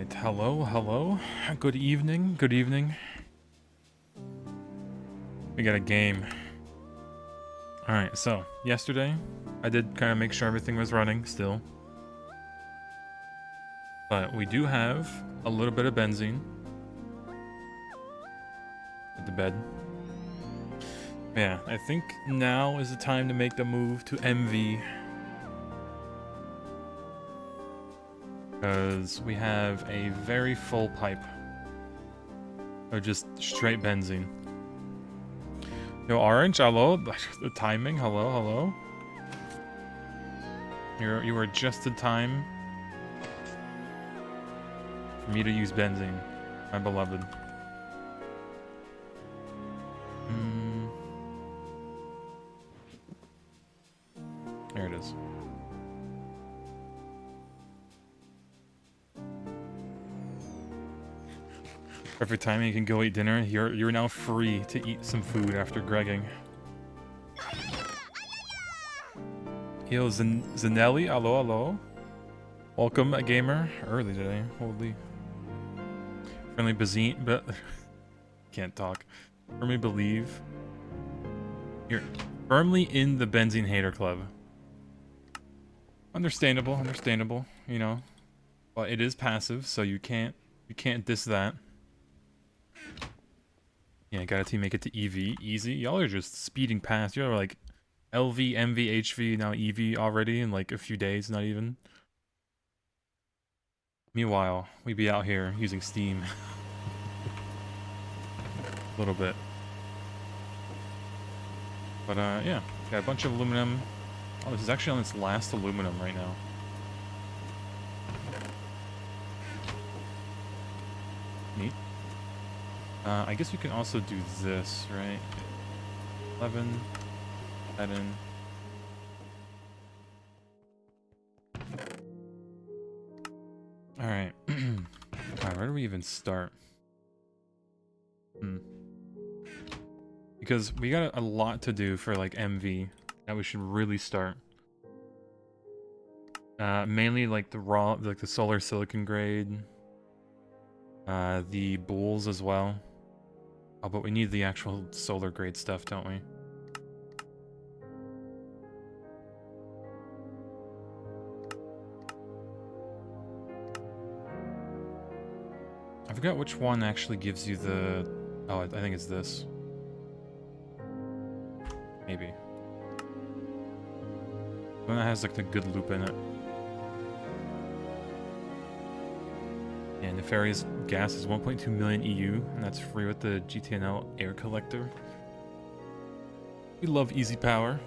Alright, hello, hello. Good evening, good evening. We got a game. Alright, so, yesterday, I did kind of make sure everything was running still. But we do have a little bit of benzene. At the bed. Yeah, I think now is the time to make the move to MV. Because we have a very full pipe. Or just straight benzene. Yo, Orange, hello. The timing, hello, hello. You were just in time for me to use benzene, my beloved. There it is. Perfect timing, you can go eat dinner. You're now free to eat some food after gregging. Yo, Zanelli, hello, hello. Welcome, a gamer. Early today, holy. Friendly Benzene, but can't talk. Firmly believe you're firmly in the benzene hater club. Understandable, understandable. You know, but it is passive, so you can't diss that. Yeah, got a team make it to EV easy. Y'all are just speeding past. You're like LV, MV, HV, now EV already in like a few days, not even. Meanwhile, we be out here using Steam. A little bit. But yeah, got a bunch of aluminum. Oh, this is actually on its last aluminum right now. Neat. I guess we can also do this, right? 11, that in. Alright. Alright, where do we even start? Because we got a lot to do for like MV that we should really start. Mainly like the raw, like the solar silicon grade. The bulls as well. Oh, but we need the actual solar grade stuff, don't we? I forgot which one actually gives you the... Oh, I think it's this. Maybe. One that has like the good loop in it. Yeah, nefarious gas is 1.2 million EU, and that's free with the GTNL air collector. We love easy power.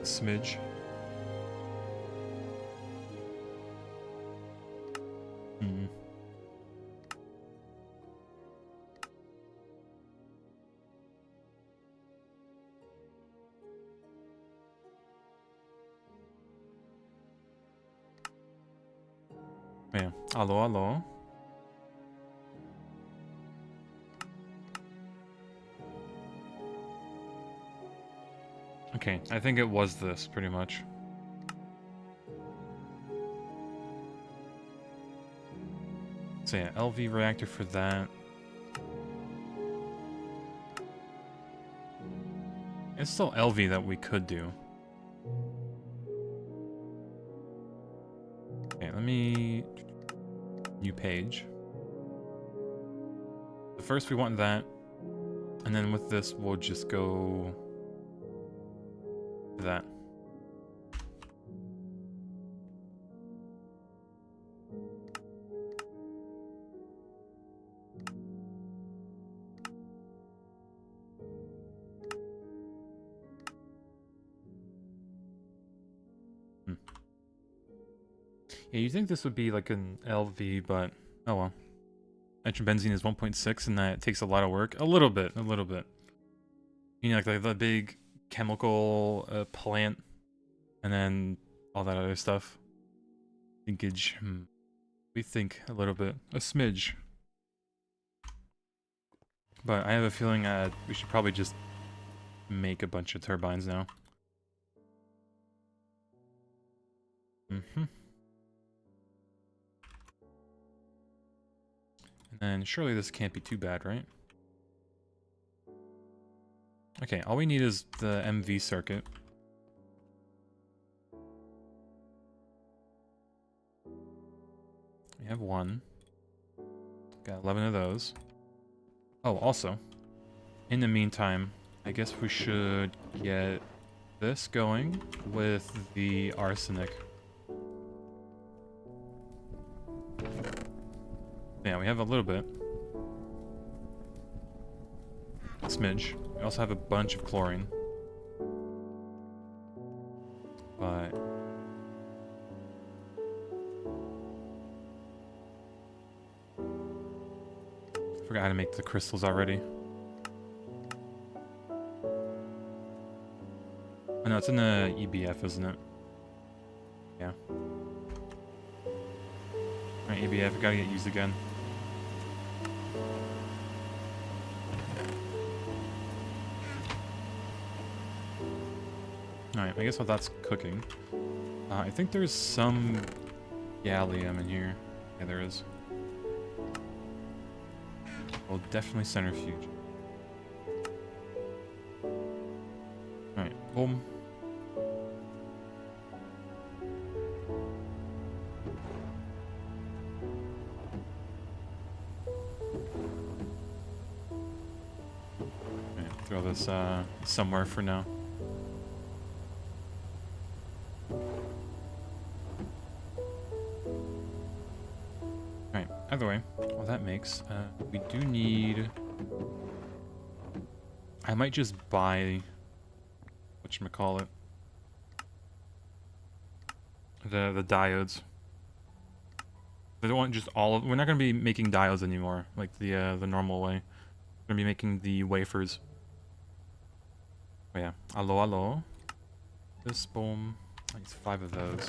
Smidge. Yeah. Hello, hello. Okay, I think it was this, pretty much. So yeah, LV reactor for that. It's still LV that we could do. Okay, let me... New page. So first we want that. And then with this, we'll just go... to that. Yeah, you think this would be like an LV, but oh well. Nitrobenzene is 1.6 and that takes a lot of work. A little bit, a little bit. You know, like the big chemical plant and then all that other stuff. Linkage. We think a little bit. A smidge. But I have a feeling we should probably just make a bunch of turbines now. And surely this can't be too bad, right? Okay, all we need is the MV circuit. We have one. Got 11 of those. Oh, also, in the meantime, I guess we should get this going with the arsenic. Yeah, we have a little bit. A smidge. We also have a bunch of chlorine. But... I forgot how to make the crystals already. Oh no, it's in the EBF, isn't it? Yeah. Alright, EBF, gotta get used again. Alright, I guess while that's cooking, I think there's some gallium in here. Yeah, there is. We'll definitely centrifuge. Alright, boom. Alright, throw this somewhere for now. Either way, well that makes, we do need... I might just buy... whatchamacallit? The diodes. I don't want just all of... We're not going to be making diodes anymore, like the normal way. We're going to be making the wafers. Oh yeah. Allo, allo. This, boom. I need 5 of those.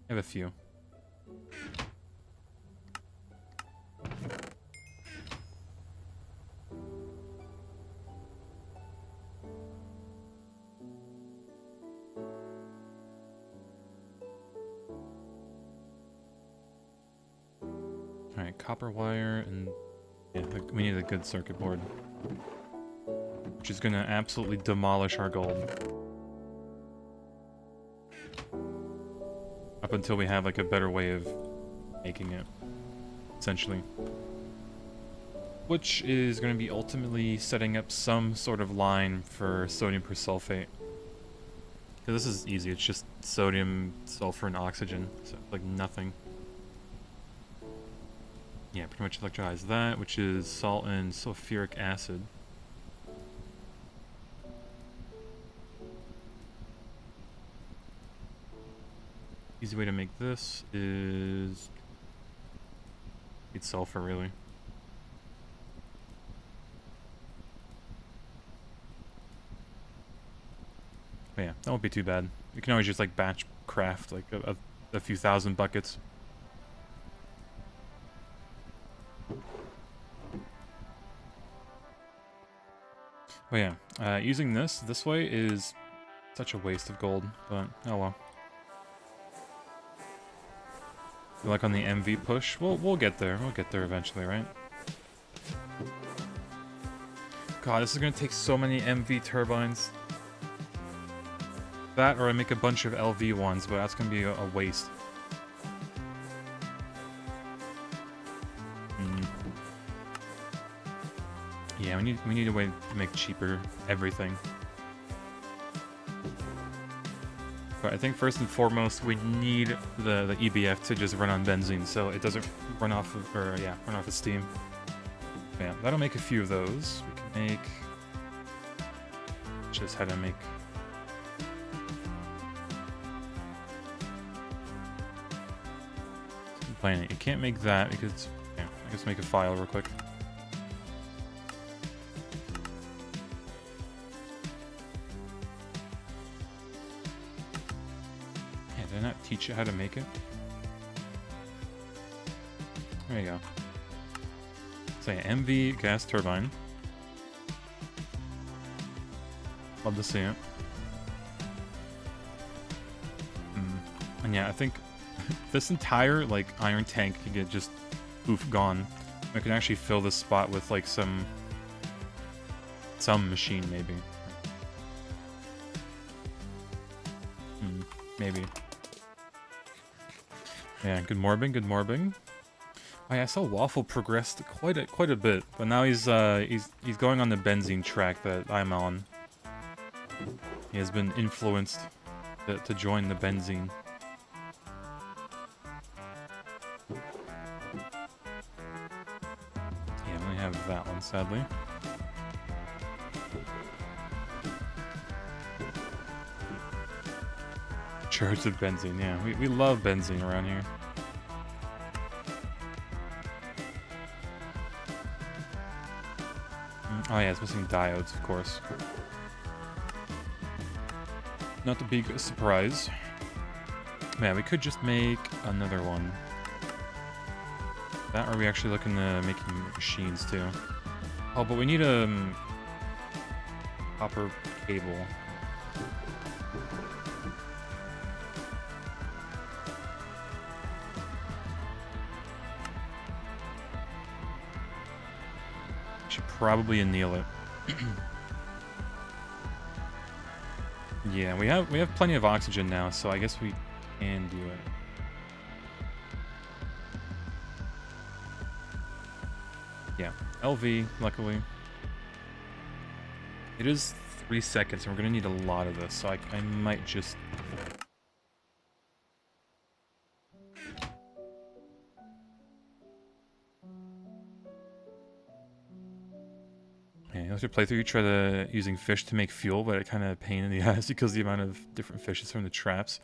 I have a few. Alright, copper wire, and yeah, we need a good circuit board. Which is gonna absolutely demolish our gold. Up until we have like a better way of making it, essentially. Which is gonna be ultimately setting up some sort of line for sodium persulfate. Because this is easy, it's just sodium, sulfur, and oxygen, so like nothing. Yeah, pretty much electrolyze that, which is salt and sulfuric acid. Easy way to make this is... it's sulfur, really. But yeah, that won't be too bad. You can always just like batch craft like a few thousand buckets. Oh yeah, using this way is such a waste of gold, but oh well. Like on the MV push, we'll get there. We'll get there eventually, right? God, this is gonna take so many MV turbines. That, or I make a bunch of LV ones, but that's gonna be a waste. Yeah, we need a way to make cheaper everything. But I think first and foremost we need the EBF to just run on benzene, so it doesn't run off of, run off of steam. But yeah, that'll make a few of those. We can make just how to make. Complaining. You can't make that because yeah, I guess make a file real quick. Teach you how to make it. There you go. So yeah, MV gas turbine. Love to see it. And yeah, I think this entire like iron tank could get just poof gone I can actually fill this spot with like some machine maybe. Maybe. Yeah, good morbing, good morbing. Oh yeah, I saw Waffle progressed quite a bit, but now he's going on the Benzene track that I'm on. He has been influenced to join the Benzene. Yeah, I only have that one, sadly. Charged with benzene, yeah. We love benzene around here. Oh yeah, it's missing diodes, of course. Not the big surprise. Man, we could just make another one. That, or are we actually looking to making machines too? Oh, but we need a copper cable. Should probably anneal it. Yeah, we have plenty of oxygen now, so I guess we can do it. Yeah, LV, luckily. It is 3 seconds, and we're gonna need a lot of this, so I might just... Yeah, let's play through. You try using fish to make fuel, but it kind of a pain in the ass because the amount of different fishes from the traps.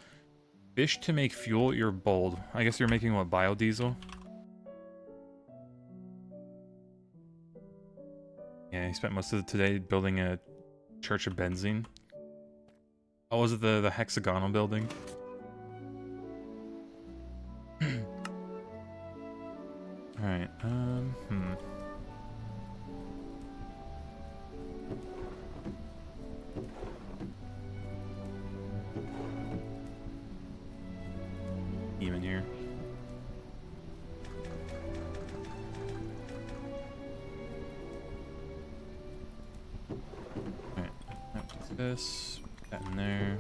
Fish to make fuel, you're bold. I guess you're making what, biodiesel? Yeah, he spent most of today building a church of benzene. Oh, was it the hexagonal building? Alright, Even here. Alright, this, that in there.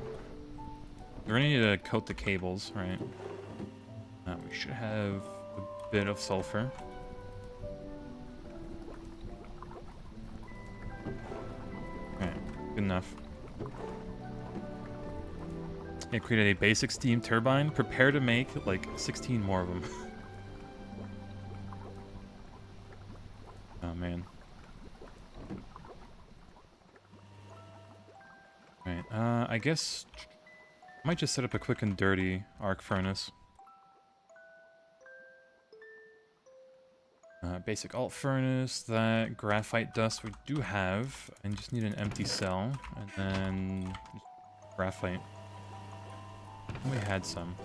We're gonna need to coat the cables, right? We should have a bit of sulfur. Alright, good enough. Yeah, created a basic steam turbine. Prepare to make like 16 more of them. Oh man. Alright, I guess I might just set up a quick and dirty arc furnace. Basic alt furnace, that graphite dust we do have. I just need an empty cell, and then graphite. We had some.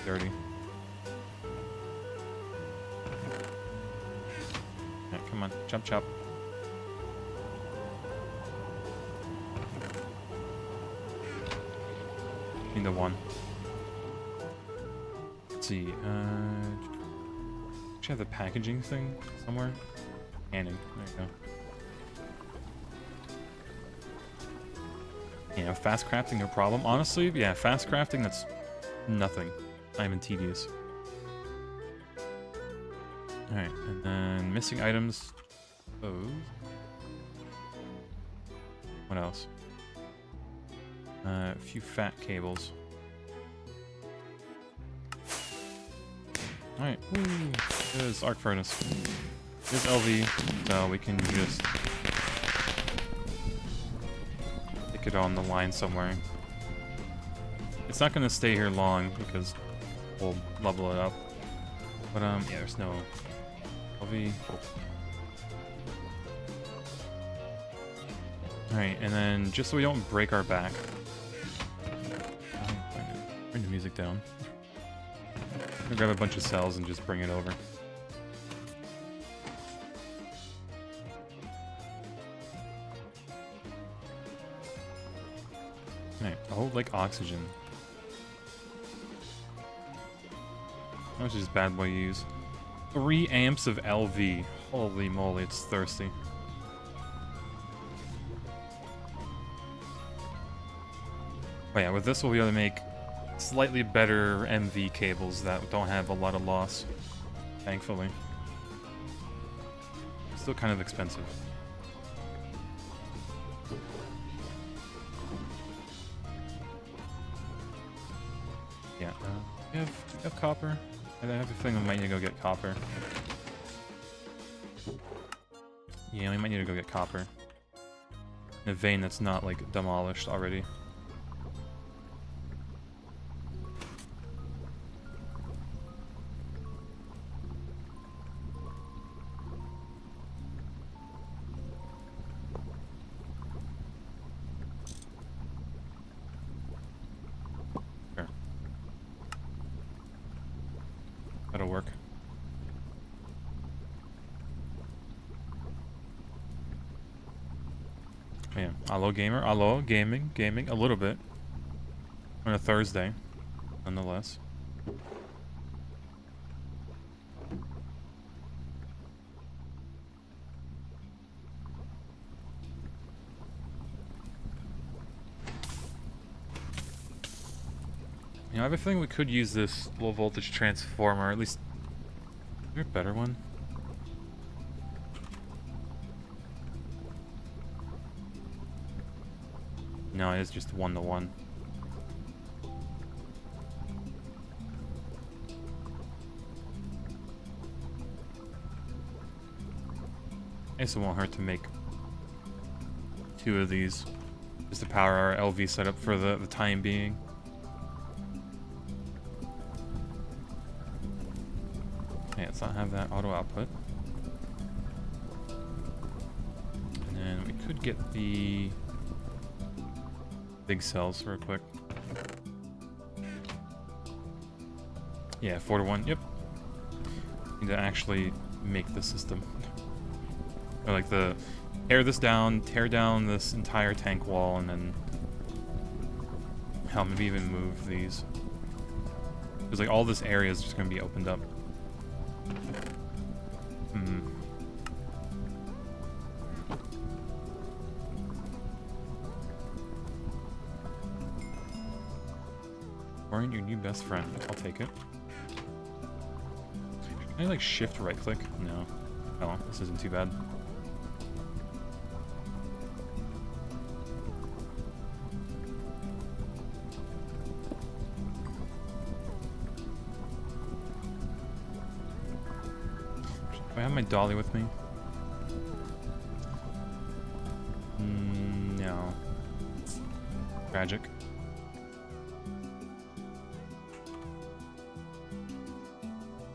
Dirty. Alright, come on, chop chop. Need the one. Let's see, should have the packaging thing somewhere? Canning, there you go. Yeah, fast crafting, no problem. Honestly, yeah, fast crafting, that's nothing. Not even tedious. Alright, and then missing items. Oh. What else? A few fat cables. Alright, there's arc furnace. There's LV, so we can just stick it on the line somewhere. It's not gonna stay here long because we'll level it up. But yeah, there's no LV. Alright, and then just so we don't break our back. Bring the music down. I'm gonna grab a bunch of cells and just bring it over. Alright, Oh, like oxygen. How much does this bad boy use? 3 amps of LV. Holy moly, it's thirsty. But yeah, with this we'll be able to make slightly better MV cables that don't have a lot of loss. Thankfully. Still kind of expensive. Yeah, we have copper. I have a feeling we might need to go get copper. Yeah, we might need to go get copper. In a vein that's not, like, demolished already. Sure. That'll work. Yeah, allo gamer, allo gaming, a little bit. On a Thursday, nonetheless. You know, I have a feeling we could use this low voltage transformer, at least. Is there a better one? No, it is just 1-to-1. I guess it won't hurt to make 2 of these, just to power our LV setup for the time being. Okay, let's not have that auto output. And then we could get the big cells real quick. Yeah, 4-to-1, yep. Need to actually make the system. Or like tear this down, tear down this entire tank wall, and then hell, maybe even move these. Because like all this area is just gonna be opened up. Find your new best friend. I'll take it. Can I like shift right click? No. Oh, this isn't too bad. Do I have my dolly with me? No. Tragic.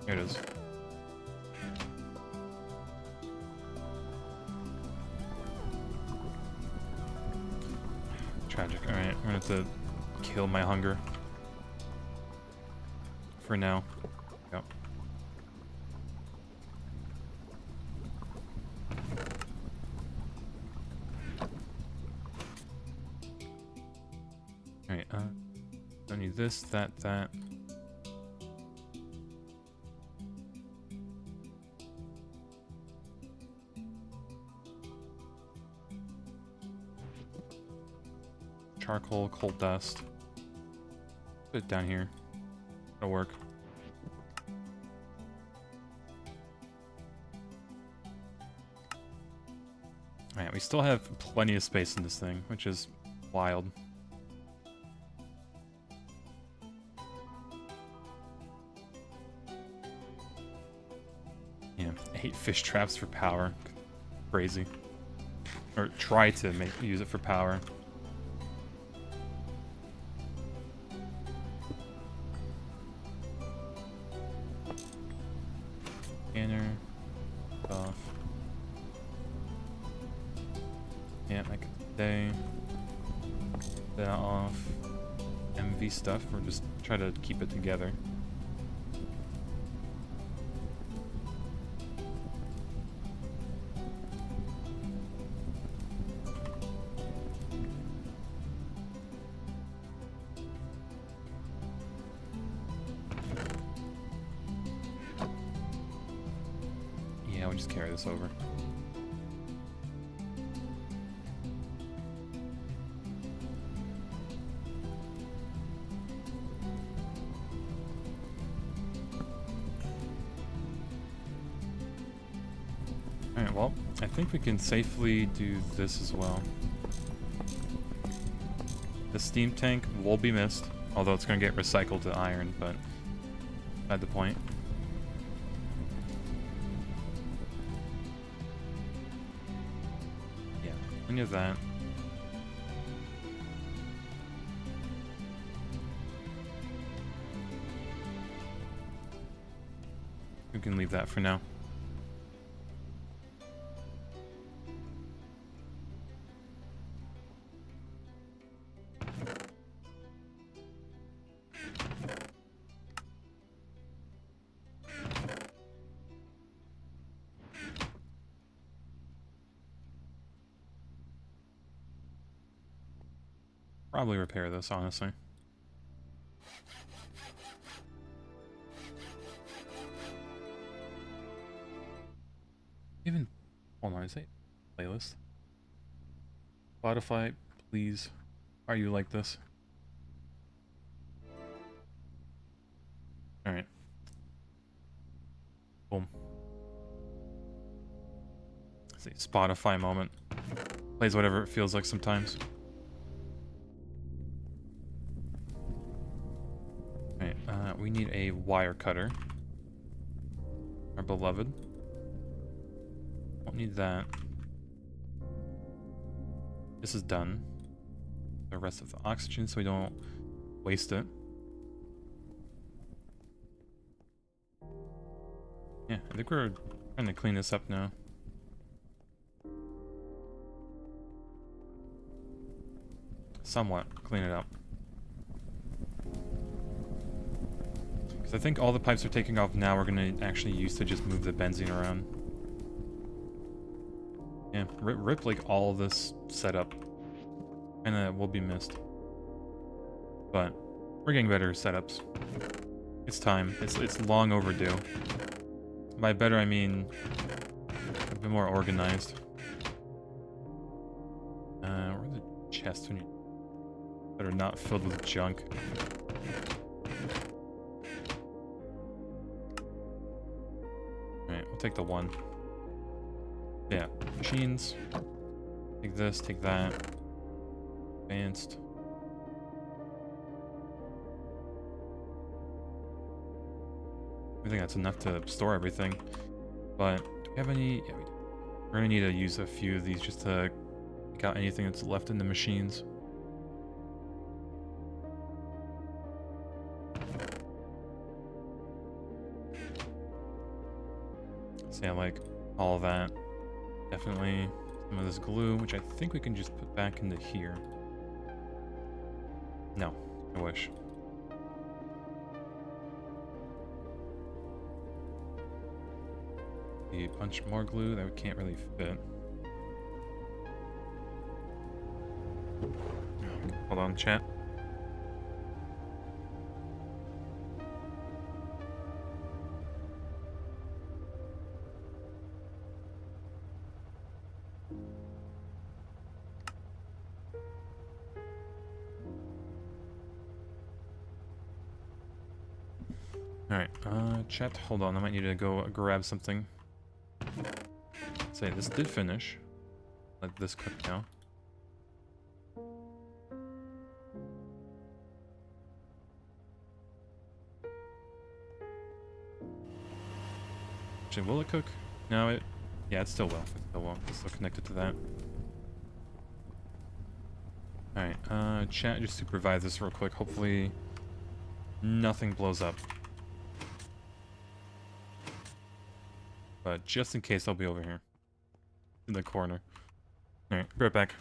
Here it is. Tragic. Alright, I'm gonna have to kill my hunger. For now. Yep. Alright, don't need this, that. Charcoal, coal dust. Put it down here. It'll work. Alright, we still have plenty of space in this thing, which is wild. Yeah, 8 fish traps for power. Crazy. Or try to use it for power. Scanner. Off. Yeah, I could stay. That off. MV stuff, or just try to keep it together. we'll just carry this over. Alright, well, I think we can safely do this as well. The steam tank will be missed, although it's going to get recycled to iron, but at the point. Yeah, plenty of that. We can leave that for now. Probably repair this, honestly. Even, hold on, is it playlist? Spotify, please. Are you like this? Alright. Boom. Let's see, Spotify moment. Plays whatever it feels like sometimes. Alright, we need a wire cutter. Our beloved. Won't need that. This is done. The rest of the oxygen so we don't waste it. Yeah, I think we're trying to clean this up now. Somewhat clean it up. Because I think all the pipes are taking off now. We're going to actually use to just move the benzene around. Yeah, rip like all of this setup. And it will be missed. But we're getting better setups. It's time. It's long overdue. By better, I mean a bit more organized. Where's the chest when you that are not filled with junk? Alright, we'll take the one. Yeah, machines. Take this, take that. Advanced. I think that's enough to store everything. But do we have any? Yeah, we do. We're gonna need to use a few of these just to take out anything that's left in the machines. So yeah, like all of that. Definitely some of this glue, which I think we can just put back into here. No, I wish. A bunch more glue that we can't really fit. Hold on, chat. Alright, chat, hold on, I might need to go grab something. Say, this did finish. Let this cook now. Actually, will it cook? No, it... Yeah, it still will. It still will. It's still connected to that. Alright, chat, just supervise this real quick. Hopefully nothing blows up. But just in case, I'll be over here. In the corner. Alright, be right back.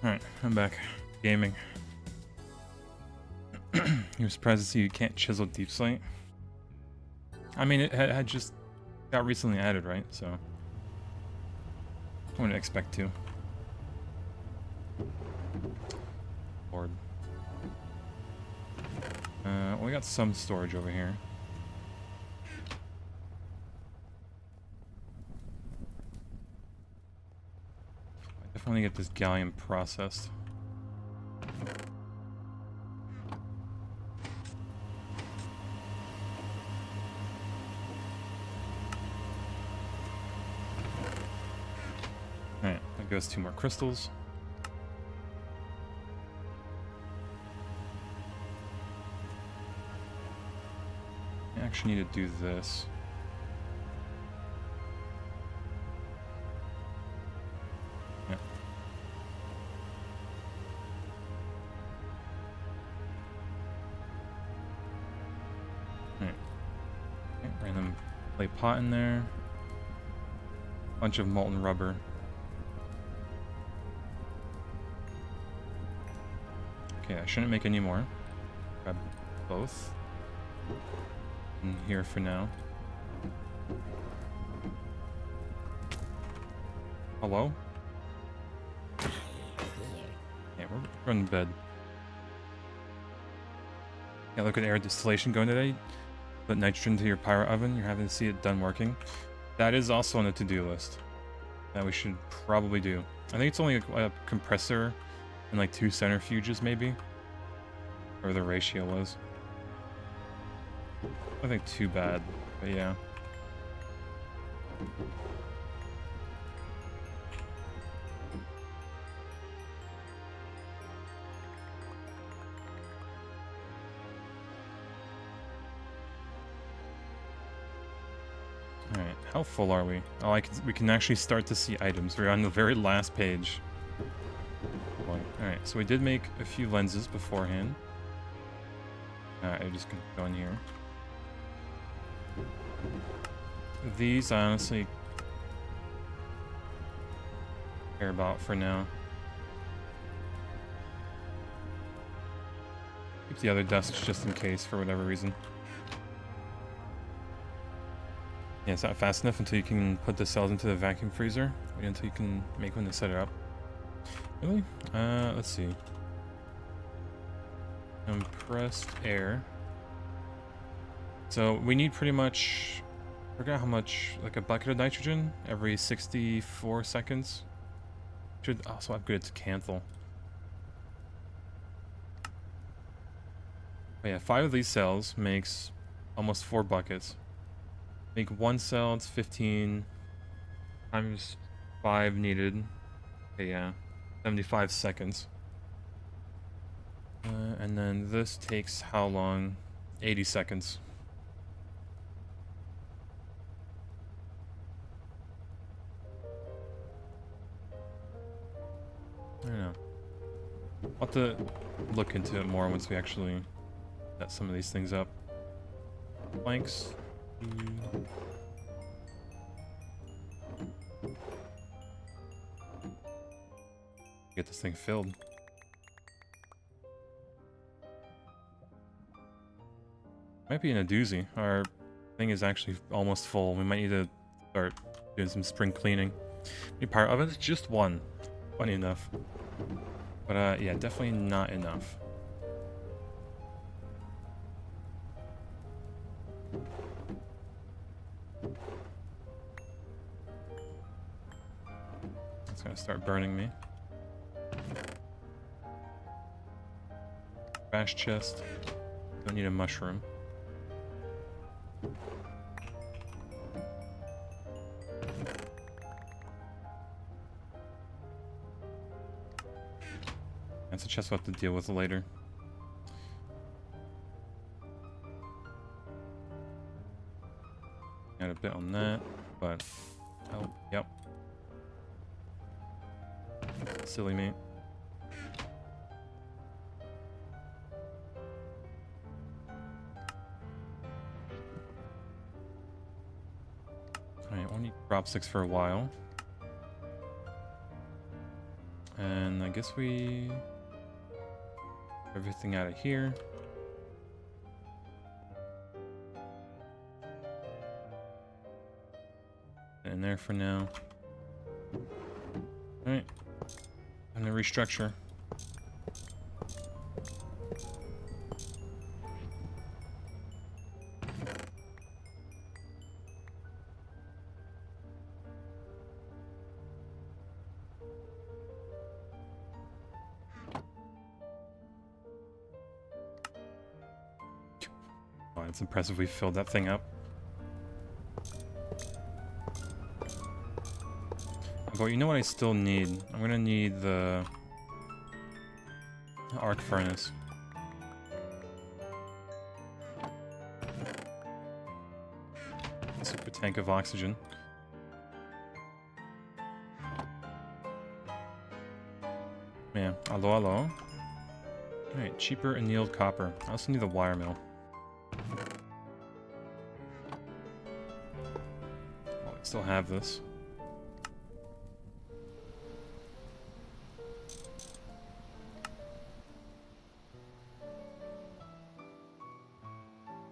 Alright, I'm back. Gaming. You're surprised to see you can't chisel deep slate? I mean, it had just got recently added, right? So I wouldn't expect to. Lord. We got some storage over here. I definitely get this gallium processed. Alright, that goes 2 more crystals. I actually need to do this. Yeah. Alright. Okay, random clay pot in there. Bunch of molten rubber. Okay, I shouldn't make any more. Grab both. In here for now. Hello? Yeah, we're going to bed. Yeah, look at air distillation going today. Put nitrogen into your pyro oven. You're having to see it done working. That is also on the to-do list. That we should probably do. I think it's only a compressor and like 2 centrifuges maybe. Or the ratio was. I think too bad, but yeah. Alright, how full are we? Oh, we can actually start to see items. We're on the very last page. Alright, so we did make a few lenses beforehand. I'm just gonna go in here. These I honestly care about for now. Keep the other desks just in case for whatever reason. Yeah, it's not fast enough until you can put the cells into the vacuum freezer. Wait until you can make one to set it up. Really? Let's see. Compressed air. So we need pretty much, I forgot how much, like a bucket of nitrogen every 64 seconds. Should also upgrade it to Canthal. But yeah, 5 of these cells makes almost 4 buckets. Make 1 cell, it's 15 times 5 needed. Okay, yeah, 75 seconds. And then this takes how long? 80 seconds. I don't know. I'll have to look into it more once we actually set some of these things up. Planks. Get this thing filled. Might be in a doozy. Our thing is actually almost full. We might need to start doing some spring cleaning. New power ovens? Just 1. Funny enough. But yeah, definitely not enough. It's gonna start burning me. Trash chest. Don't need a mushroom. That's a chest we'll have to deal with later. Got a bit on that, but oh, yep. Silly me. Alright, we'll need drop sticks for a while. And I I guess we... everything out of here. In there for now. Alright. I'm gonna restructure. Oh, it's impressive we filled that thing up. But you know what I still need? I'm gonna need the arc furnace. Super tank of oxygen. Yeah, hello, hello. Alright, cheaper annealed copper. I also need the wire mill. Oh, I still have this.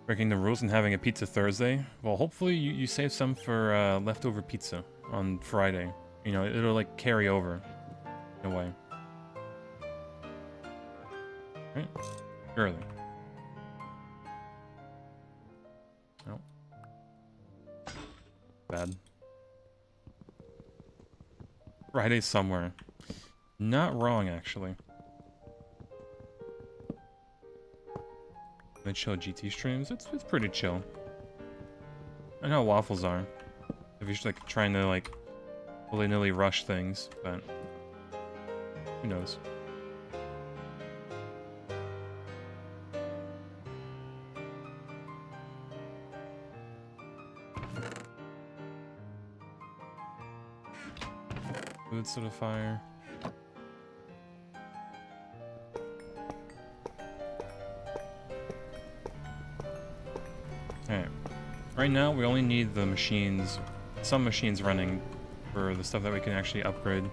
Breaking the rules and having a pizza Thursday. Well, hopefully you save some for leftover pizza on Friday. You know, it'll like carry over in a way. Right? Surely. Oh. Bad. Friday somewhere. Not wrong, actually. The chill GT streams, it's pretty chill. I know how waffles are. If you're just like trying to like willy-nilly rush things, but who knows? Food solidifier. Alright. Right now, we only need the machines, some machines running for the stuff that we can actually upgrade.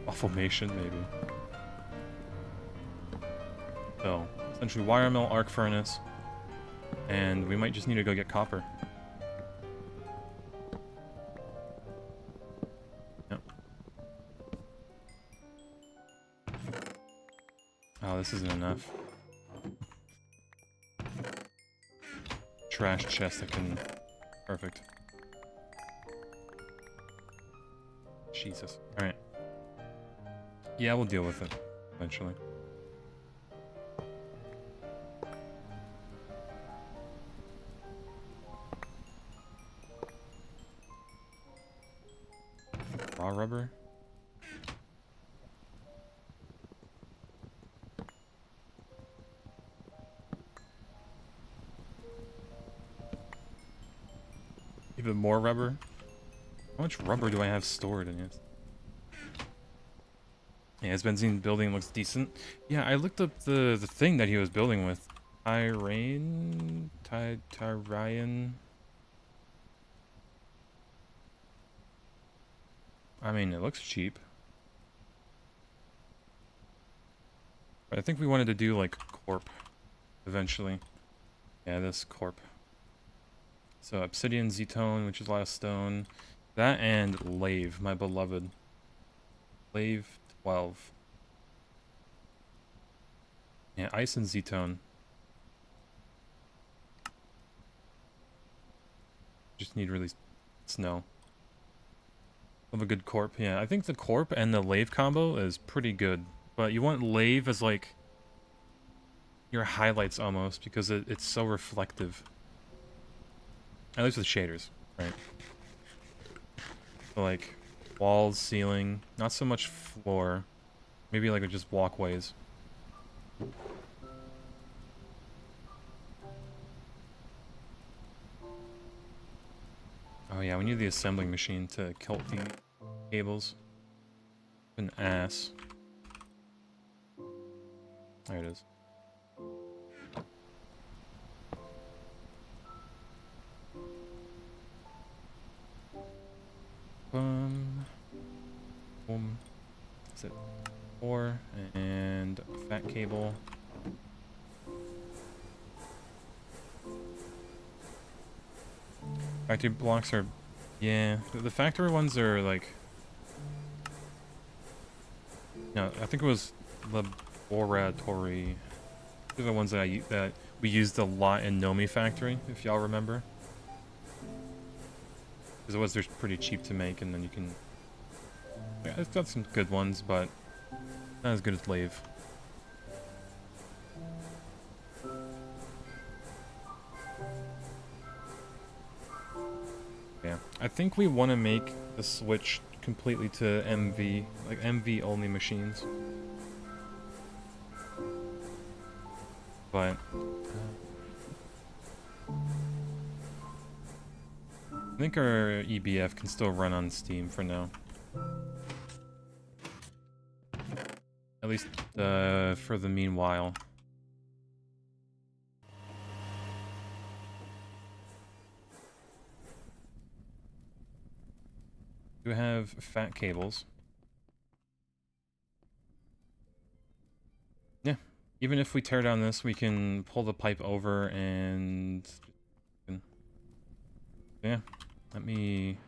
Wafflemation, maybe. So, essentially wire mill, arc furnace, and we might just need to go get copper. Yep. Oh, this isn't enough. Trash chest that can... Perfect. Jesus. Alright. Yeah, we'll deal with it. Eventually. Raw rubber? Even more rubber? How much rubber do I have stored in it? Yeah, his benzene building looks decent. Yeah, I looked up the thing that he was building with. Tyrian? I mean, it looks cheap. But I think we wanted to do, like, corp. Eventually. Yeah, this corp. So, obsidian, zetone, which is a lot of stone. That and lave, my beloved. Lave 12. Yeah, ice and zetone. Just need really snow. Of a good corp, yeah. I think the corp and the lave combo is pretty good. But you want lave as like your highlights almost because it's so reflective. At least with shaders, right? So like walls, ceiling, not so much floor. Maybe like just walkways. Oh yeah, we need the assembling machine to kill the cables. An ass. There it is. Boom. That's it. 4 and fat cable. Factory blocks are, yeah, the factory ones are like, no, I think it was laboratory. These are the ones that we used a lot in Nomi Factory, if y'all remember. Because it was they're pretty cheap to make, and then you can. Yeah, it's got some good ones, but not as good as Lave. Yeah, I think we want to make the switch completely to MV, like MV only machines. But I think our EBF can still run on Steam for now. At least for the meanwhile. We have fat cables. Yeah, even if we tear down this, we can pull the pipe over and... Yeah, let me...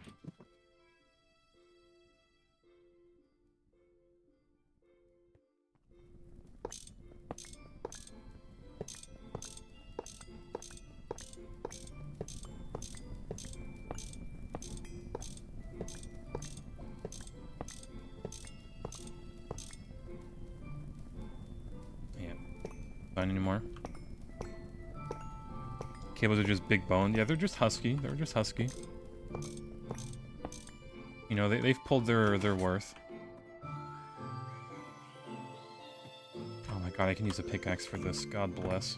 Fine anymore. Cables are just big bone. Yeah, they're just husky. They're just husky. You know, they've pulled their worth. Oh my god, I can use a pickaxe for this. God bless.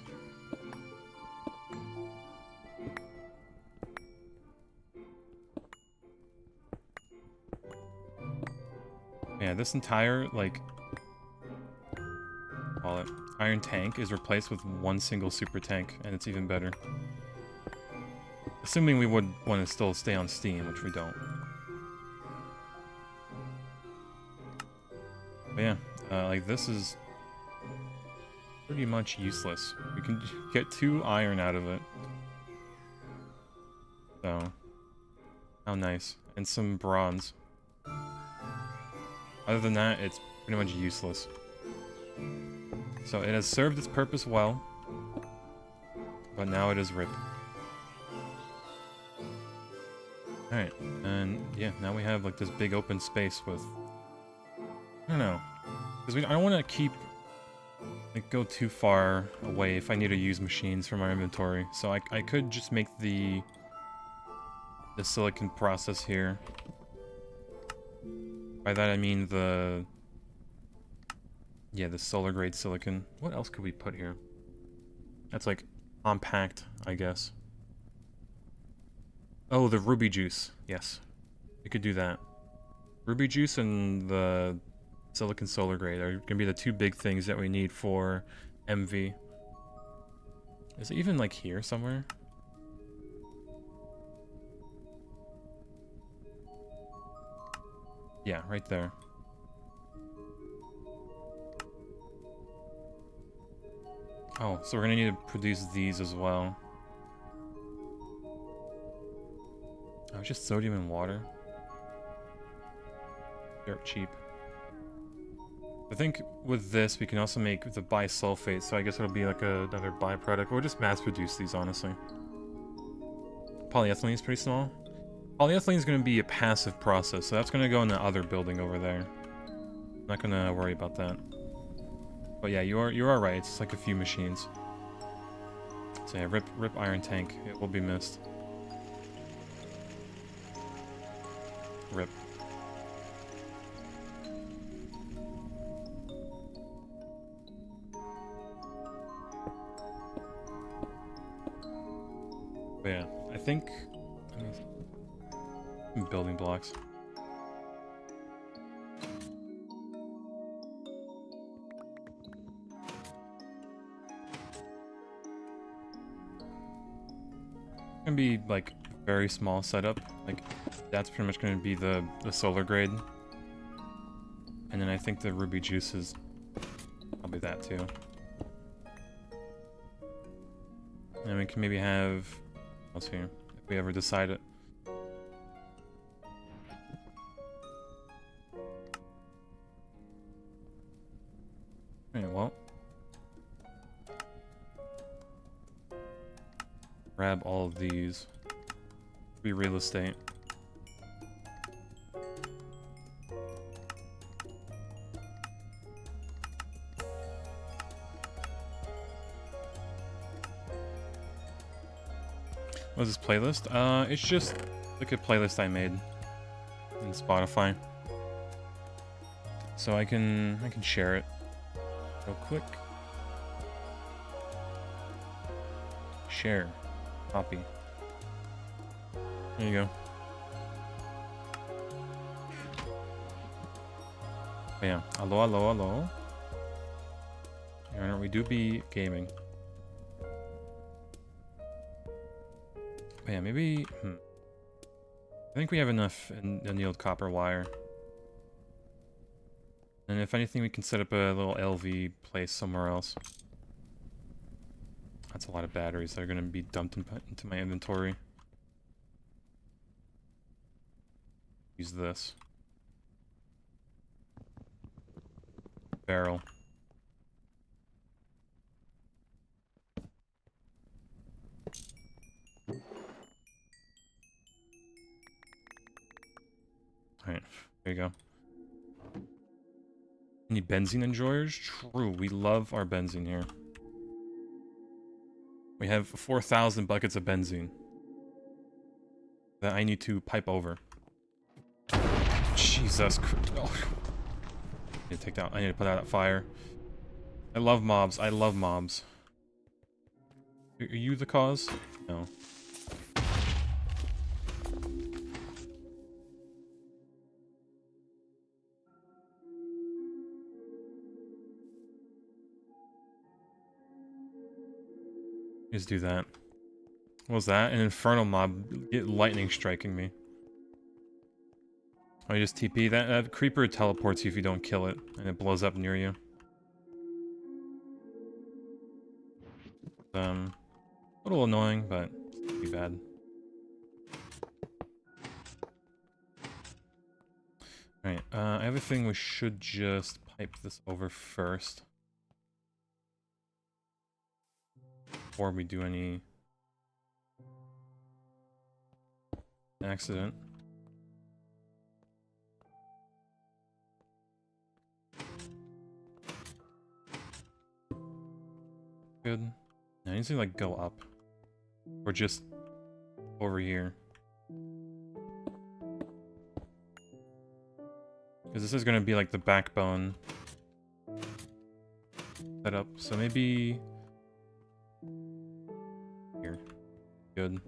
Yeah, this entire, like... call it iron tank is replaced with one single super tank, and it's even better. Assuming we would want to still stay on Steam, which we don't. But yeah, like this is pretty much useless. We can get 2 iron out of it. So, how nice. And some bronze. Other than that, it's pretty much useless. So it has served its purpose well, but now it is RIP. Alright, and yeah, now we have like this big open space with... I don't know. Because I don't want to keep... like, go too far away if I need to use machines from our inventory. So I could just make the silicon process here. By that I mean the... yeah, the solar grade silicon. What else could we put here? That's like compact, I guess. Oh, the ruby juice. Yes. We could do that. Ruby juice and the silicon solar grade are gonna be the 2 big things that we need for MV. Is it even like here somewhere? Yeah, right there. Oh, so we're gonna need to produce these as well. Oh, it's just sodium and water. Dirt cheap. I think with this we can also make the bisulfate, so I guess it'll be like another byproduct. We'll just mass produce these, honestly. Polyethylene is pretty small. Polyethylene is going to be a passive process, so that's going to go in the other building over there. I'm not going to worry about that. But yeah, you are right. It's like a few machines. So yeah, rip iron tank. It will be missed. Rip. But yeah, I think building blocks. Gonna be like very small setup. Like that's pretty much gonna be the solar grade. And then I think the ruby juice is probably that too. And we can maybe have... What's here? If we ever decide it. Alright, well. Grab all of these. Be real estate. What's this playlist? It's just like a playlist I made in Spotify. So I can share it real quick. Share. Copy. There you go. But yeah. Hello, hello, hello. We do be gaming. But yeah, maybe... I think we have enough in the old copper wire. And if anything, we can set up a little LV place somewhere else. That's a lot of batteries that are going to be dumped into my inventory. Use this. Barrel. Alright, there you go. Any benzene enjoyers? True, we love our benzene here. We have 4,000 buckets of benzene that I need to pipe over. Jesus Christ. Oh. I need to take that. I need to put out that fire. I love mobs. I love mobs. Are you the cause? No. Just do that. What was that? An infernal mob get lightning striking me. I just TP. That creeper teleports you if you don't kill it, and it blows up near you. A little annoying, but not too bad. Alright, I have a thing we should just pipe this over first. Before we do any accident. Good. Now I need to like go up. Or just over here. Because this is going to be like the backbone setup. So maybe here. Good.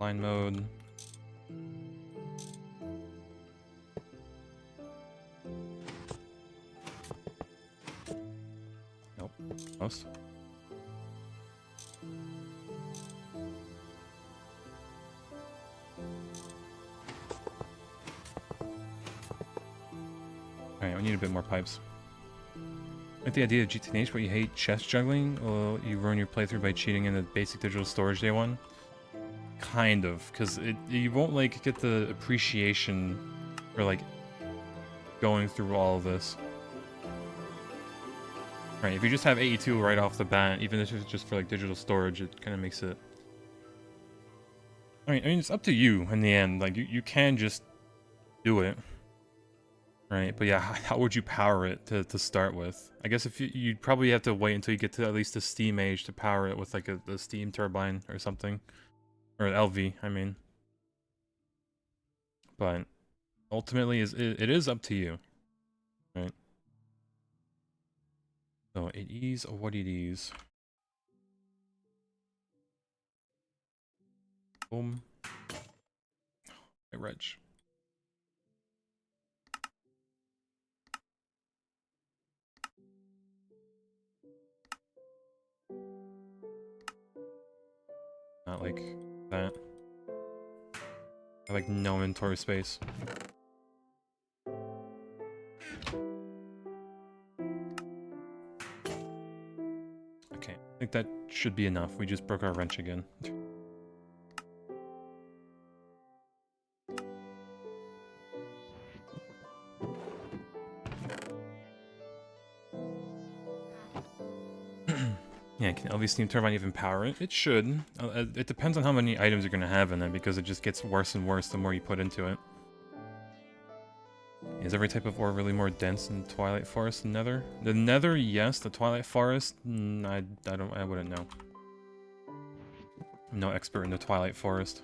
Line mode. Nope. Close. Alright, we need a bit more pipes. Like the idea of GTH, but you hate chess juggling? Or you ruin your playthrough by cheating in the basic digital storage day one? Kind of, because you won't like get the appreciation for like going through all of this. Right, if you just have 82 right off the bat, even if it's just for like digital storage, it kind of makes it... I mean, it's up to you in the end. Like, you can just do it. Right, but yeah, how would you power it to start with? I guess if you'd probably have to wait until you get to at least the steam age to power it with like a steam turbine or something. Or an LV, I mean. But ultimately, it is up to you. Right? So, it is what it is. Boom. Hey, Reg. Not like that. I have, like, no inventory space. Okay, I think that should be enough. We just broke our wrench again. Yeah, can LV Steam Turbine even power it? It should. It depends on how many items you're going to have in it, because it just gets worse and worse the more you put into it. Is every type of ore really more dense in Twilight Forest than Nether? The Nether, yes. The Twilight Forest, I wouldn't know. I'm no expert in the Twilight Forest.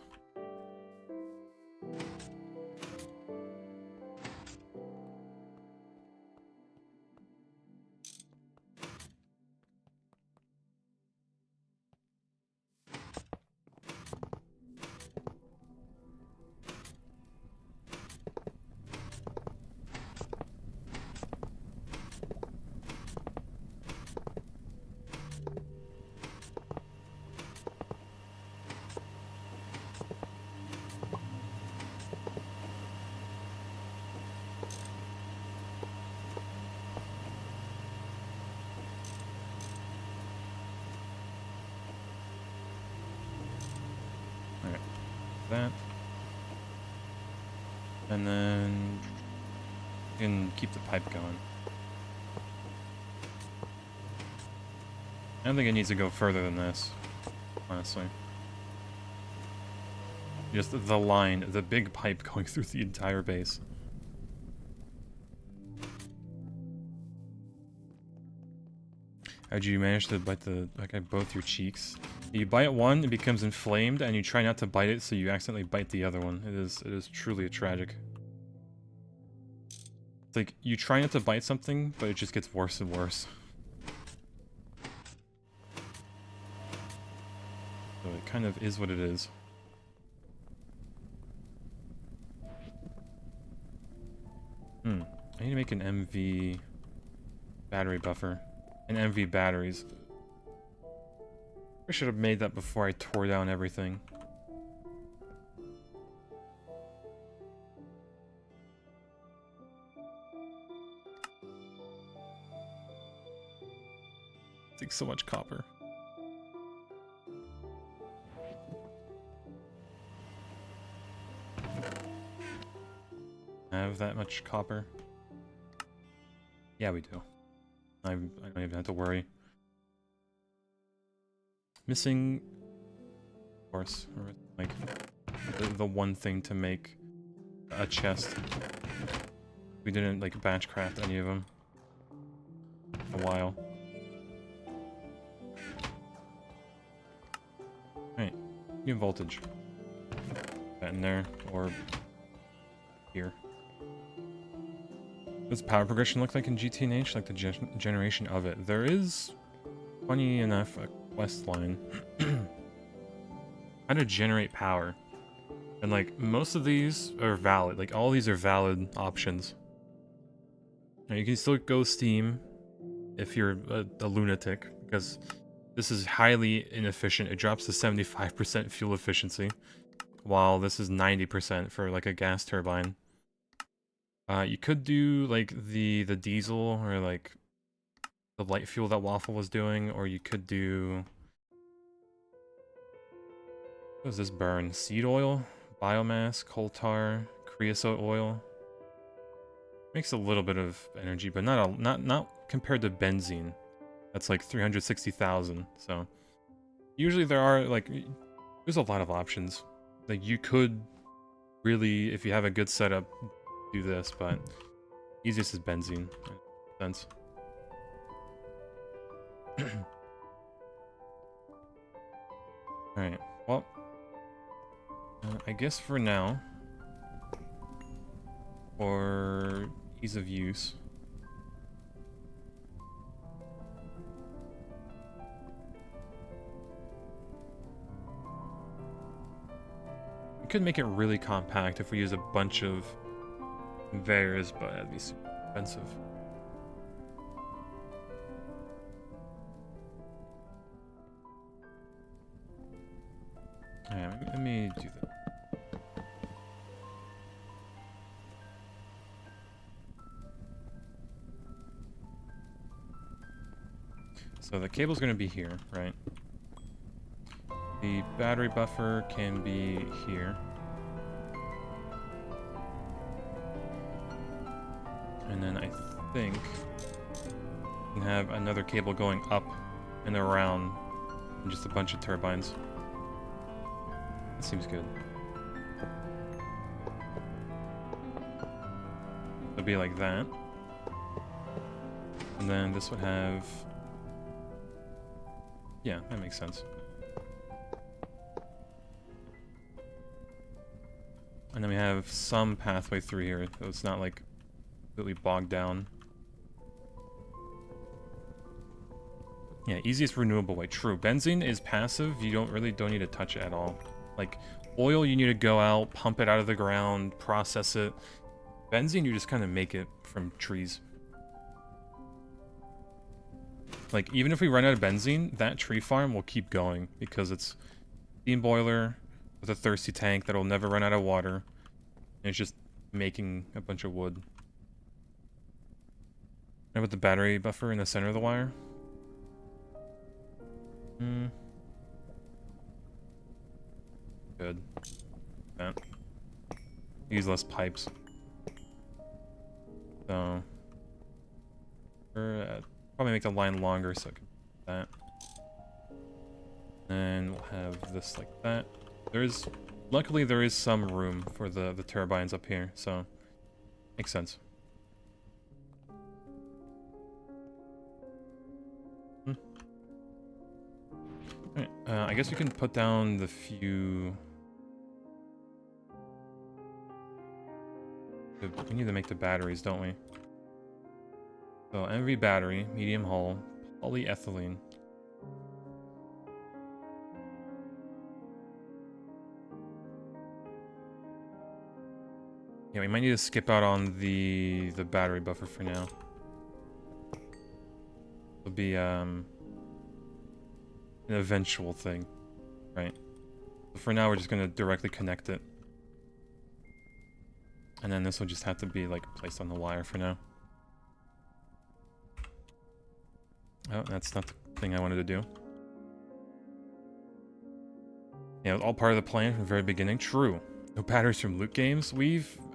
Alright, that. And then you can keep the pipe going. I don't think it needs to go further than this, honestly. Just the line, the big pipe going through the entire base. How'd you manage to bite both your cheeks? You bite one, it becomes inflamed, and you try not to bite it, so you accidentally bite the other one. It is truly tragic. It's like, you try not to bite something, but it just gets worse and worse. So it kind of is what it is. I need to make an MV battery buffer. And MV batteries. I should have made that before I tore down everything. It takes so much copper. I have that much copper? Yeah, we do. I don't even have to worry. Missing, of course, like the one thing to make a chest. We didn't like batch craft any of them for a while. Right, new voltage. That in there or here. What's power progression look like in GTNH? Like the generation of it. There is, funny enough, a quest line. How to generate power. And like, most of these are valid. Like, all these are valid options. Now, you can still go Steam if you're a lunatic, because this is highly inefficient. It drops to 75% fuel efficiency, while this is 90% for like a gas turbine. You could do like the diesel or like the light fuel that Waffle was doing, or you could do, what does this burn? Seed oil, biomass, coal tar, creosote oil. Makes a little bit of energy, but not compared to benzene. That's like 360,000. So usually there are like, there's a lot of options. Like you could really, if you have a good setup, do this, but easiest is benzene. Sense. Alright, well, I guess for now, for ease of use, we could make it really compact if we use a bunch of conveyors, but that'd be super expensive. Alright, let me do that. So the cable's going to be here, right? The battery buffer can be here. And then I think we can have another cable going up and around and just a bunch of turbines. That seems good. It'll be like that. And then this would have... Yeah, that makes sense. And then we have some pathway through here, so it's not like completely bogged down. Yeah, easiest renewable way. True. Benzene is passive. You don't need to touch it at all. Like, oil, you need to go out, pump it out of the ground, process it. Benzene, you just kind of make it from trees. Like, even if we run out of benzene, that tree farm will keep going because it's steam boiler with a thirsty tank that'll never run out of water. And it's just making a bunch of wood. And with the battery buffer in the center of the wire. Good. That. Use less pipes. So, probably make the line longer so I can do that. And we'll have this like that. Luckily there is some room for the turbines up here, so makes sense. Alright, I guess we can put down the few... We need to make the batteries, don't we? So, MV battery, medium hull, polyethylene. Yeah, we might need to skip out on the battery buffer for now. It'll be an eventual thing, right? So for now, we're just gonna directly connect it. And then this will just have to be, like, placed on the wire for now. Oh, that's not the thing I wanted to do. Yeah, it was all part of the plan from the very beginning. True. No batteries from loot games.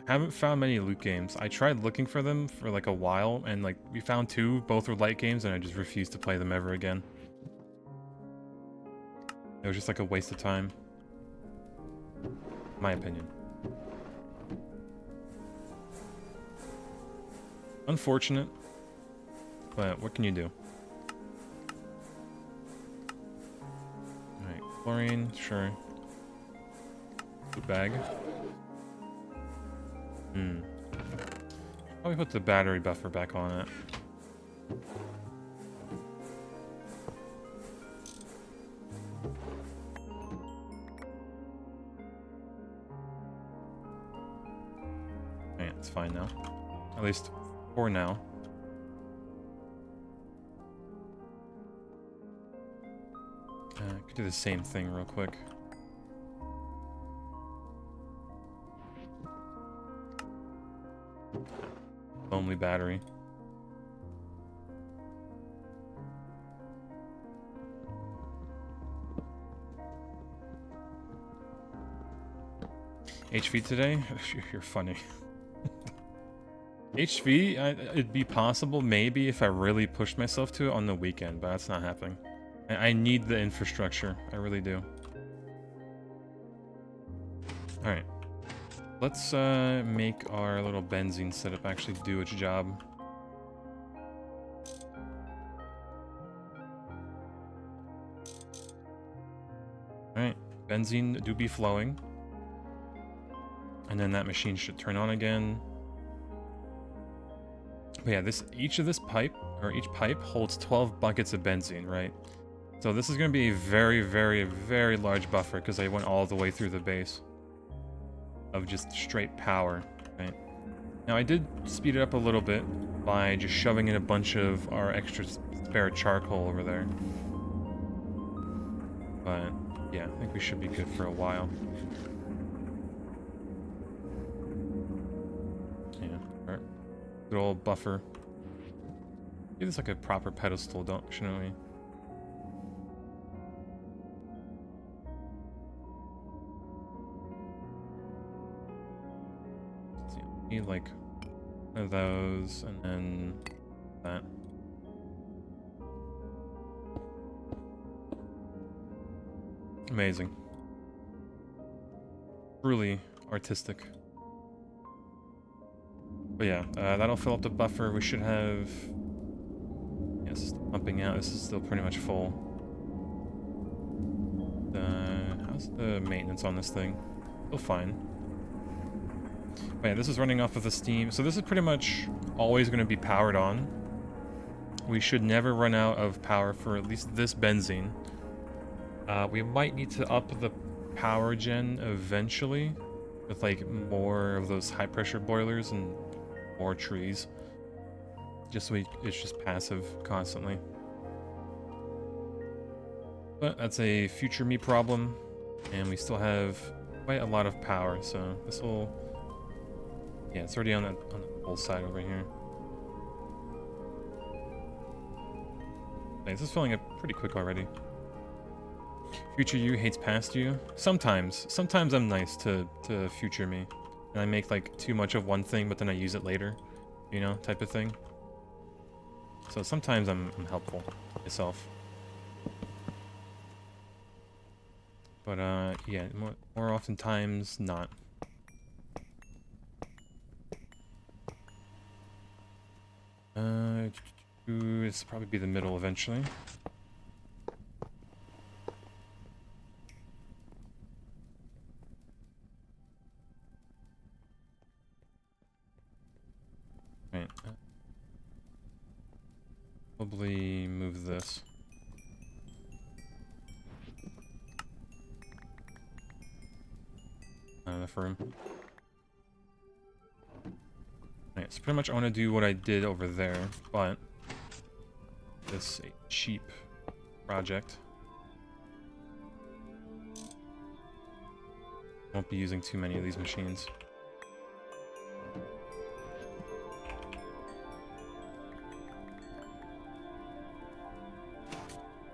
Haven't found many loot games. I tried looking for them for, like, a while, and, like, we found 2. Both were light games, and I just refused to play them ever again. It was just, like, a waste of time. My opinion. Unfortunate, but what can you do? Alright, chlorine, sure. Food bag. Probably put the battery buffer back on it. Alright, it's fine now. At least for now. I could do the same thing real quick. Only battery. HV today? You're funny. HV, it'd be possible maybe if I really pushed myself to it on the weekend, but that's not happening. I need the infrastructure. I really do. Alright. Let's make our little benzene setup actually do its job. Alright. Benzene do be flowing. And then that machine should turn on again. But yeah, each pipe holds 12 buckets of benzene, right? So this is going to be a very, very, very large buffer because I went all the way through the base of just straight power, right? Now I did speed it up a little bit by just shoving in a bunch of our extra spare charcoal over there. But yeah, I think we should be good for a while. Yeah, good old buffer. Give this like a proper pedestal, shouldn't we? Need like one of those, and then that. Amazing. Truly artistic. But yeah, that'll fill up the buffer. We should have... Yes, pumping out. This is still pretty much full. How's the maintenance on this thing? Still fine. But yeah, this is running off of the steam. So this is pretty much always going to be powered on. We should never run out of power for at least this benzene. We might need to up the power gen eventually with like more of those high pressure boilers and more trees. Just so it's just passive constantly. But that's a future me problem, and we still have quite a lot of power, so this will... Yeah, it's already on the whole side over here. Okay, this is filling up pretty quick already. Future you hates past you. Sometimes I'm nice to future me, and I make like too much of one thing, but then I use it later, you know, type of thing. So sometimes I'm helpful myself. But yeah, more oftentimes not. It's probably be the middle eventually. Right. Probably move this. Not enough room. Right, so pretty much I want to do what I did over there, but this a cheap project. Won't be using too many of these machines.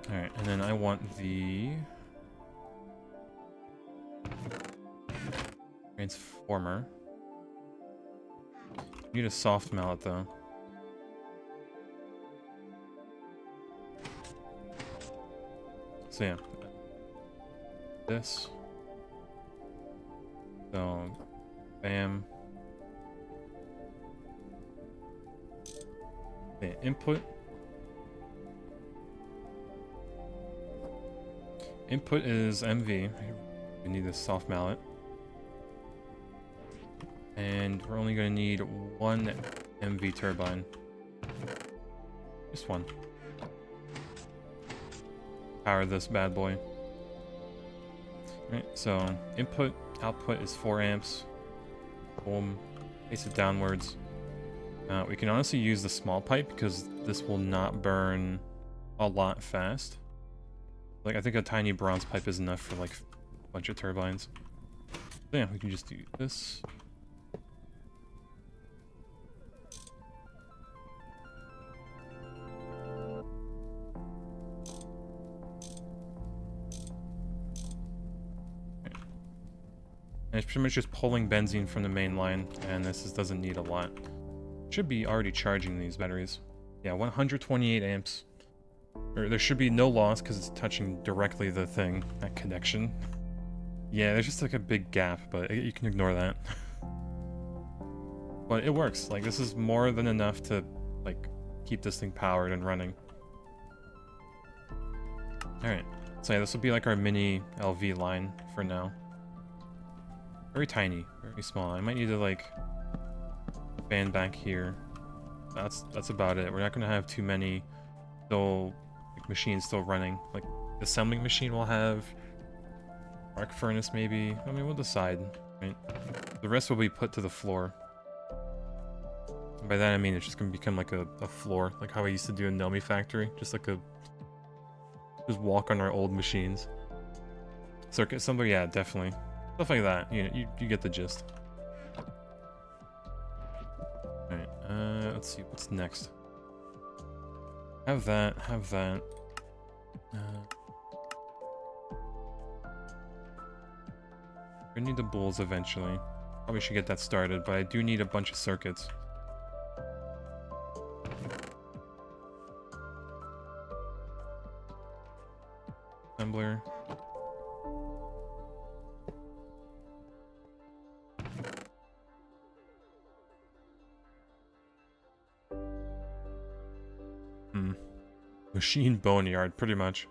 Alright, and then I want the transformer. Need a soft mallet though. So yeah, this. So, bam. Okay, input. Input is MV. We need this soft mallet. And we're only going to need one MV turbine. Just one. Power this bad boy. Right, so input, output is 4 amps. Boom. Place it downwards. We can honestly use the small pipe because this will not burn a lot fast. Like, I think a tiny bronze pipe is enough for like a bunch of turbines. So yeah, we can just do this. And it's pretty much just pulling benzene from the main line, and this doesn't need a lot. Should be already charging these batteries. Yeah, 128 amps. There should be no loss because it's touching directly the thing, that connection. Yeah, there's just like a big gap, but you can ignore that. But it works. Like, this is more than enough to like keep this thing powered and running. Alright, so yeah, this will be like our mini LV line for now. Very tiny, very small. I might need to like expand back here. That's about it. We're not gonna have too many still like, machines still running. Like the assembling machine will have arc furnace maybe. I mean, we'll decide. Right? The rest will be put to the floor. And by that I mean it's just gonna become like a floor, like how I used to do in Nomi Factory. Just like just walk on our old machines. Circuit assembler, yeah, definitely. Stuff like that, you get the gist. Alright, let's see, what's next? Have that. We need the bulls eventually. Probably should get that started, but I do need a bunch of circuits. Assembler. Machine boneyard, pretty much.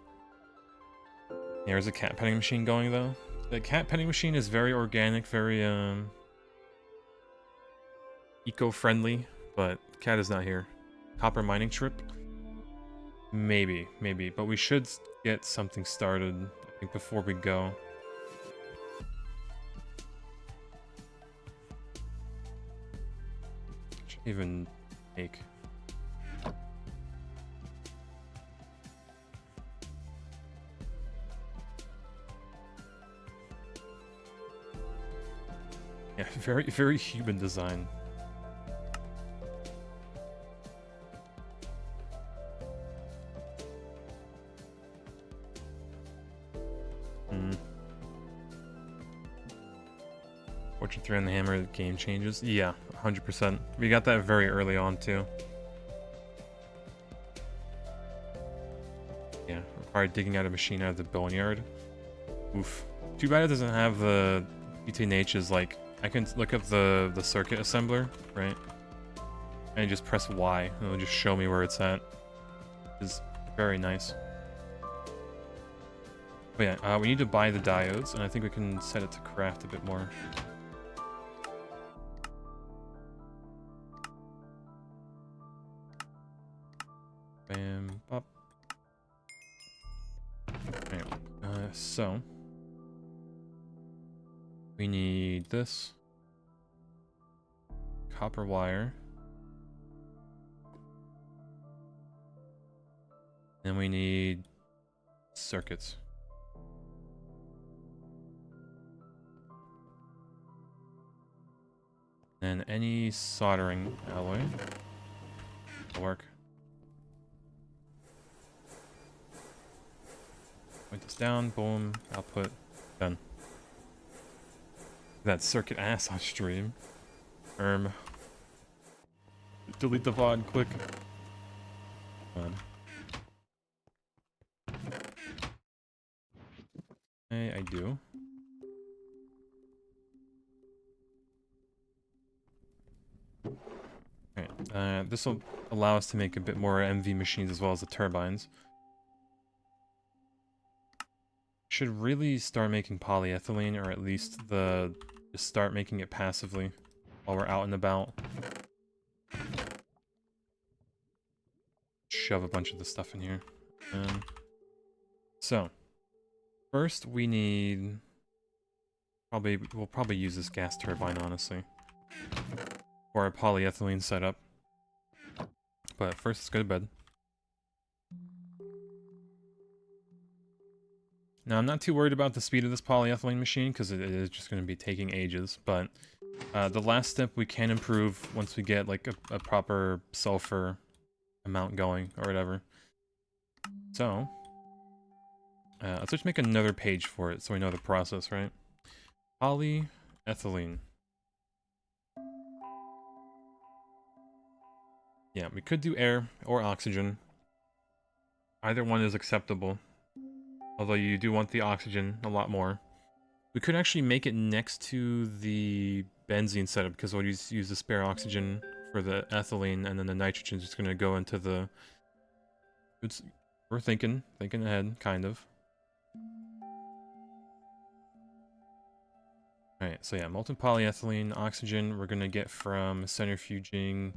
There's a cat petting machine going though. The cat petting machine is very organic, very eco-friendly, but cat is not here. Copper mining trip? Maybe, but we should get something started, I think, before we go. Should even make. Yeah, very human design. Fortune 3 on the hammer, game changes. Yeah, 100%. We got that very early on too. Yeah, required digging out a machine out of the boneyard. Oof. Too bad it doesn't have the UTNH's, like, I can look up the circuit assembler, right? And just press Y, and it'll just show me where it's at. It's very nice. But yeah, we need to buy the diodes, and I think we can set it to craft a bit more. Bam, pop. Right, so we need this copper wire, and we need circuits. And any soldering alloy will work. Point this down, boom, output, done. That circuit ass on stream. Delete the VOD, quick. Hey, I do. Alright, this will allow us to make a bit more MV machines as well as the turbines. Should really start making polyethylene, or at least just start making it passively while we're out and about. Shove a bunch of the stuff in here. So, first we need... We'll probably use this gas turbine, honestly, for our polyethylene setup. But first, let's go to bed. Now, I'm not too worried about the speed of this polyethylene machine, because it is just going to be taking ages, but the last step we can improve once we get, like, a proper sulfur amount going, or whatever. So, let's just make another page for it, so we know the process, right? Polyethylene. Yeah, we could do air or oxygen. Either one is acceptable. Although you do want the oxygen a lot more. We could actually make it next to the benzene setup, because we'll use the spare oxygen for the ethylene, and then the nitrogen is just going to go into the... We're thinking ahead, kind of. Alright, so yeah, molten polyethylene, oxygen, we're going to get from centrifuging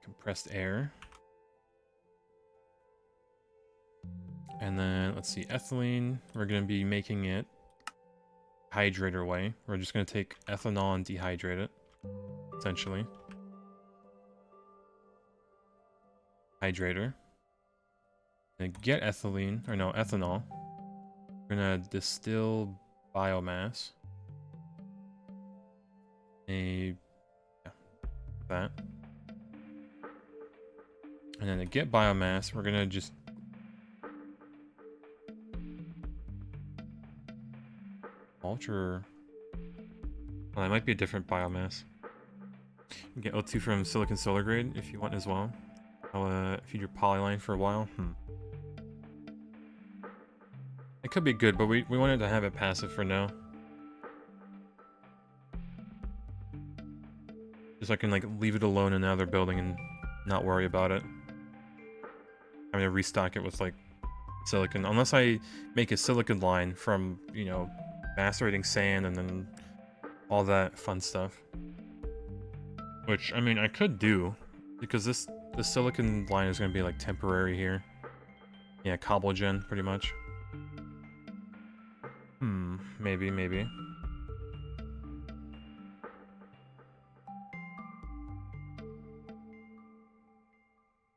compressed air. And then, let's see, ethylene, we're going to be making it hydrator way. We're just going to take ethanol and dehydrate it, essentially. Hydrator. And get ethylene, or no, ethanol. We're going to distill biomass. Yeah, that. And then to get biomass, we're going to just mulch or... Well, it might be a different biomass. You can get O2 from silicon solar grade if you want as well. I'll feed your polyline for a while. It could be good, but we wanted to have it passive for now. Just so I can like leave it alone in another building and not worry about it. I'm gonna restock it with like silicon, unless I make a silicon line from, you know, macerating sand and then all that fun stuff. Which, I mean, I could do, because the silicon line is gonna be like temporary here. Yeah, cobblegen, pretty much. Maybe.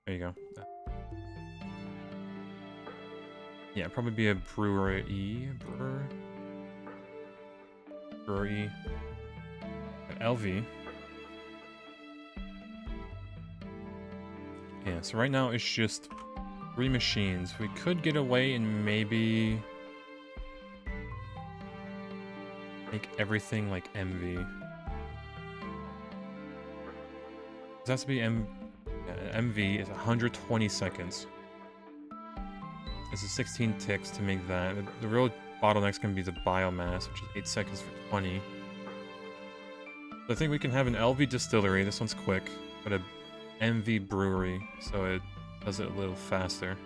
There you go. Yeah, probably be a brewery. LV. Yeah, so right now it's just 3 machines. We could get away and maybe make everything like MV. This has to be MV is 120 seconds. This is 16 ticks to make that. The real bottleneck's gonna be the biomass, which is 8 seconds for 20. So I think we can have an LV distillery, this one's quick, but a MV brewery, so it does it a little faster.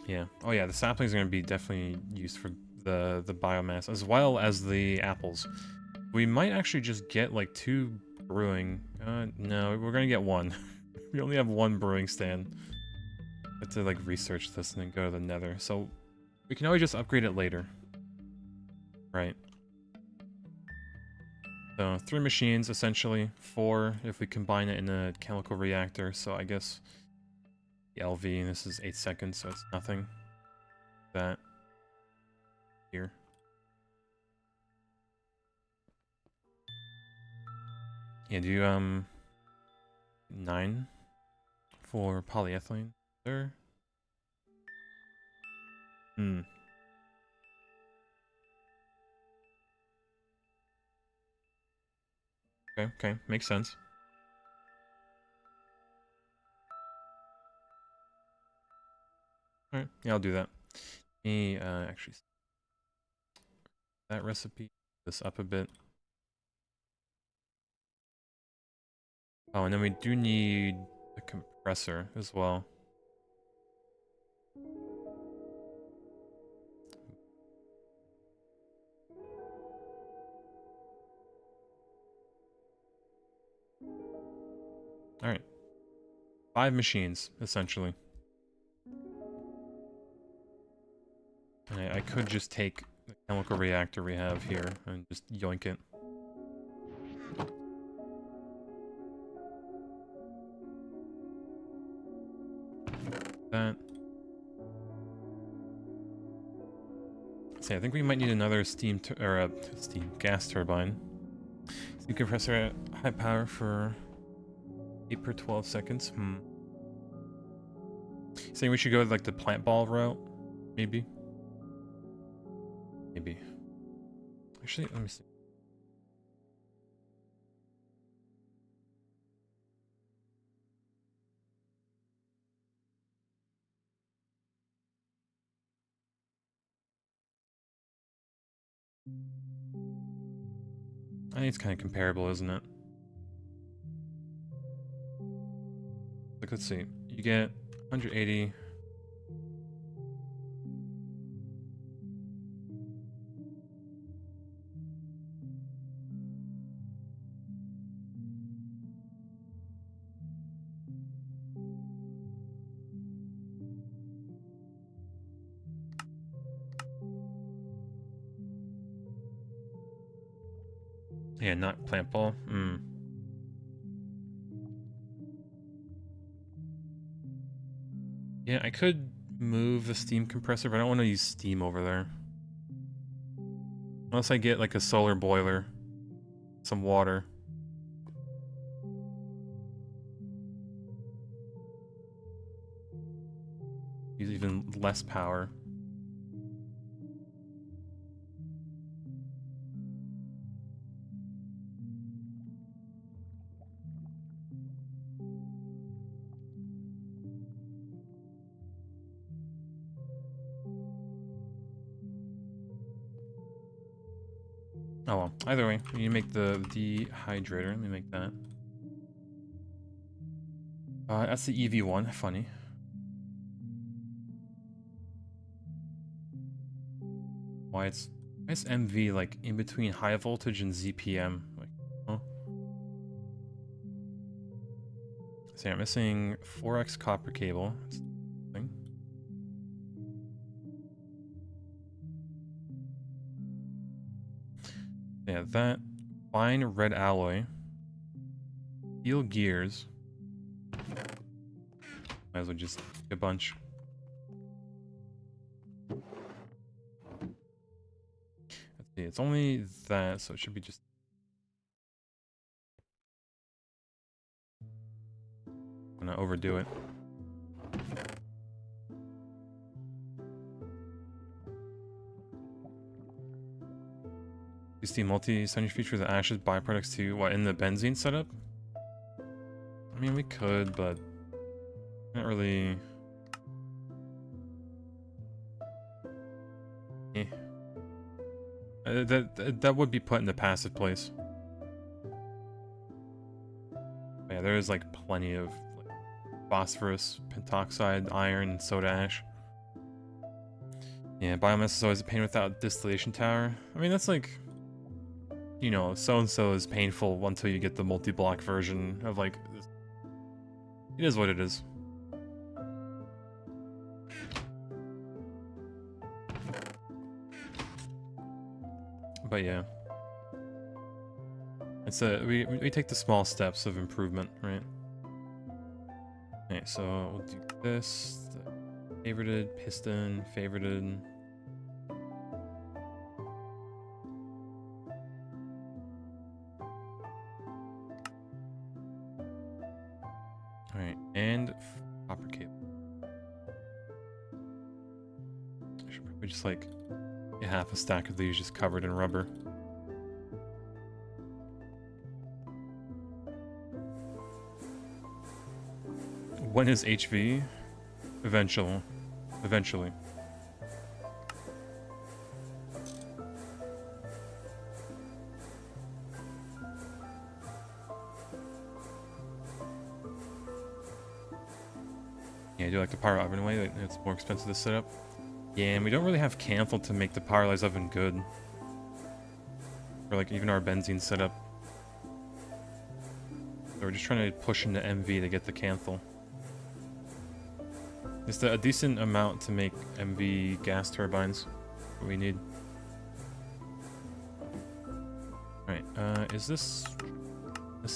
Yeah. Oh yeah, the saplings are gonna be definitely used for the biomass, as well as the apples. We might actually just get like 2 brewing. No, we're gonna get 1. We only have 1 brewing stand. I have to like research this and then go to the nether. So we can always just upgrade it later. Right. So 3 machines essentially, 4 if we combine it in a chemical reactor. So I guess the LV, this is 8 seconds, so it's nothing. That here. Yeah, do 9 for polyethylene there. Okay, makes sense. Alright, yeah, I'll do that. Me, actually, that recipe, this up a bit. Oh, and then we do need a compressor as well. Alright. 5 machines, essentially. I could just take the chemical reactor we have here and just yoink it. That. See, I think we might need another gas turbine. Steam compressor at high power for 8 per 12 seconds. Saying we should go with like the plant ball route, maybe. Actually, let me see. I think it's kind of comparable, isn't it? Like, let's see. You get 180. Yeah, not plant ball. Yeah, I could move the steam compressor, but I don't want to use steam over there. Unless I get like a solar boiler, some water. Use even less power. Oh well, either way, we need to make the dehydrator. Let me make that. That's the EV1, funny. Why it's MV like in between high voltage and ZPM? Like, huh? So I'm missing 4x copper cable. Yeah, that fine red alloy, steel gears. Might as well just a bunch. Let's see, it's only that, so it should be just. I'm gonna overdo it. You see multi-century features the ashes byproducts to what in the benzene setup? I mean, we could, but not really. Eh. That would be put in the passive place. But yeah, there is like plenty of like, phosphorus, pentoxide, iron, and soda ash. Yeah, biomass is always a pain without distillation tower. I mean, that's like, you know, so-and-so is painful until you get the multi-block version of like, it is what it is. But yeah. It's we take the small steps of improvement, right? Okay, so we'll do this. The favorited, piston, favorited. Alright, and copper cable. I should probably just like get half a stack of these just covered in rubber. When is HV? Eventually. Eventually. Yeah, I do like the power oven way. It's more expensive to set up. Yeah, and we don't really have Canthal to make the Powerless oven good. Or like even our benzene setup. So we're just trying to push into MV to get the Canthal. Just a decent amount to make MV gas turbines. What we need. Alright, is this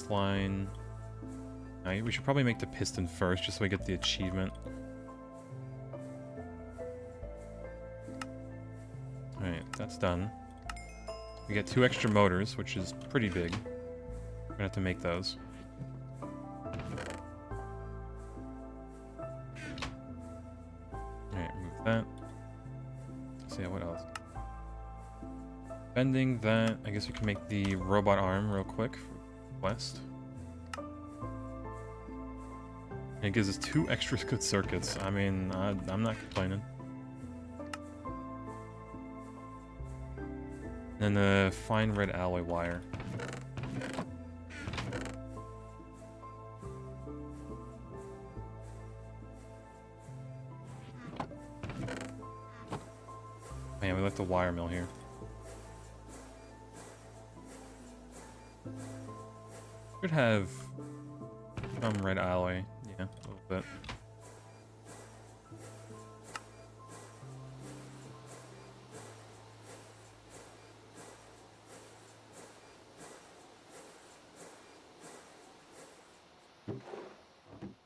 line... we should probably make the piston first, just so we get the achievement. Alright, that's done. We get 2 extra motors, which is pretty big. We're gonna have to make those. Alright, move that. Let's see, what else? Bending that, I guess we can make the robot arm real quick for West. And it gives us 2 extra good circuits. I mean, I'm not complaining. And the fine red alloy wire. Man, we left the wire mill here. Should have some red alloy. Yeah, a little bit.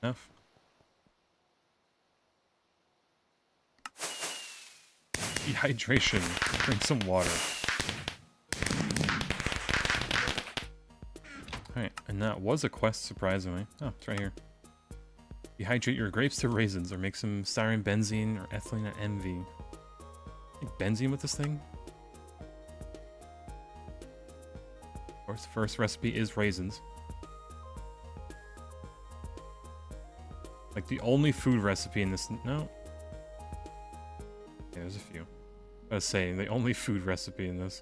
Enough. Dehydration. Drink some water. Alright, and that was a quest, surprisingly. Oh, it's right here. Dehydrate your grapes to raisins, or make some styrene benzene or ethylene at MV. Like benzene with this thing? Of course, the first recipe is raisins. Like the only food recipe in this... No. Yeah, there's a few. I was saying, the only food recipe in this.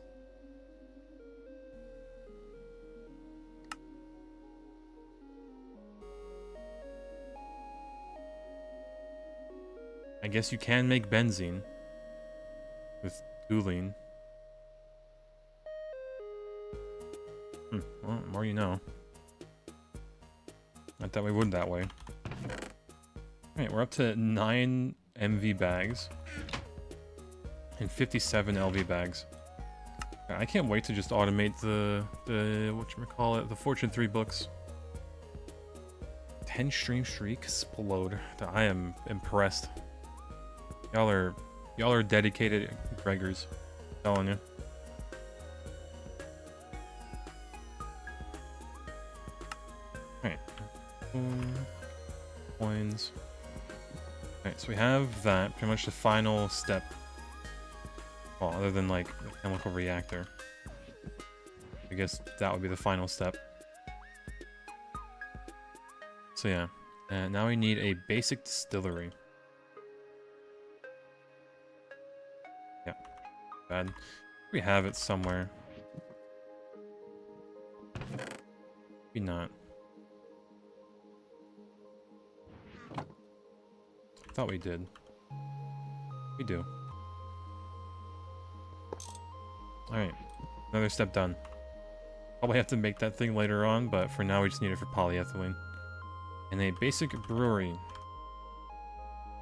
I guess you can make benzene with toluene. Well, the more you know. Not that we would that way. Alright, we're up to 9 MV bags. And 57 LV bags. I can't wait to just automate the whatchamacallit, the Fortune 3 books. 10 stream streak, explode. I am impressed. Y'all are dedicated Gregors. I'm telling you. Alright. Coins. Alright, so we have that. Pretty much the final step. Well, other than like the chemical reactor. I guess that would be the final step. So yeah. And now we need a basic distillery. Bad. We have it somewhere. Maybe not. Thought we did. We do. Alright. Another step done. Probably have to make that thing later on, but for now we just need it for polyethylene. And a basic brewery.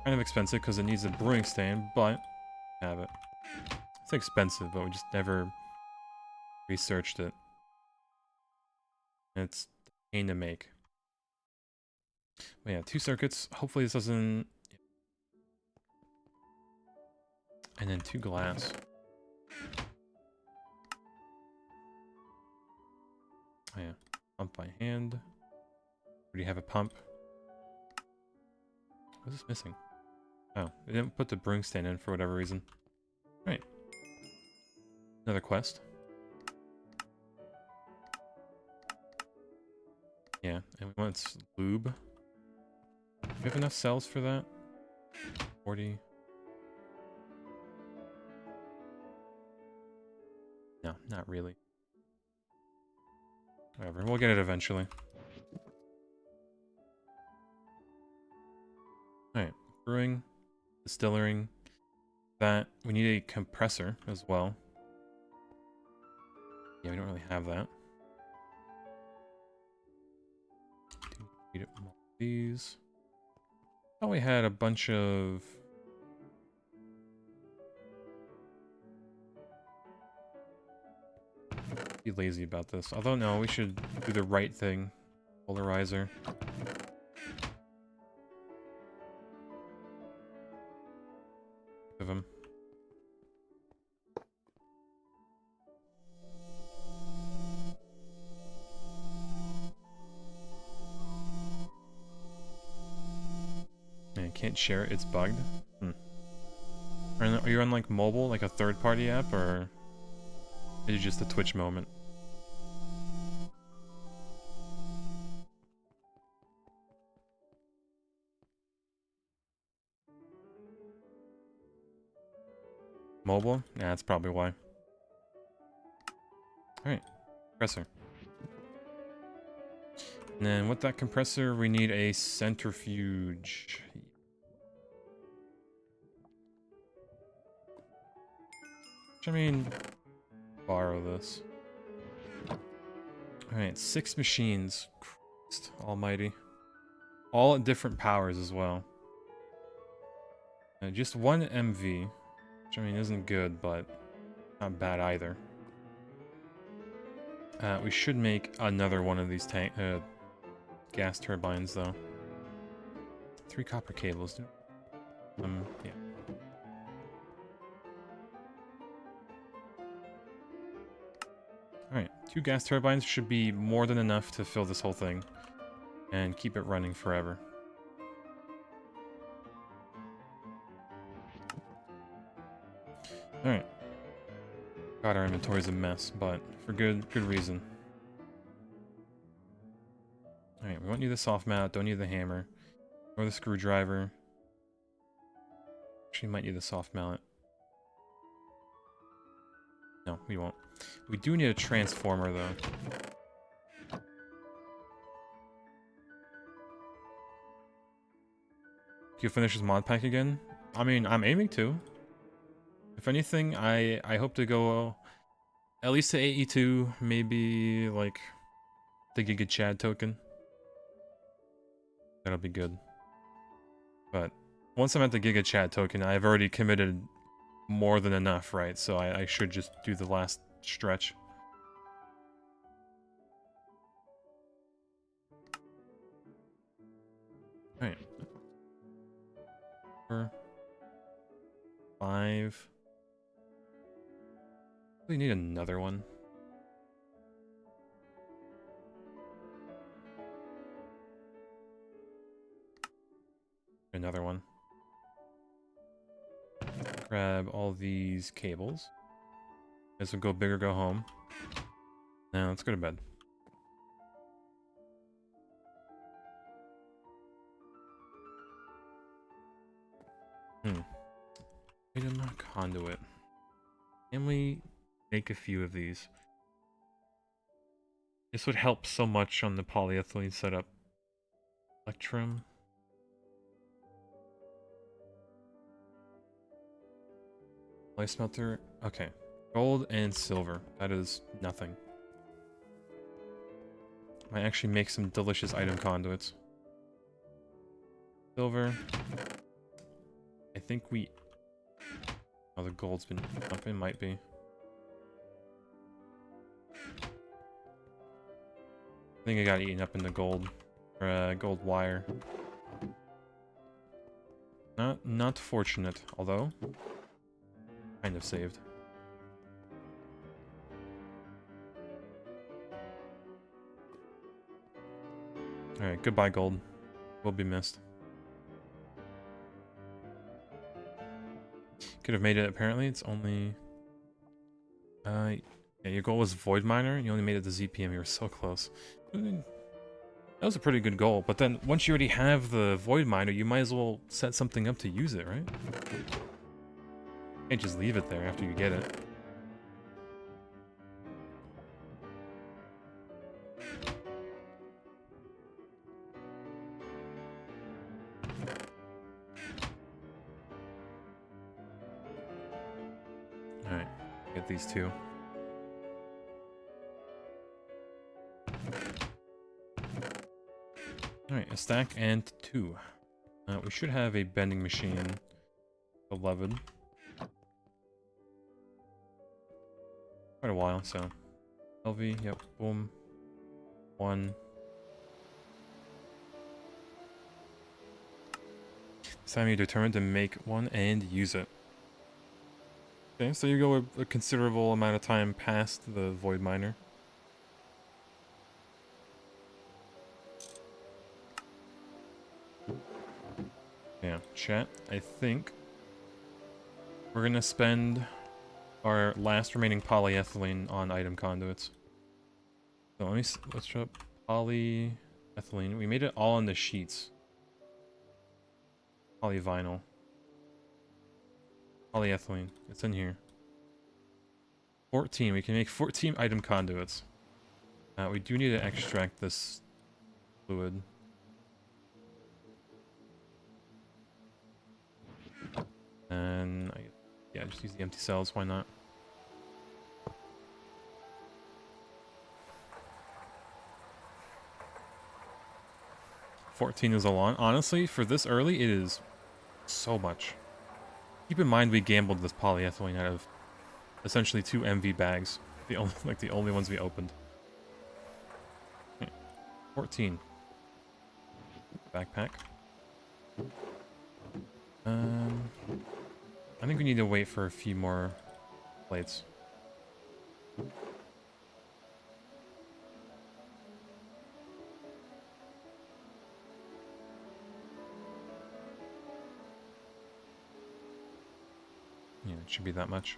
Kind of expensive because it needs a brewing stand, but have it. It's expensive, but we just never researched it. And it's a pain to make. But yeah, 2 circuits. Hopefully this doesn't... And then 2 glass. Oh yeah, pump by hand. Already have a pump. What is this missing? Oh, they didn't put the brewing stand in for whatever reason. Right. Another quest. Yeah, and we want lube. Do we have enough cells for that? 40. No, not really. Whatever, we'll get it eventually. Alright, brewing, distilling. That, we need a compressor as well. Yeah, we don't really have that. Need more of these. Thought we had a bunch of... Be lazy about this. Although no, we should do the right thing. Polarizer. Of them. Man, can't share it. It's bugged. Are you on like mobile, like a third-party app, or is it just a Twitch moment? Mobile? Yeah, that's probably why. Alright, compressor. And then with that compressor, we need a centrifuge. Which, I mean, borrow this. Alright, 6 machines. Christ almighty. All at different powers as well. Just 1 MV. Which, I mean, isn't good, but not bad either. We should make another one of these gas turbines, though. 3 copper cables. Yeah. Alright, 2 gas turbines should be more than enough to fill this whole thing. And keep it running forever. Alright. God, our inventory's a mess, but for good reason. Alright, we won't need the soft mount, don't need the hammer. Or the screwdriver. Actually, might need the soft mallet. No, we won't. We do need a transformer, though. Can you finish this mod pack again? I mean, I'm aiming to. If anything, I hope to go at least to AE2, maybe like the Giga Chad token. That'll be good. But once I'm at the Giga Chad token, I've already committed more than enough, right? So I should just do the last stretch. Alright. 4, 5. We need another one. Another one. Grab all these cables. This will go big or go home. Now let's go to bed. Item conduit. Can we make a few of these? This would help so much on the polyethylene setup. Electrum. Light smelter. Okay. Gold and silver. That is nothing. Might actually make some delicious item conduits. Silver. I think we... Oh, the gold's been up. It might be. I think I got eaten up in the gold. Or, gold wire. Not fortunate, although... kind of saved. Alright, goodbye gold. Will be missed. Could have made it, apparently. It's only... yeah, your goal was Void Miner. You only made it to ZPM. You were so close. That was a pretty good goal. But then, once you already have the Void Miner, you might as well set something up to use it, right? You can't just leave it there after you get it. Alright, get these two. Alright, a stack and 2. We should have a bending machine. 11. Quite a while, so. LV, yep, boom. 1. This time you're determined to make one and use it. Okay, so you go a considerable amount of time past the Void Miner. Yeah, chat, I think we're gonna spend our last remaining polyethylene on item conduits. So let's drop polyethylene. We made it all on the sheets. Polyvinyl. Polyethylene. It's in here. 14. We can make 14 item conduits. We do need to extract this fluid. And yeah, just use the empty cells. Why not? $14 is a lot. Honestly, for this early, it is so much. Keep in mind we gambled this polyethylene out of essentially 2 MV bags. The only ones we opened. Okay. 14. Backpack. I think we need to wait for a few more plates. Yeah, it should be that much.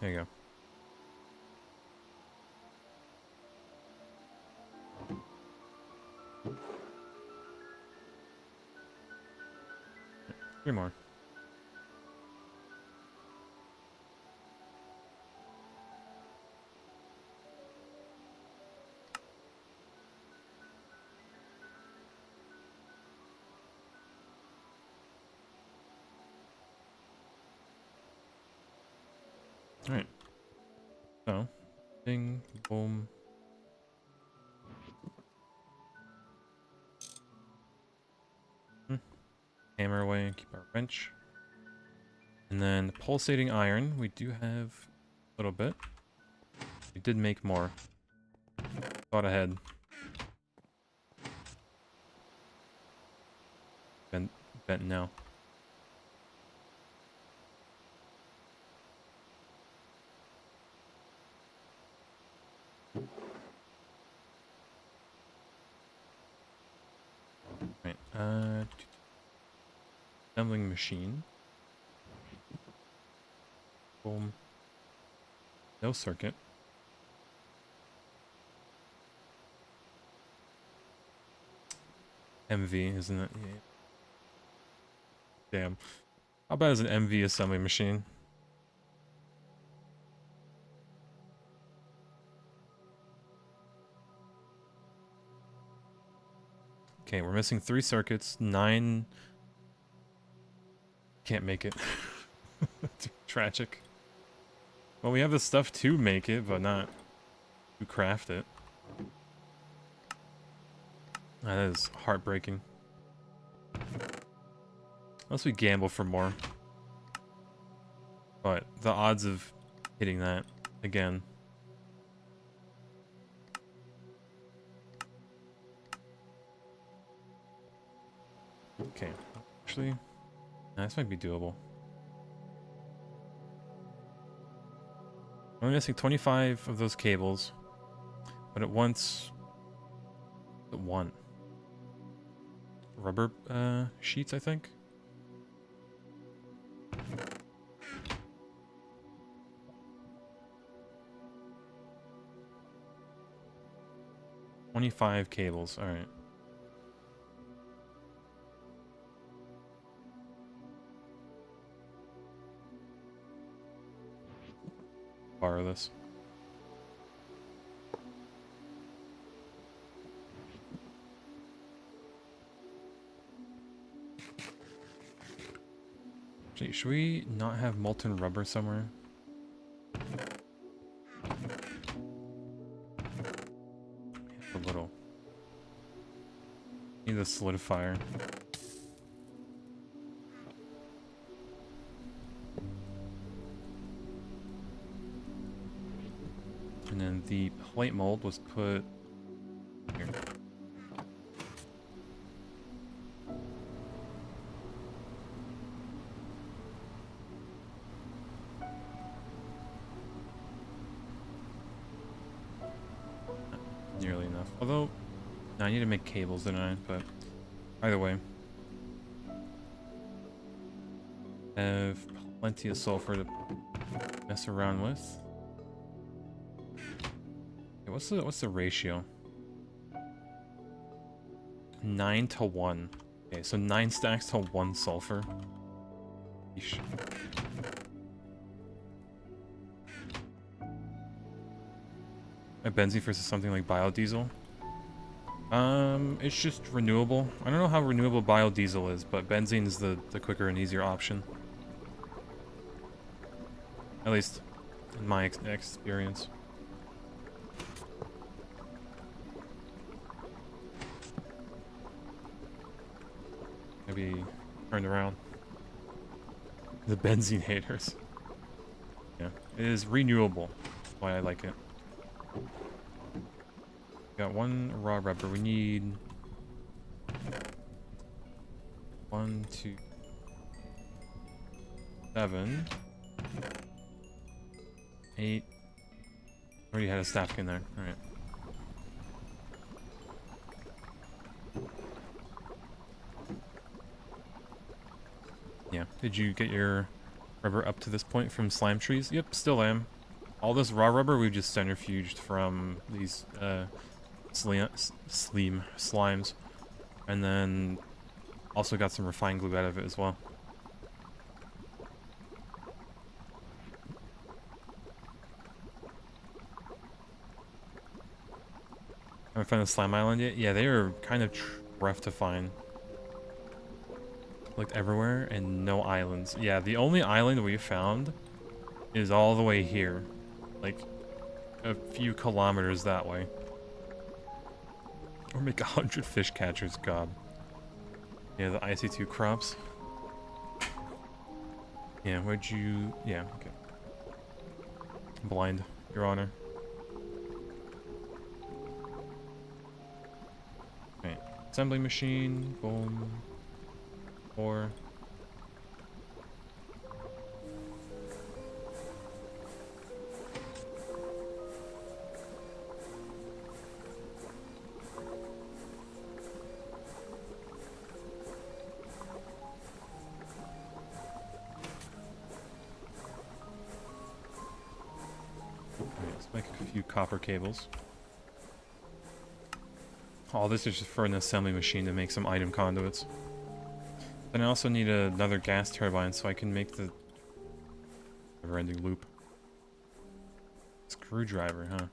There you go. 3 more. Alright. So, ding, boom. Hammer away, keep our wrench. And then pulsating iron, we do have a little bit. We did make more. Thought ahead. Bent now. Right, assembling machine. Boom. No circuit. MV, isn't it? Yeah. Damn. How bad is an MV assembly machine? Okay, we're missing 3 circuits, 9... Can't make it. Tragic. Well, we have the stuff to make it, but not to craft it. That is heartbreaking. Unless we gamble for more. But the odds of hitting that again. Okay, actually, this might be doable. I'm only missing 25 of those cables, but it wants one rubber sheets, I think. $25 cables. All right. Borrow this. Gee, should we not have molten rubber somewhere? A little. Need a solidifier. And then the plate mold was put here. Not nearly enough. Although, no, I need to make cables, don't I? But either way. Have plenty of sulfur to mess around with. What's the ratio? 9 to 1. Okay, so 9 stacks to 1 sulfur. Yeesh. A benzene versus something like biodiesel. It's just renewable. I don't know how renewable biodiesel is, but benzene is the quicker and easier option. At least in my experience. Maybe turned around. The benzene haters. Yeah, it is renewable. That's why I like it. Got 1 raw rubber. We need 1, 2, 7, 8. Already had a stack in there. All right. Yeah. Did you get your rubber up to this point from slime trees? Yep, still am. All this raw rubber we've just centrifuged from these slimes, and then also got some refined glue out of it as well. Haven't found the slime island yet? Yeah, they are kind of rough to find. Looked everywhere and no islands. Yeah, the only island we found is all the way here. Like, a few kilometers that way. Or make 100 fish catchers, god. Yeah, the IC2 crops. Yeah, where'd you... Yeah, okay. Blind, Your Honor. Okay, assembly machine, boom. 4. Let's make a few copper cables. All this is just for an assembly machine to make some item conduits. Then I also need another gas turbine so I can make the never-ending loop. Screwdriver, huh?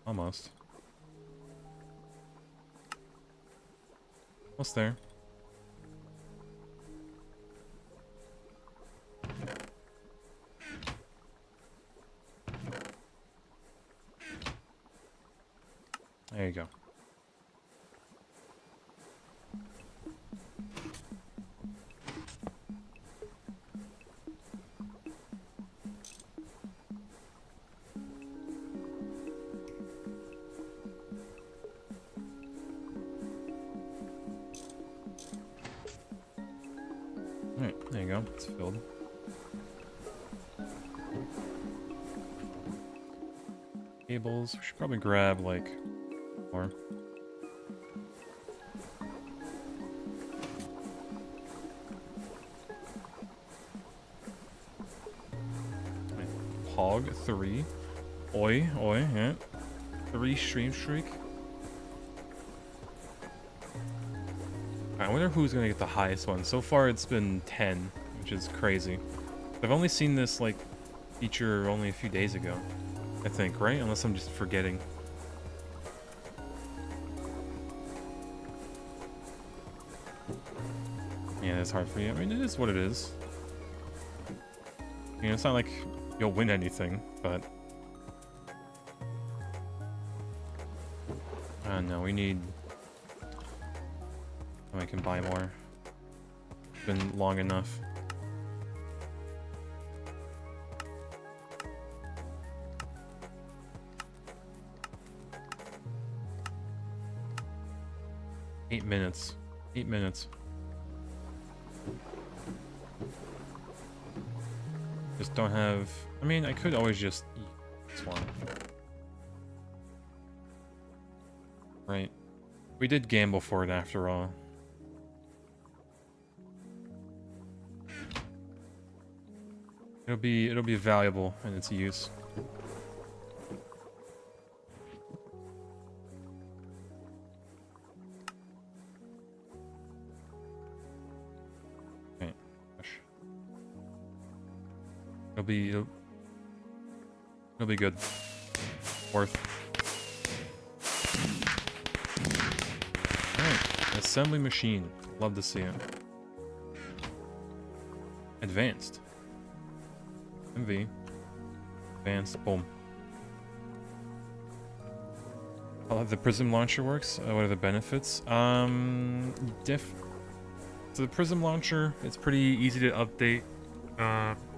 Almost. Almost there. There you go. Alright, there you go. It's filled. Cables. We should probably grab, like, more. Hog 3. Oi, yeah. 3 stream streak. I wonder who's gonna get the highest one. So far it's been 10, which is crazy. I've only seen this, like, feature only a few days ago, I think, right? Unless I'm just forgetting. Yeah, it's hard for you. I mean, it is what it is. You know, it's not like you'll win anything, but... no, we need... Oh, I can buy more. It's been long enough. Eight minutes. 8 minutes. Just don't have... I mean, I could always just eat this one. Right. We did gamble for it after all. It'll be valuable in its use. Okay. Gosh. It'll be good. Worth. Alright. Assembly machine. Love to see it. Advanced. MV. Advanced. Boom. I'll have the prism launcher works. What are the benefits? So the prism launcher, it's pretty easy to update.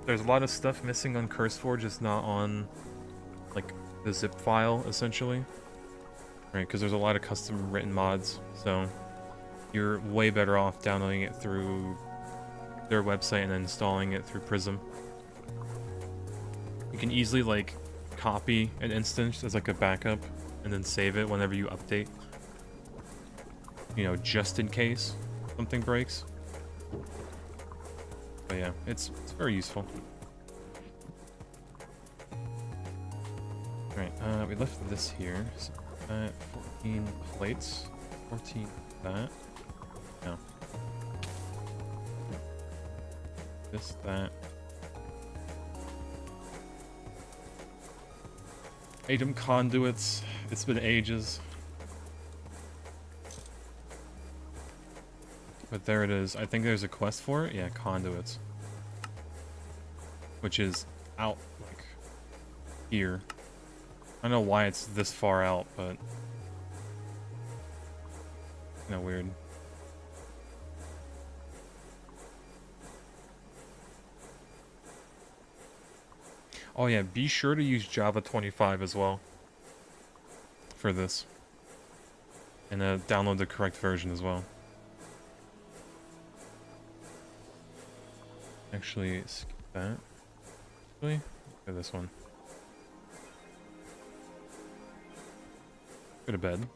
There's a lot of stuff missing on CurseForge, just not on, like, the zip file, essentially. Right, because there's a lot of custom written mods, so you're way better off downloading it through their website and then installing it through Prism. You can easily, like, copy an instance as, like, a backup and then save it whenever you update. You know, just in case something breaks. But yeah, it's very useful. Alright, we left this here. So, 14 plates. 14 that. No. This, that. Item conduits. It's been ages. But there it is. I think there's a quest for it. Yeah, conduits. Which is out, like, here. I don't know why it's this far out, but... kinda weird. Oh yeah, be sure to use Java 25 as well. For this. And download the correct version as well. Actually, skip that. Actually, look at this one. Go to bed.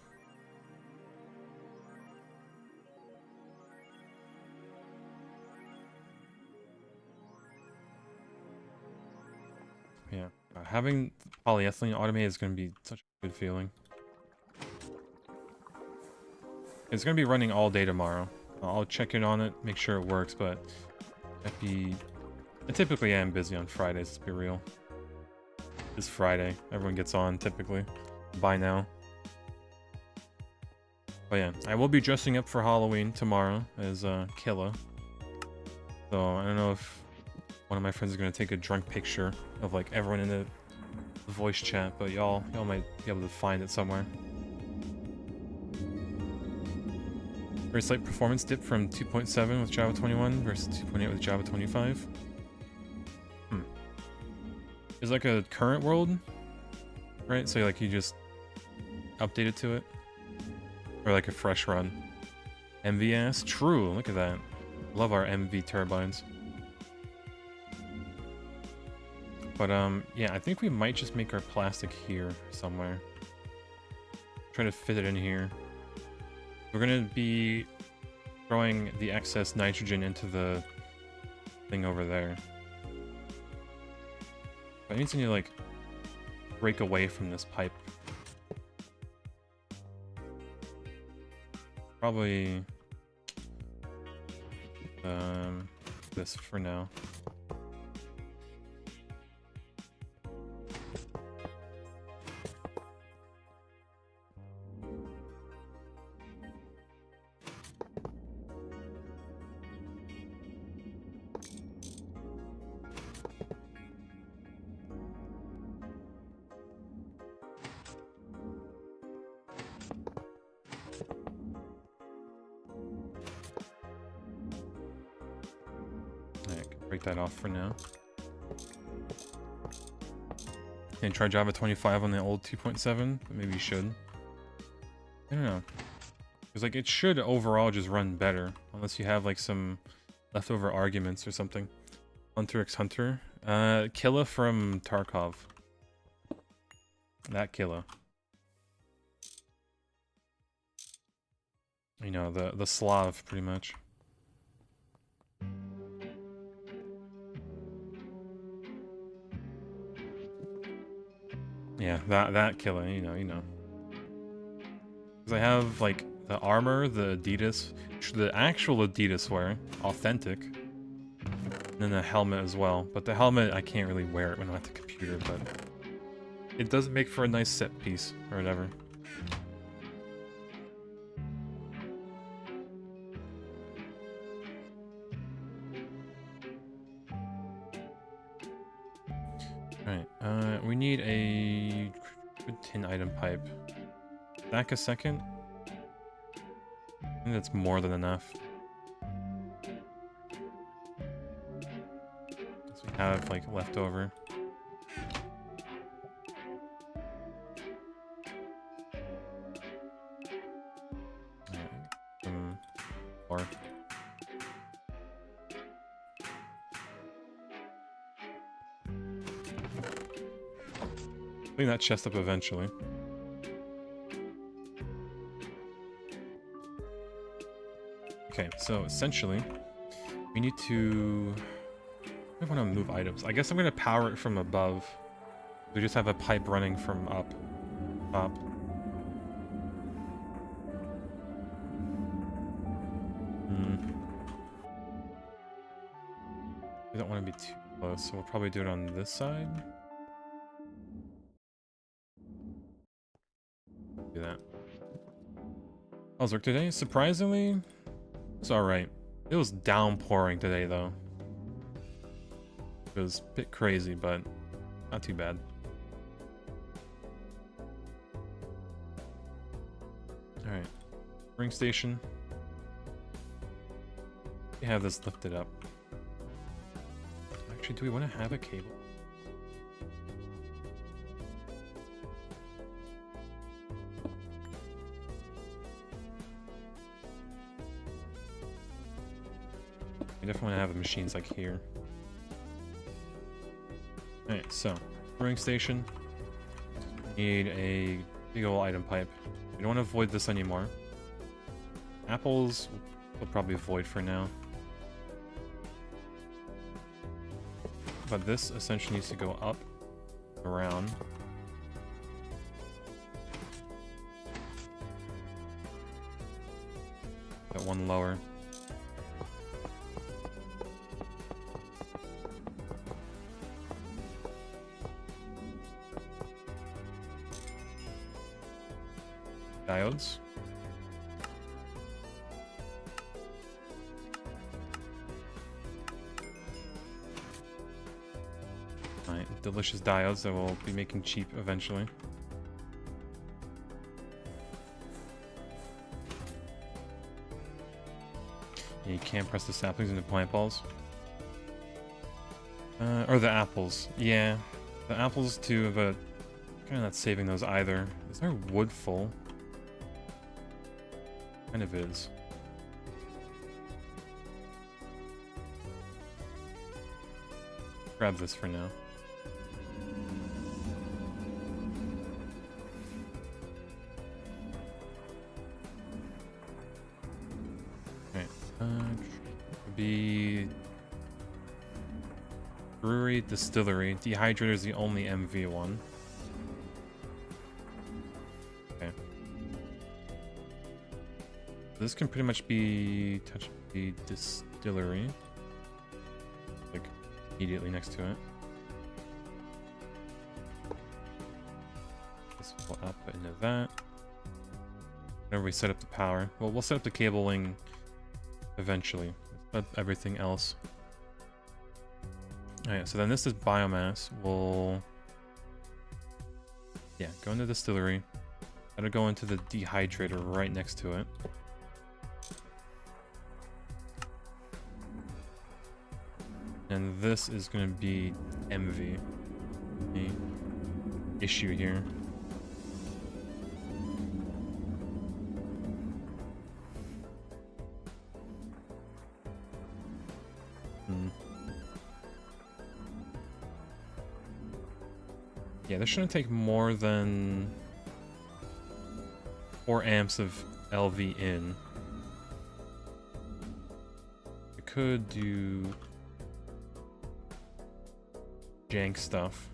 Yeah, having polyethylene automated is going to be such a good feeling. It's going to be running all day tomorrow. I'll check in on it, make sure it works, but I typically am busy on Fridays, to be real. It's Friday. Everyone gets on, typically. By now. But yeah, I will be dressing up for Halloween tomorrow as Killa. So I don't know if one of my friends is going to take a drunk picture of like everyone in the voice chat, but y'all might be able to find it somewhere. Very slight performance dip from 2.7 with Java 21 versus 2.8 with Java 25. It's like a current world, right? So like you just update it to it, or like a fresh run. MVS, true. Look at that. Love our MV turbines. But yeah, I think we might just make our plastic here somewhere. Try to fit it in here. We're gonna be throwing the excess nitrogen into the thing over there. But I need to like break away from this pipe. Probably this for now. Break that off for now. Can you try Java 25 on the old 2.7? Maybe you should. I don't know. Because like it should overall just run better. Unless you have like some leftover arguments or something. Hunter x Hunter. Killa from Tarkov. That Killa. You know, the Slav pretty much. Yeah, that Killa, you know. Because I have, like, the armor, the Adidas, the actual Adidas wear, authentic. And then the helmet as well. But the helmet, I can't really wear it when I'm at the computer, but... it does make for a nice set piece, or whatever. Alright, we need a good tin item pipe. Back a second. I think that's more than enough. So we have like leftover. Some more. Clean that chest up eventually. Okay, so essentially, we need to... I want to move items. I guess I'm going to power it from above. We just have a pipe running from up. Top. We don't want to be too close, so we'll probably do it on this side. Do that. How's work today? Surprisingly, it's alright. It was downpouring today, though. It was a bit crazy, but not too bad. Alright. Ring station. We have this lifted up. Actually, do we want to have a cable? We definitely want to have the machines like here. Alright, so, brewing station. Need a big old item pipe. We don't want to void this anymore. Apples, we'll probably void for now. But this essentially needs to go up, around. Got one lower. Diodes. Alright, delicious diodes that we'll be making cheap eventually. Yeah, you can't press the saplings into plant balls. Or the apples. Yeah, the apples too, but kind of not saving those either. Is there wood full? Kind of is. Grab this for now. Okay. Be brewery, distillery. Dehydrator is the only MV one. Okay. This can pretty much be touch the distillery. Like immediately next to it. This will output into that. Whenever we set up the power. Well, we'll set up the cabling eventually. But everything else. Alright, so then this is biomass. We'll... yeah, go into the distillery. That'll go into the dehydrator right next to it. And this is going to be MV. The issue here. Yeah, this shouldn't take more than 4 amps of LV in. I could do jank stuff.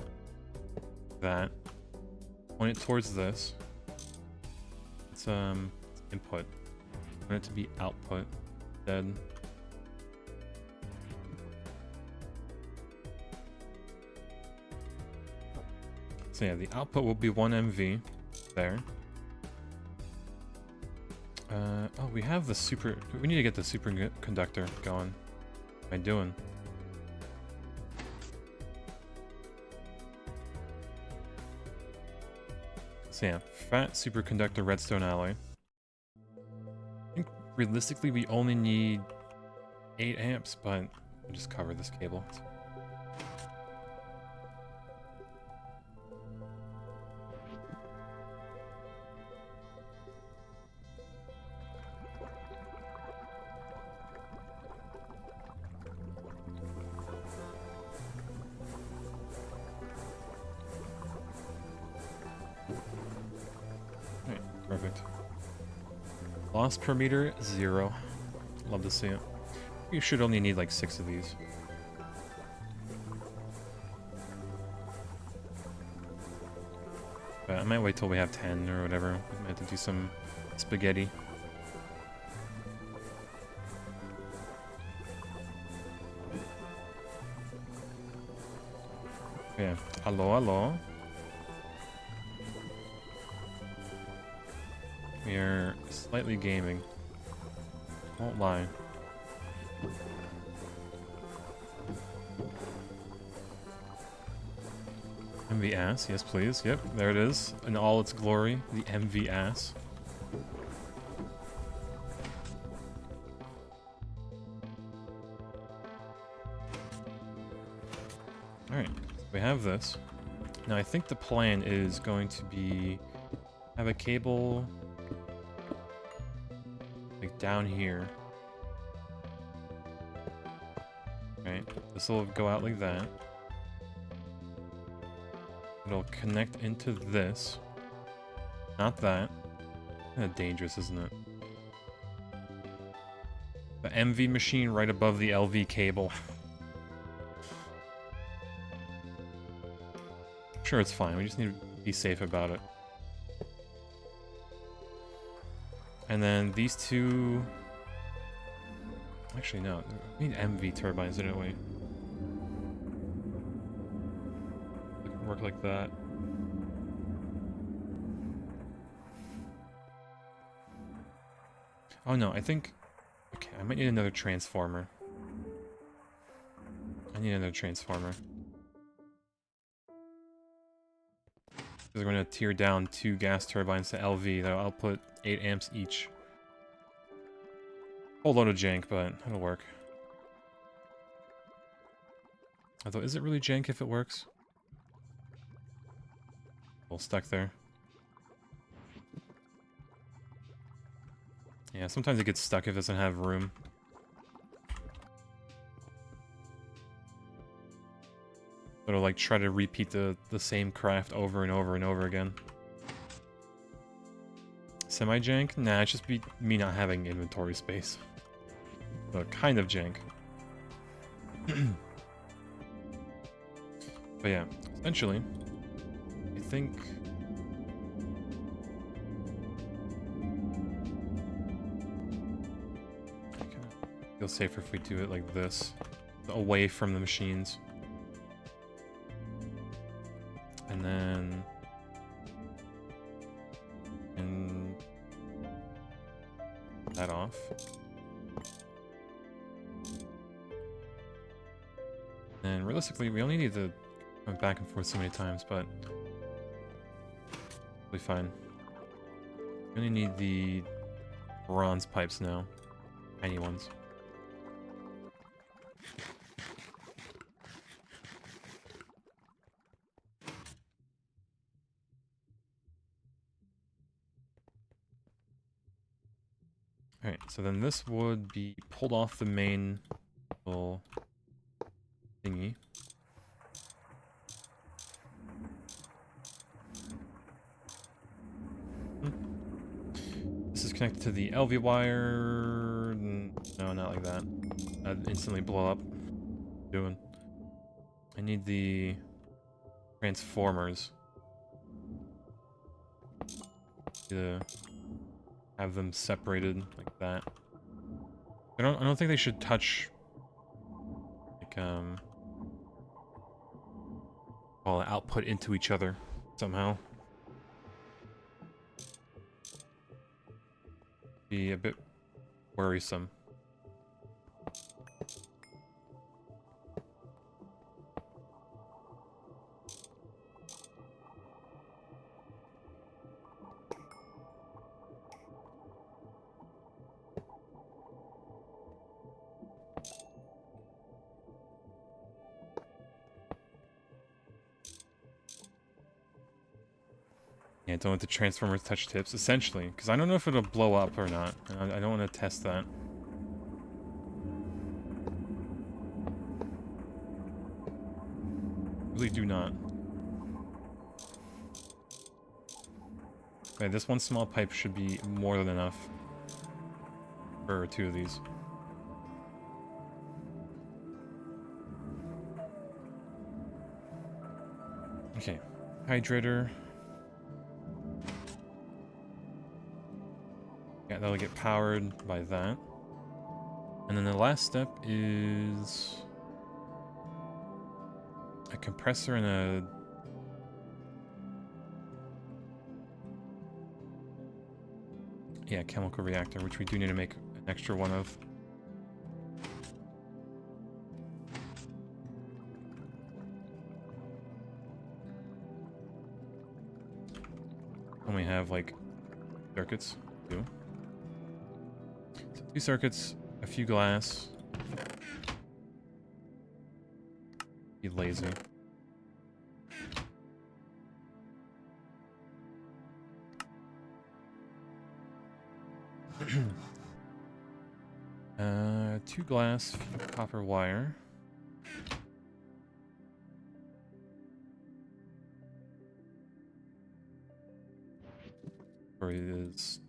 That. Point it towards this. It's input. Want it to be output. Dead. So yeah, the output will be 1 MV there. Oh, we have the super... we need to get the superconductor going. What am I doing? So yeah, fat superconductor redstone alloy. I think realistically we only need 8 amps, but we'll just cover this cable. Perfect. Loss per meter, 0. Love to see it. You should only need like 6 of these. But I might wait till we have 10 or whatever. We might have to do some spaghetti. Yeah. Hello, hello. We are slightly gaming. Won't lie. MV ass, yes please. Yep, there it is. In all its glory, the MV ass. Alright, we have this. Now I think the plan is going to be have a cable like down here. Right, this will go out like that. It'll connect into this. Not that. Kind of dangerous, isn't it? The MV machine right above the LV cable. Sure, it's fine. We just need to be safe about it. And then these two... Actually, no. We need MV turbines, didn't we? Work like that. Oh no, I think... Okay, I might need another transformer. I need another transformer. Because we're going to tear down 2 gas turbines to LV that'll output 8 amps each. Whole load of jank, but it'll work. Although, is it really jank if it works? Well, stuck there. Yeah, sometimes it gets stuck if it doesn't have room. It'll like try to repeat the same craft over and over and over again. Semi-jank? Nah, it's just me not having inventory space. But kind of jank. But yeah, essentially, I think... Feel safer if we do it like this, away from the machines. And then... And... that off. And realistically, we only need to go back and forth so many times, but... we'll be fine. We only need the bronze pipes now. Tiny ones. Alright, so then this would be pulled off the main little thingy. This is connected to the LV wire. No, not like that. That'd instantly blow up. Doing. I need the transformers to have them separated like that. I don't think they should touch like well, output into each other somehow. Be a bit worrisome. Yeah, don't let the transformers touch tips, essentially. Because I don't know if it'll blow up or not. And I don't want to test that. Really do not. Okay, this one small pipe should be more than enough for 2 of these. hydrator. Yeah, that'll get powered by that. And then the last step is a compressor and a... yeah, chemical reactor, which we do need to make an extra one of. Only have like circuits. Two. So 2 circuits, a few glass. Be lazy. Two glass, copper wire. Or it is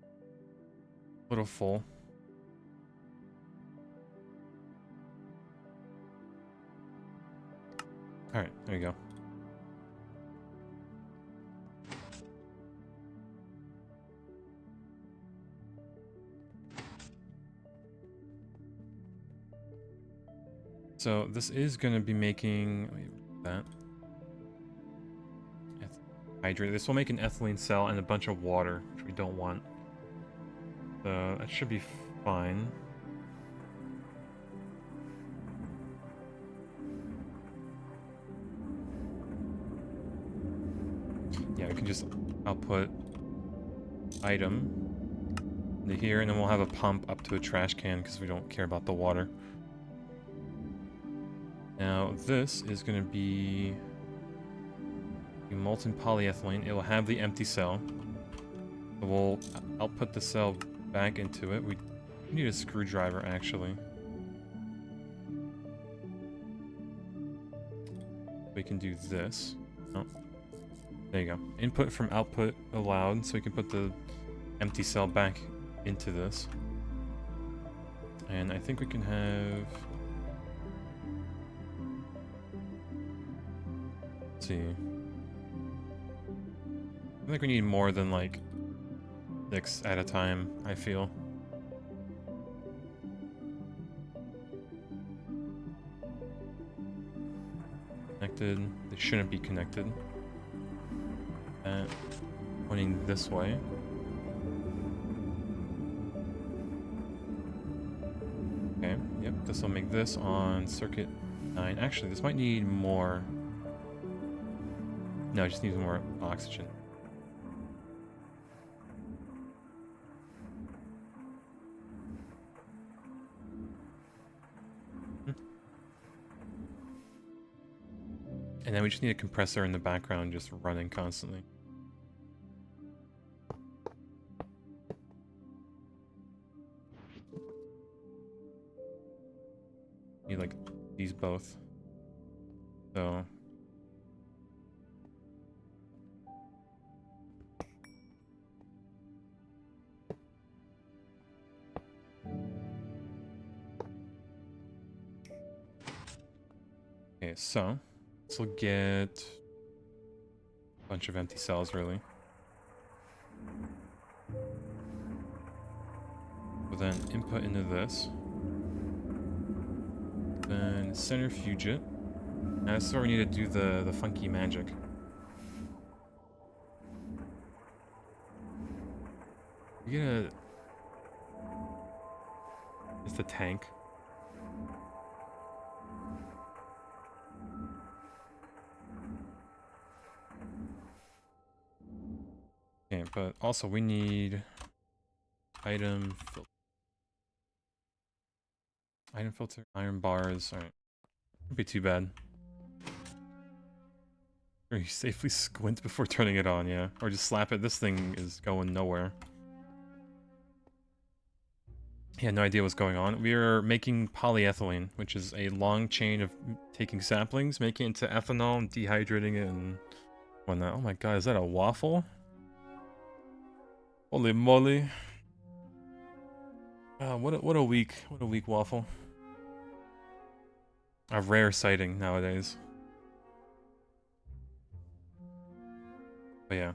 a little full. Alright, there you go. So this is going to be making that hydrate. This will make an ethylene cell and a bunch of water, which we don't want. So that should be fine. Yeah, we can just output item into here, and then we'll have a pump up to a trash can because we don't care about the water. Now, this is going to be a molten polyethylene. It will have the empty cell. So we'll output the cell back into it. We need a screwdriver, actually. We can do this. Oh, there you go. Input from output allowed, so we can put the empty cell back into this. And I think we can have... let's see. I think we need more than like 6 at a time, I feel. Connected. They shouldn't be connected. Pointing this way. Okay, yep, this will make this on circuit 9. Actually, this might need more. No, it just needs more oxygen. And then we just need a compressor in the background just running constantly. Need like these both. So okay, so this will get a bunch of empty cells, really. We'll then input into this. Then centrifuge it. Now this is where we need to do the funky magic. You get a... it's the tank. Okay, but also we need item filter. Item filter, iron bars. Alright. Won't be too bad. Very safely squint before turning it on, yeah. Or just slap it. This thing is going nowhere. He had no idea what's going on. We are making polyethylene, which is a long chain of taking saplings, making it into ethanol, and dehydrating it, and whatnot. Oh my god, is that a waffle? Holy moly. What a weak waffle. A rare sighting nowadays. But yeah,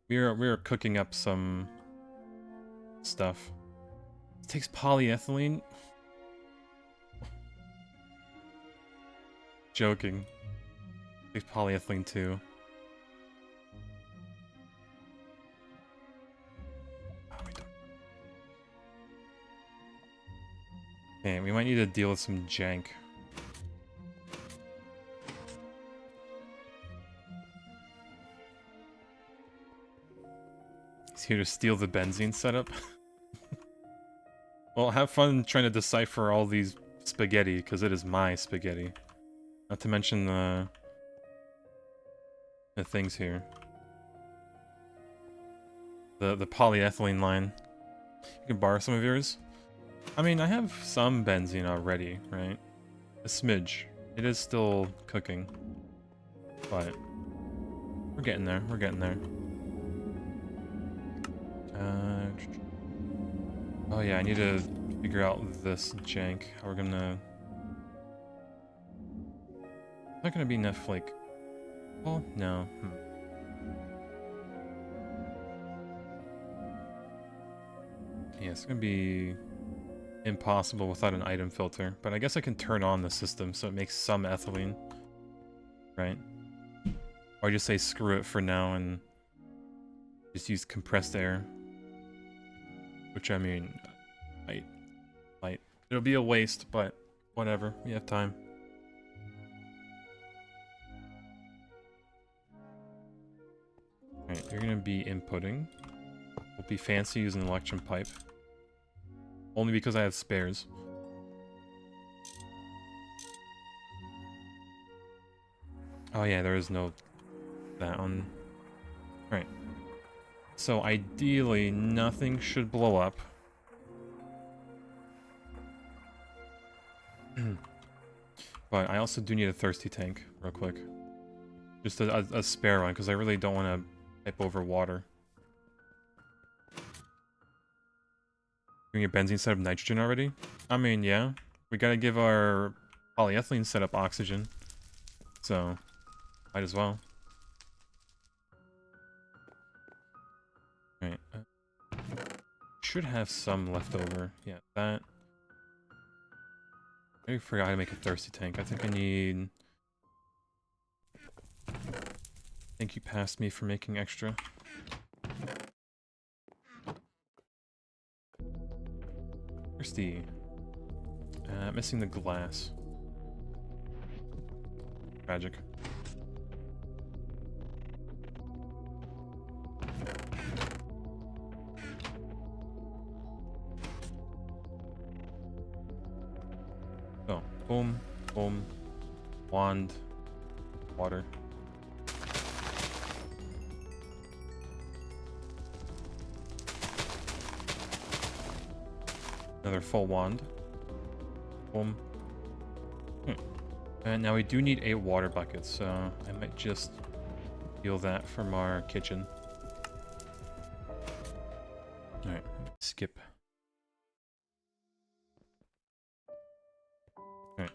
we're cooking up some stuff. It takes polyethylene. Joking. It takes polyethylene too. Oh, we don't. Okay, we might need to deal with some jank. He's here to steal the benzene setup. Well, have fun trying to decipher all these spaghetti, because it is my spaghetti. Not to mention the things here. The polyethylene line. You can borrow some of yours. I mean, I have some benzene already, right? A smidge. It is still cooking. But we're getting there. We're getting there. Oh yeah, I need to figure out this jank. How we're gonna... Not gonna be enough, like... Oh, no. Yeah, it's gonna be impossible without an item filter. But I guess I can turn on the system so it makes some ethylene. Right? Or just say screw it for now and just use compressed air. Which, I mean, might. It'll be a waste, but whatever. We have time. Alright, you're gonna be inputting. We'll be fancy using an electron pipe. Only because I have spares. Oh yeah, there is no... that on... Alright. So ideally, nothing should blow up. But I also do need a thirsty tank, real quick. Just a spare one, because I really don't want to pipe over water. Doing a benzene set of nitrogen already? I mean, yeah. We gotta give our polyethylene setup oxygen. So, might as well. Alright. Should have some left over. Yeah, that. I forgot how to make a thirsty tank. I think I need... Thank you passed me for making extra. Thirsty. Missing the glass. Tragic. So, boom, boom, wand, water. Another full wand. Boom. And now we do need 8 water buckets, so I might just steal that from our kitchen. Alright, skip. Alright.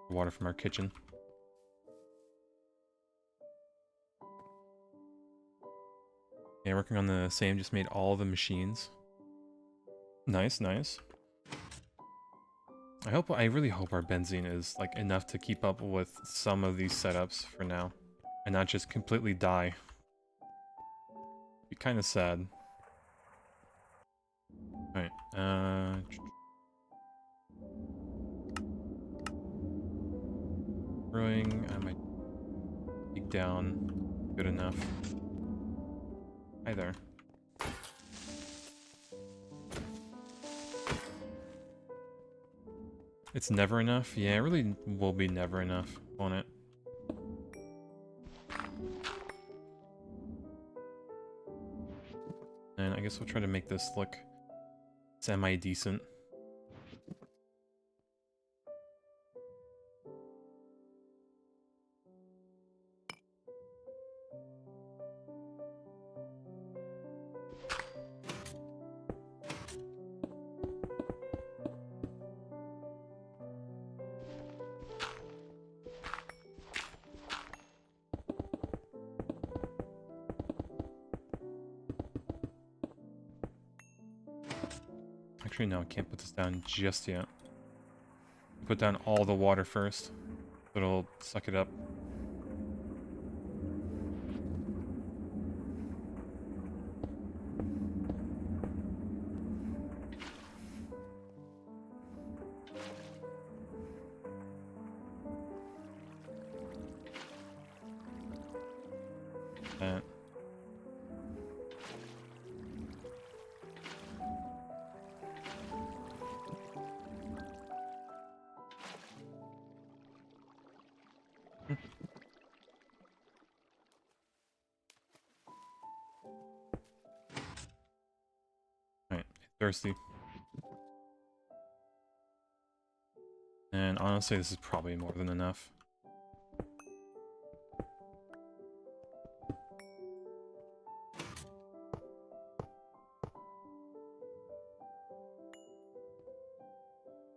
Water from our kitchen. Yeah, working on the same, just made all the machines. Nice, nice. I really hope our benzene is like enough to keep up with some of these setups for now. And not just completely die. Be kind of sad. Alright, brewing, I might dig down good enough. Hi there. It's never enough? Yeah, it really will be never enough, won't it? And I guess we'll try to make this look semi-decent. Actually, no, I can't put this down just yet. Put down all the water first. It'll suck it up. That. Alright, thirsty. And honestly, this is probably more than enough.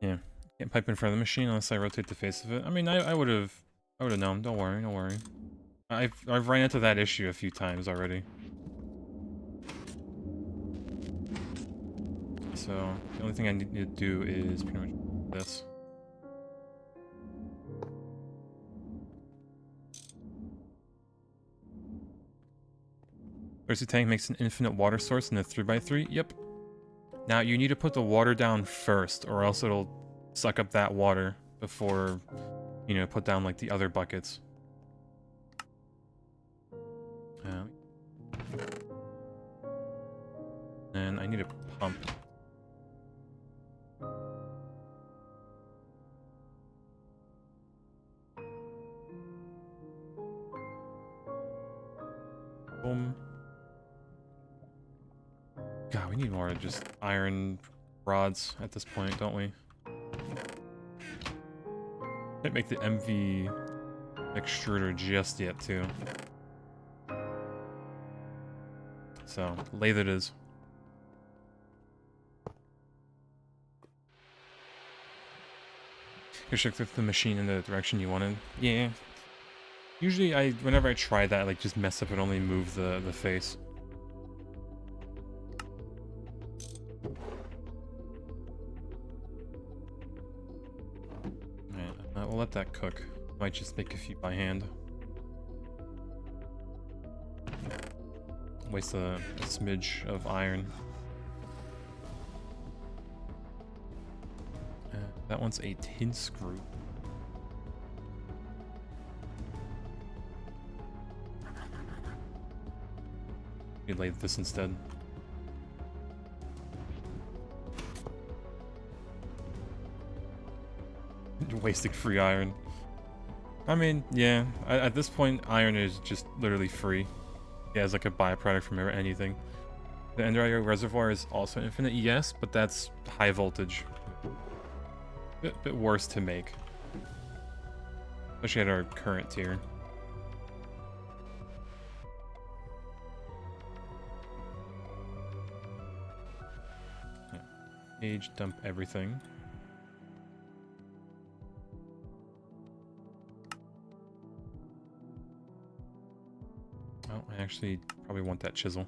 Yeah, can't pipe in front of the machine unless I rotate the face of it. I mean, I would have known. Don't worry, don't worry. I've run into that issue a few times already. So the only thing I need to do is pretty much this. Thirsty tank makes an infinite water source in a 3x3. Yep. Now you need to put the water down first, or else it'll suck up that water before, you know, put down like the other buckets. And I need a pump. Boom. God, we need more just iron rods at this point, don't we? Can't make the MV extruder just yet, too. So, lathe it is. You should shift the machine in the direction you wanted. Yeah. Usually, whenever I try that, I like just mess up and only move the face. Alright, we'll let that cook. Might just make a few by hand. Waste a smidge of iron. That one's a tin screw. We lathe this instead. You're wasting free iron. I mean, yeah. At this point, iron is just literally free. Yeah, it's like a byproduct from anything. The Ender reservoir is also infinite, yes, but that's high voltage. Bit worse to make. Especially at our current tier. Yeah. Age, dump everything. Oh, I actually probably want that chisel.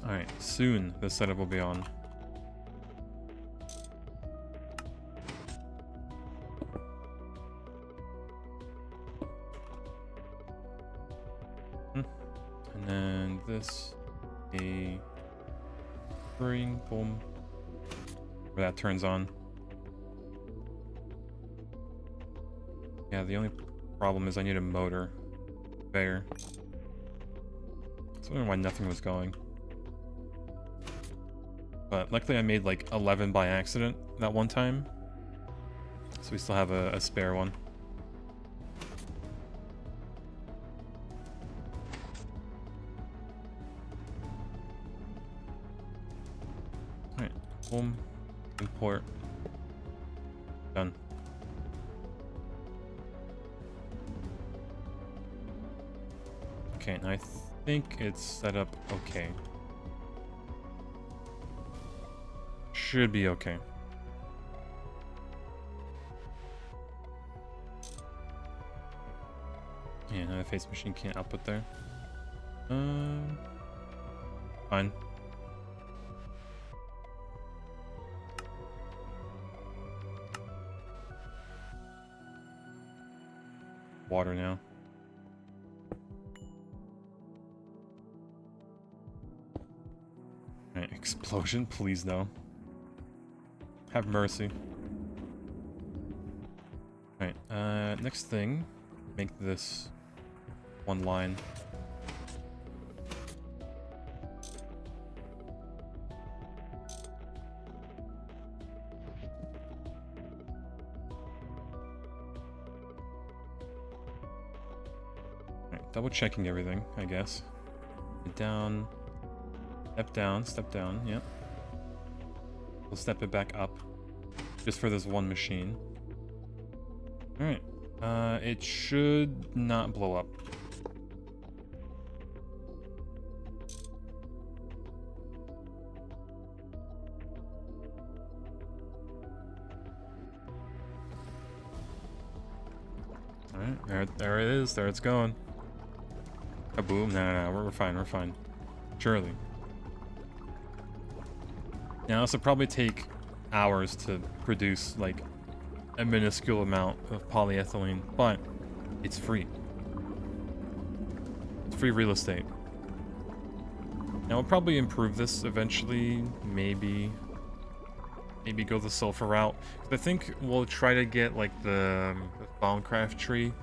Alright, soon the setup will be on. And then this, a ring, boom. Where that turns on. Yeah, the only problem is I need a motor. There. So I don't know why nothing was going. But luckily I made like 11 by accident that one time. So we still have a spare one. Alright, boom, import. Done. Okay, and I think it's set up okay. Should be okay. Yeah, no, the face machine can't output there. Fine. Water now. Alright, explosion, please no. Have mercy. Alright, next thing, make this one line. Alright, double checking everything, I guess. Down, step down, yep. We'll step it back up, just for this one machine. Alright, it should not blow up. Alright, there it is, there it's going. Kaboom, no, we're fine, we're fine. Surely. Now this will probably take hours to produce, like, a minuscule amount of polyethylene, but it's free. It's free real estate. Now we'll probably improve this eventually, maybe go the sulfur route. I think we'll try to get like the Bombcraft tree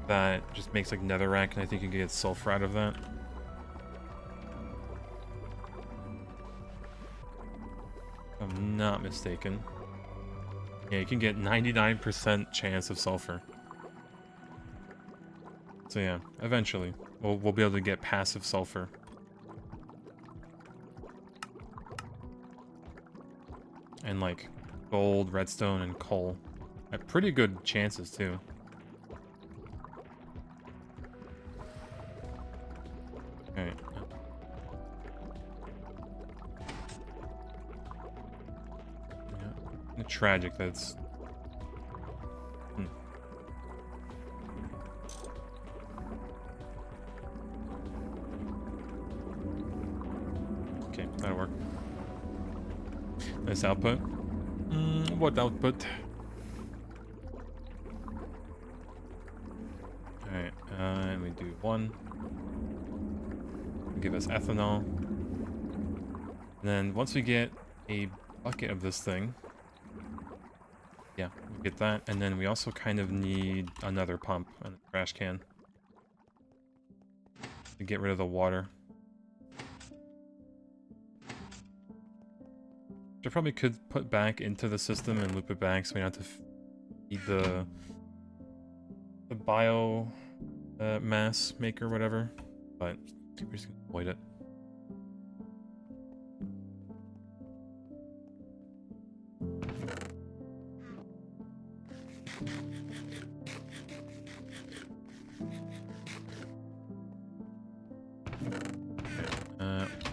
that just makes like netherrack, and I think you can get sulfur out of that. If I'm not mistaken. Yeah, you can get 99% chance of sulfur. So yeah, eventually we'll be able to get passive sulfur. And like gold, redstone, and coal. At pretty good chances too. Alright. Yeah. Tragic that's... Okay, that'll work. Nice output. What output? Alright, and we do 1. Give us ethanol. And then once we get a bucket of this thing, yeah, we get that. And then we also kind of need another pump and a trash can to get rid of the water. Which I probably could put back into the system and loop it back so we don't have to feed the bio mass maker, whatever. But we're just gonna avoid it.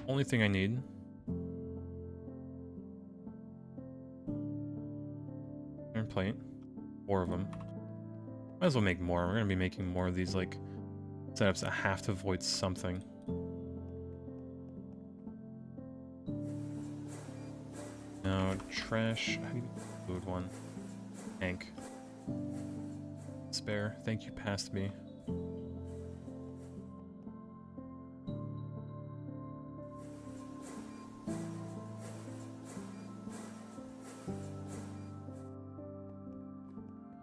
Only thing I need. Iron plate. 4 of them. Might as well make more. We're gonna be making more of these, like, setups that have to avoid something. Now, trash. How do you include one? Tank. Spare. Thank you, past me.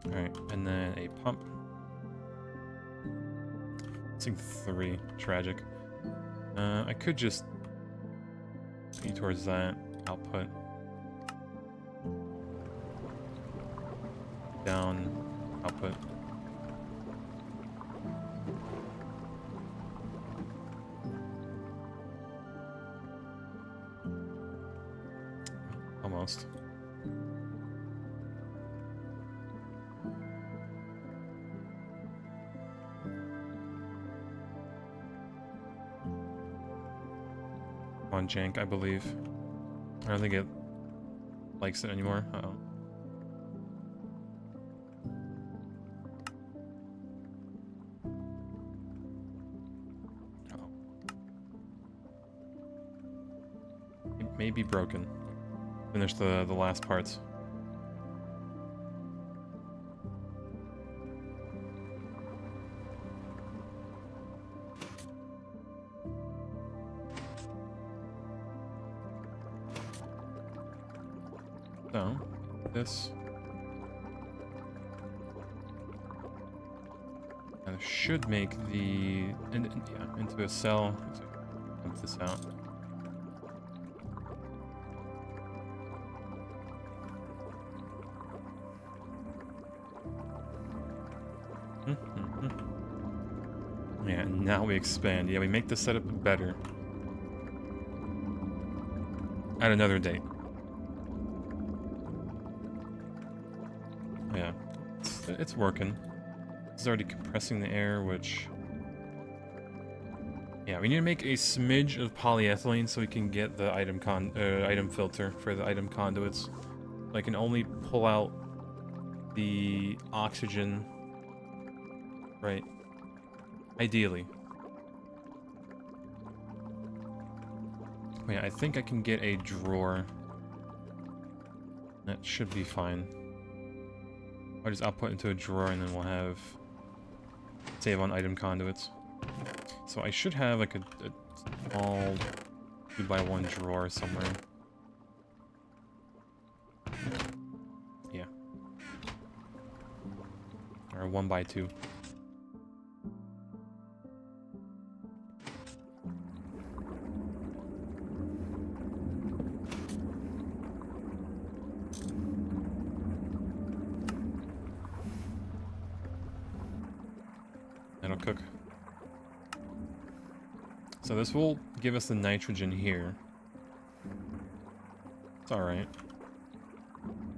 Alright, and then a pump. Missing 3. Tragic. I could just be towards that output. Down, output. Almost. On jank, I believe. I don't think it likes it anymore. Uh-oh. may be broken. Finish the last parts. So, this. And should make the into a cell. Dump this out. Yeah, now we expand. Yeah, we make the setup better. At another date. Yeah, it's working. It's already compressing the air, which... Yeah, we need to make a smidge of polyethylene so we can get the item filter for the item conduits. I can only pull out the oxygen, right? Ideally. Yeah, I think I can get a drawer. That should be fine. I'll just output into a drawer and then we'll have save on item conduits. So I should have like a small 2x1 drawer somewhere. Yeah. Or a 1x2. That'll cook. So this will give us the nitrogen here. It's alright.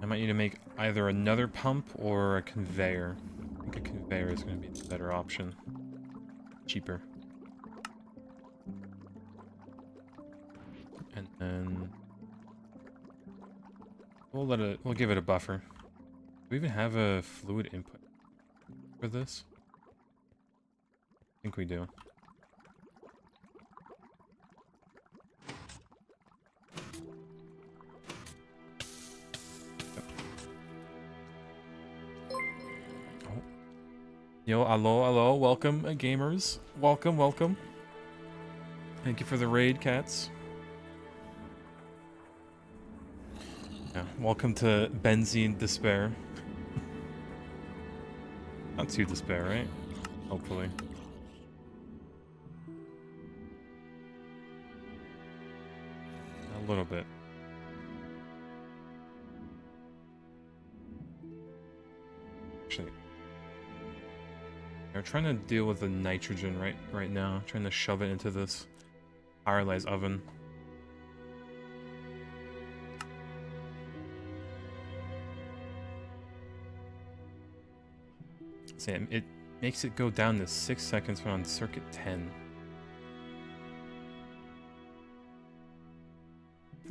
I might need to make either another pump or a conveyor. I think a conveyor is going to be the better option. Cheaper. And then... we'll give it a buffer. Do we even have a fluid input for this? I think we do. Yo, hello, welcome, gamers. Welcome, welcome. Thank you for the raid, cats. Yeah, welcome to Benzene Despair. Not too despair, right? Hopefully. A little bit. Actually, we're trying to deal with the nitrogen right now. Trying to shove it into this pyrolyzed oven. So it makes it go down to 6 seconds when on circuit 10.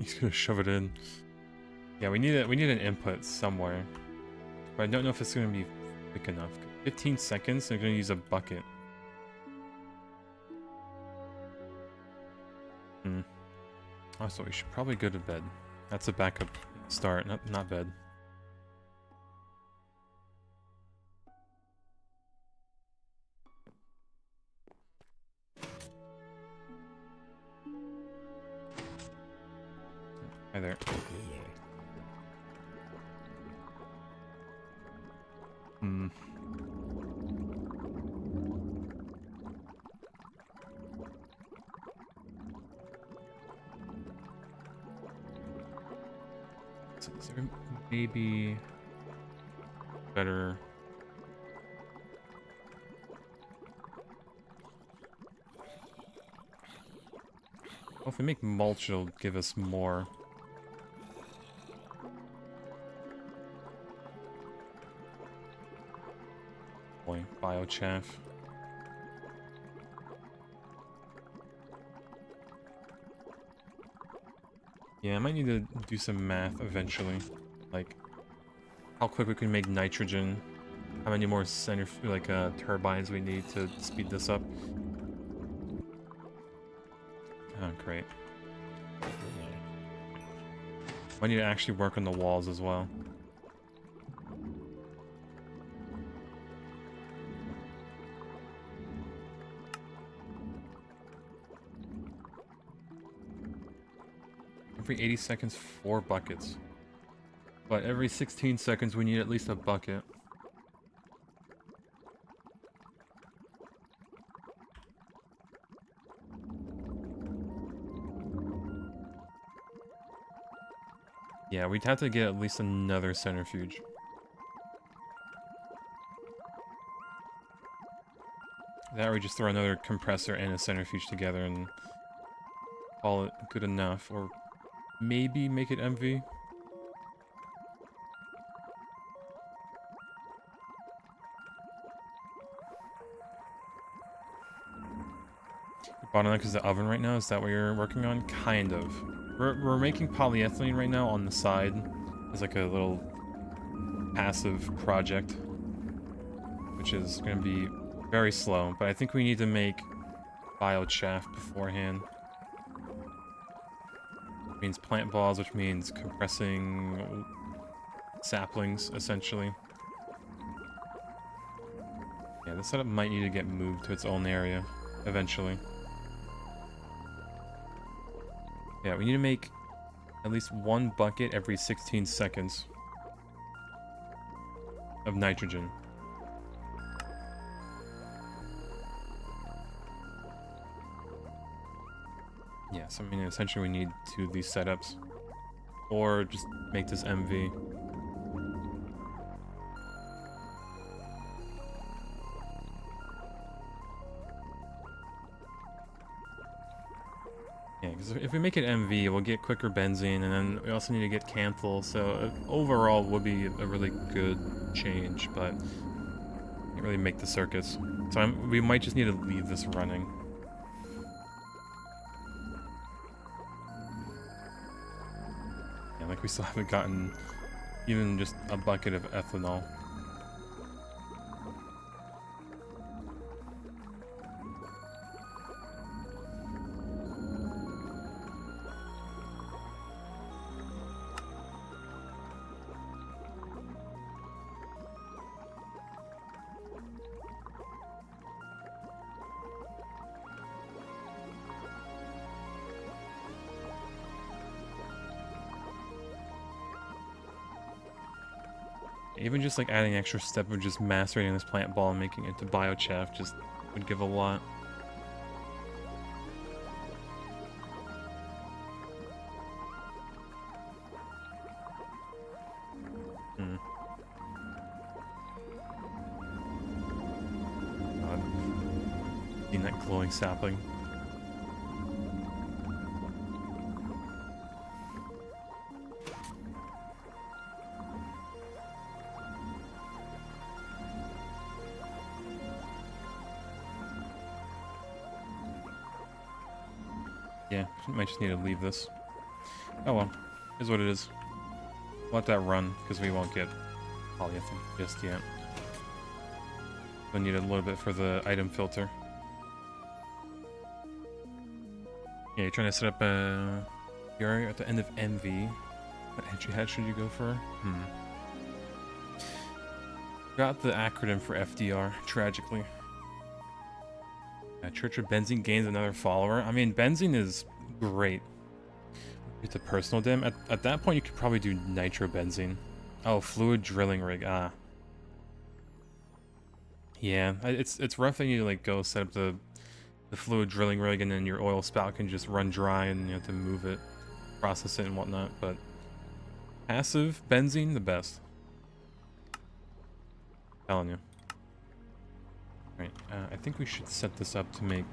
He's gonna shove it in. Yeah, we need an input somewhere, but I don't know if it's gonna be quick enough. 15 seconds. They're gonna use a bucket. Also, we should probably go to bed. That's a backup start, not bed. Hi there. So is there maybe better? Well, if we make mulch, it'll give us more. Boy, biochaff. Yeah, I might need to do some math eventually. Like, how quick we can make nitrogen. How many more turbines we need to speed this up. Oh, great. I need to actually work on the walls as well. Every 80 seconds, 4 buckets. But every 16 seconds, we need at least a bucket. Yeah, we'd have to get at least another centrifuge. That or we just throw another compressor and a centrifuge together and call it good enough. Or maybe make it MV. Bottleneck is the oven right now? Is that what you're working on? Kind of. We're making polyethylene right now on the side. It's like a little passive project, which is going to be very slow. But I think we need to make biochaff beforehand. Which means plant balls, which means compressing saplings, essentially. Yeah, this setup might need to get moved to its own area eventually. Yeah, we need to make at least 1 bucket every 16 seconds of nitrogen. Yeah, so I mean, essentially we need 2 of these setups. Or just make this MV. Yeah, because if we make it MV, we'll get quicker benzene, and then we also need to get Canthal, so overall would be a really good change, but can't really make the circuits. So we might just need to leave this running. Yeah, like we still haven't gotten even just a bucket of ethanol. Even just like adding an extra step of just macerating this plant ball and making it into biochaff just would give a lot. God. Seeing that glowing sapling. Yeah, might just need to leave this. Oh well, is what it is. Let that run, because we won't get polyethylene just yet. We'll need a little bit for the item filter. Yeah, you're trying to set up a... You're at the end of MV. What entry head should you go for? Got the acronym for FDR, tragically. Church of Benzene gains another follower. I mean, Benzene is great. It's a personal dim. At that point, you could probably do nitrobenzene. Oh, fluid drilling rig. Ah. Yeah, it's rough that you like go set up the fluid drilling rig and then your oil spout can just run dry and you have to move it, process it and whatnot. But passive benzene, the best. Telling you. Right, I think we should set this up to make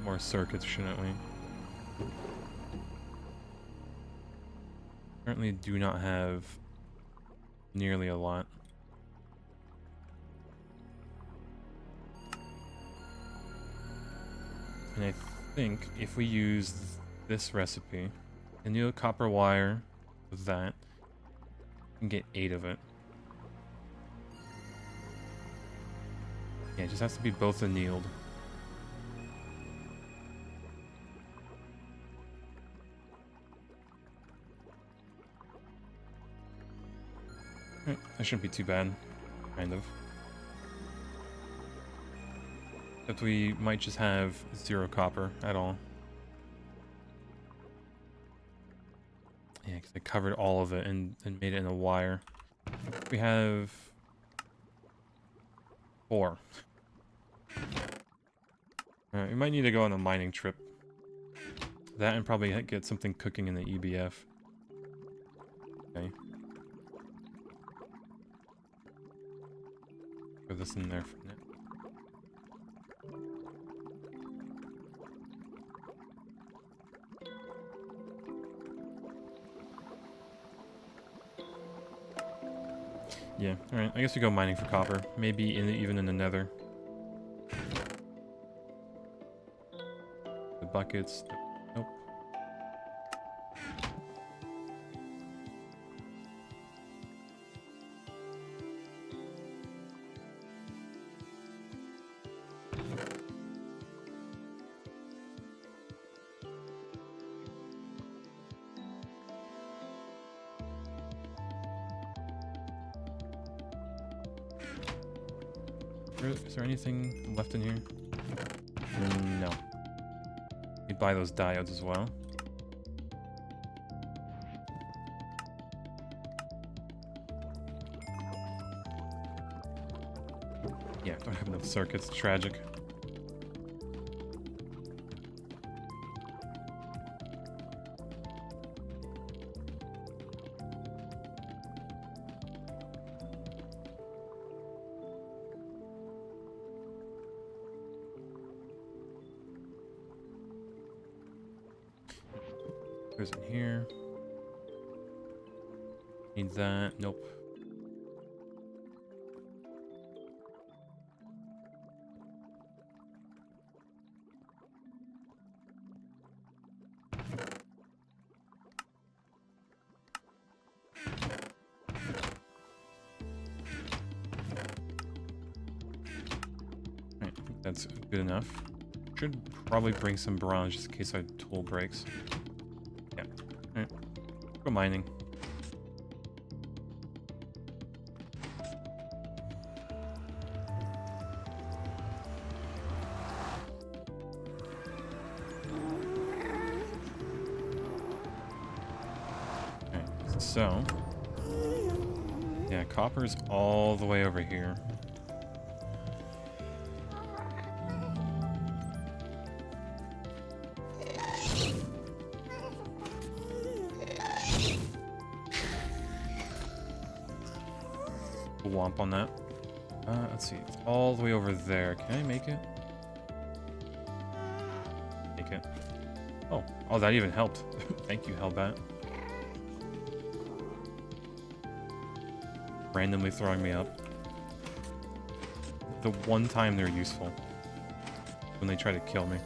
more circuits, shouldn't we? Currently do not have nearly a lot. And I think if we use this recipe and do a copper wire with that, we can get 8 of it. Yeah, it just has to be both annealed. That shouldn't be too bad. Kind of. Except we might just have 0 copper at all. Yeah, because I covered all of it and made it in a wire. We have 4. Alright, we might need to go on a mining trip. That and probably get something cooking in the EBF. Okay. Throw this in there for now. Yeah, alright. I guess we go mining for copper. Maybe even in the nether. The buckets. Nope. Is there anything left in here? No. We buy those diodes as well. Yeah, don't have enough circuits. Tragic. Goes in here. Need that. Nope. Alright, that's good enough. Should probably bring some bronze just in case our tool breaks. Yeah. Alright. Go mining. Alright, so yeah, copper's all the way over here. Womp on that. Let's see. It's all the way over there. Can I make it? Make it. Oh, that even helped. Thank you, Hellbat. Randomly throwing me up. The one time they're useful. When they try to kill me.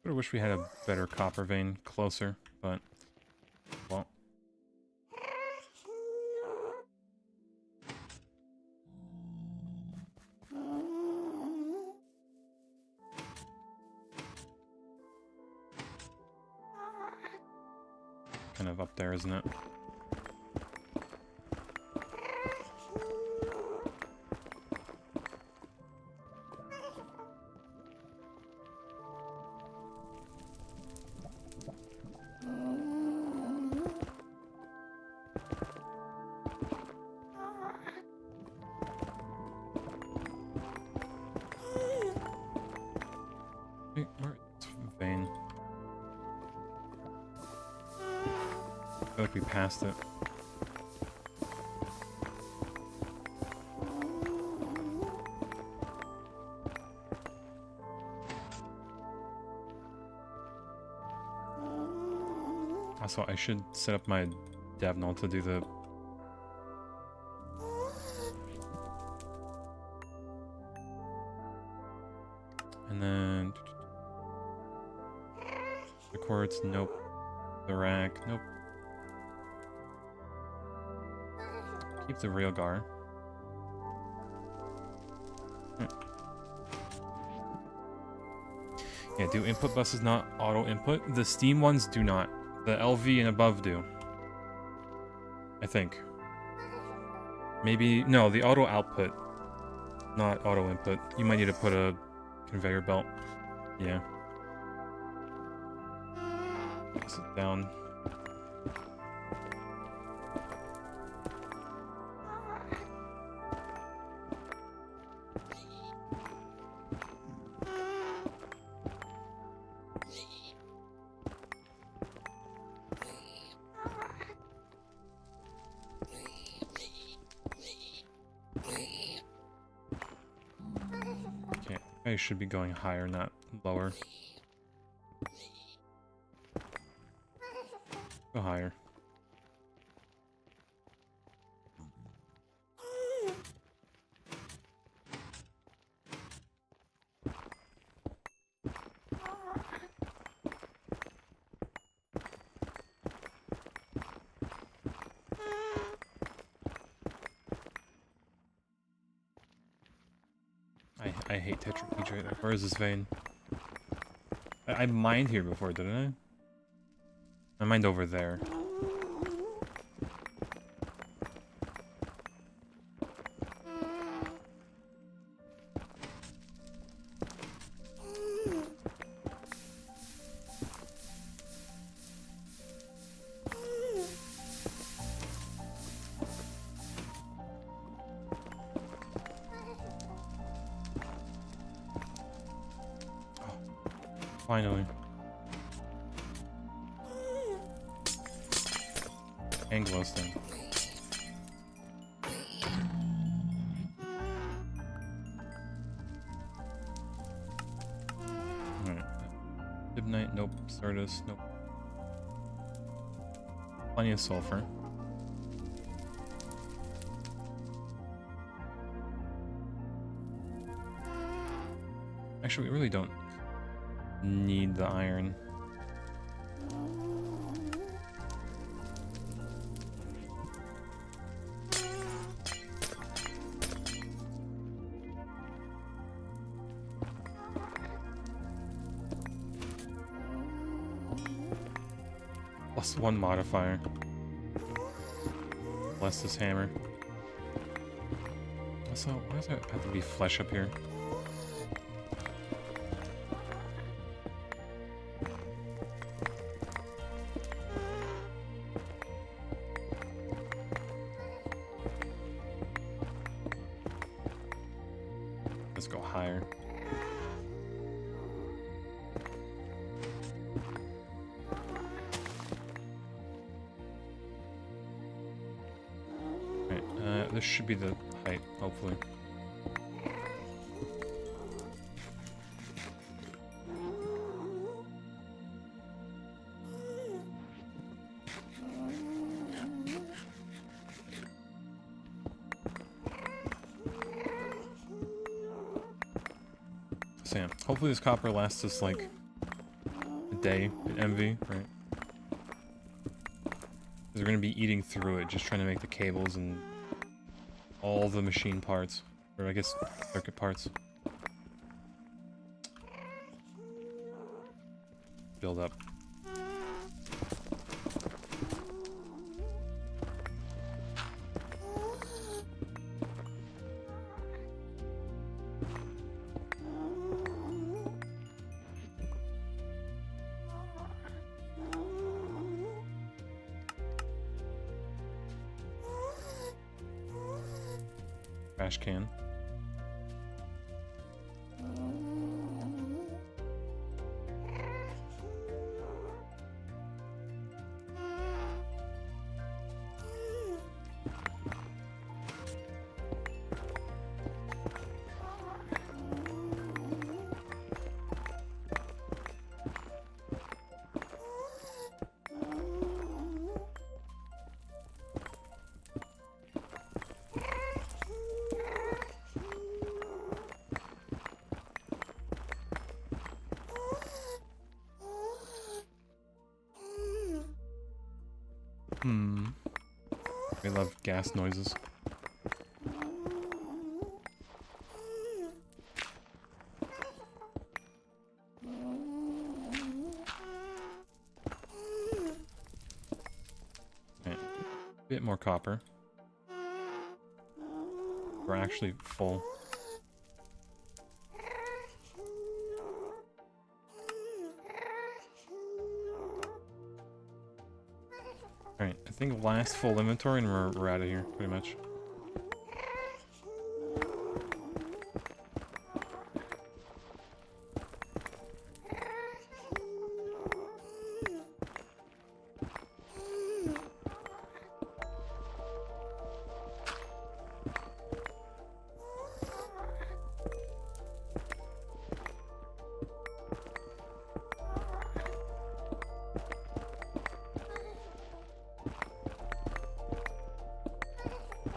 I wish we had a better copper vein closer, but well. Kind of up there, isn't it? Wait, where's vein? I feel like we passed it. Also, I should set up my DevNull to do the... And then the quartz, nope. The rack, nope. Keep the railgar. Yeah, do input buses not auto input? The Steam ones do not. The LV and above do. I think. Maybe, no, the auto output, not auto input. You might need to put a conveyor belt. Yeah. Sit down. I should be going higher, not lower. Go higher. I hate tetrahedrite. Where is this vein? I mined here before, didn't I? I mined over there. Finally. Anglos thing. Alright. Midnight, nope. Stardust, nope. Plenty of sulfur. Actually, we really don't need the iron. +1 modifier. Bless this hammer. Also, why does it have to be flesh up here? Let's go higher. Right, this should be the height, hopefully. Sam, hopefully this copper lasts us like a day at MV, right? Because we're gonna be eating through it, just trying to make the cables and all the machine parts, or I guess circuit parts. Build up. Trash can. We love gas noises. Right. Bit more copper. We're actually full. Alright, I think last full inventory and we're out of here, pretty much.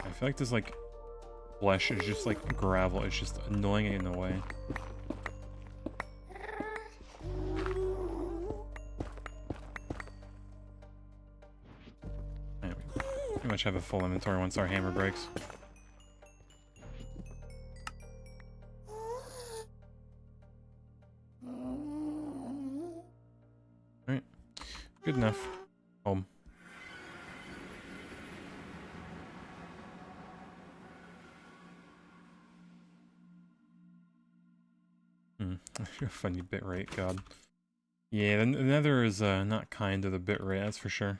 I feel like this, like, flesh is just like gravel. It's just annoying in a way. Yeah, we pretty much have a full inventory once our hammer breaks. Alright. Good enough. Home. Funny bitrate, god. Yeah, the nether is not kind to the bitrate, that's for sure.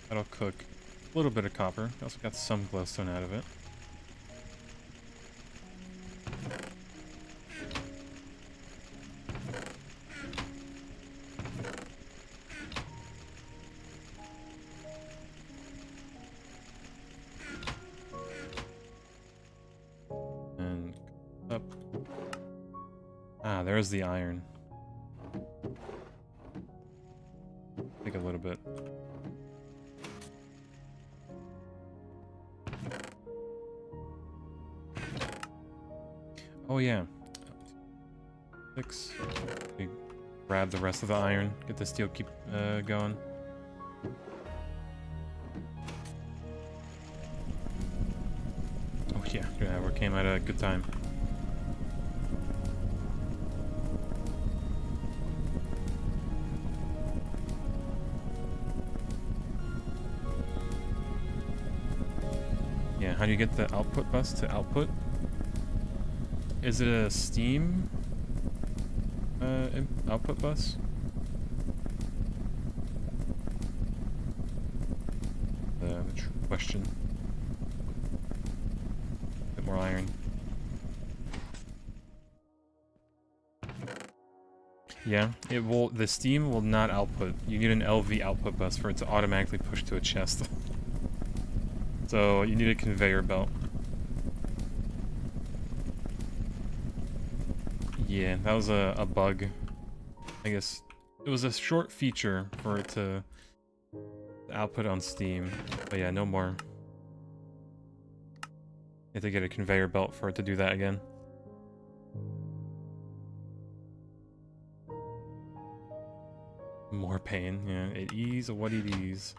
That'll cook a little bit of copper. Also got some glowstone out of it. And up. Ah, there's the iron. Take a little bit. Oh yeah. 6. We grab the rest of the iron. Get the steel keep going. Oh yeah, we came at a good time. Yeah, how do you get the output bus to output? Is it a Steam output bus? The true question. Bit more iron. Yeah, it will. The Steam will not output. You need an LV output bus for it to automatically push to a chest. So you need a conveyor belt. Yeah, that was a bug. I guess it was a short feature for it to output on Steam. But yeah, no more. You have to get a conveyor belt for it to do that again. More pain, yeah. It is what it is.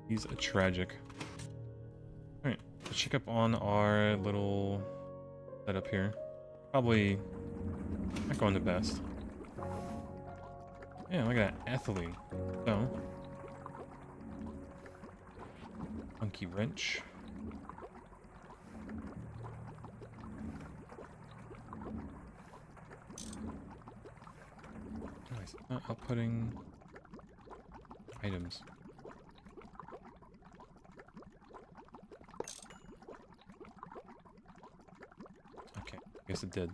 He's a tragic. Alright, let's check up on our little setup here. Probably not going the best. Yeah, look at that ethylene. So, funky wrench. Nice. Not outputting items. Okay, I guess it did.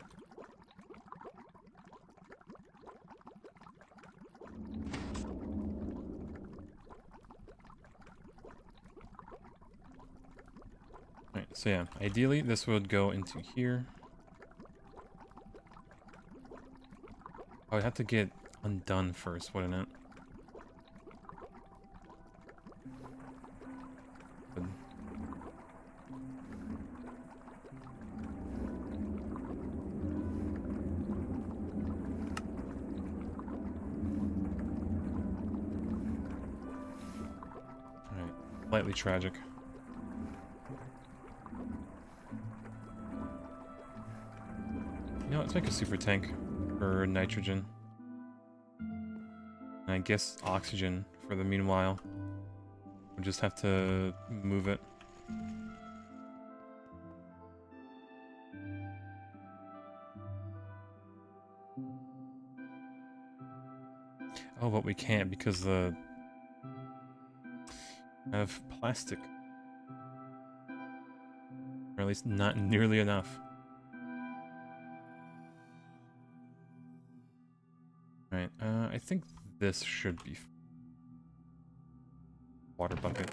Alright, so yeah, ideally this would go into here. Oh, I'd have to get undone first, wouldn't it? Good. Slightly tragic. You know, let's make a super tank for nitrogen. And I guess oxygen for the meanwhile. We'll just have to move it. Oh, but we can't because the... I have plastic. Or at least not nearly enough. Right, I think this should be... water bucket.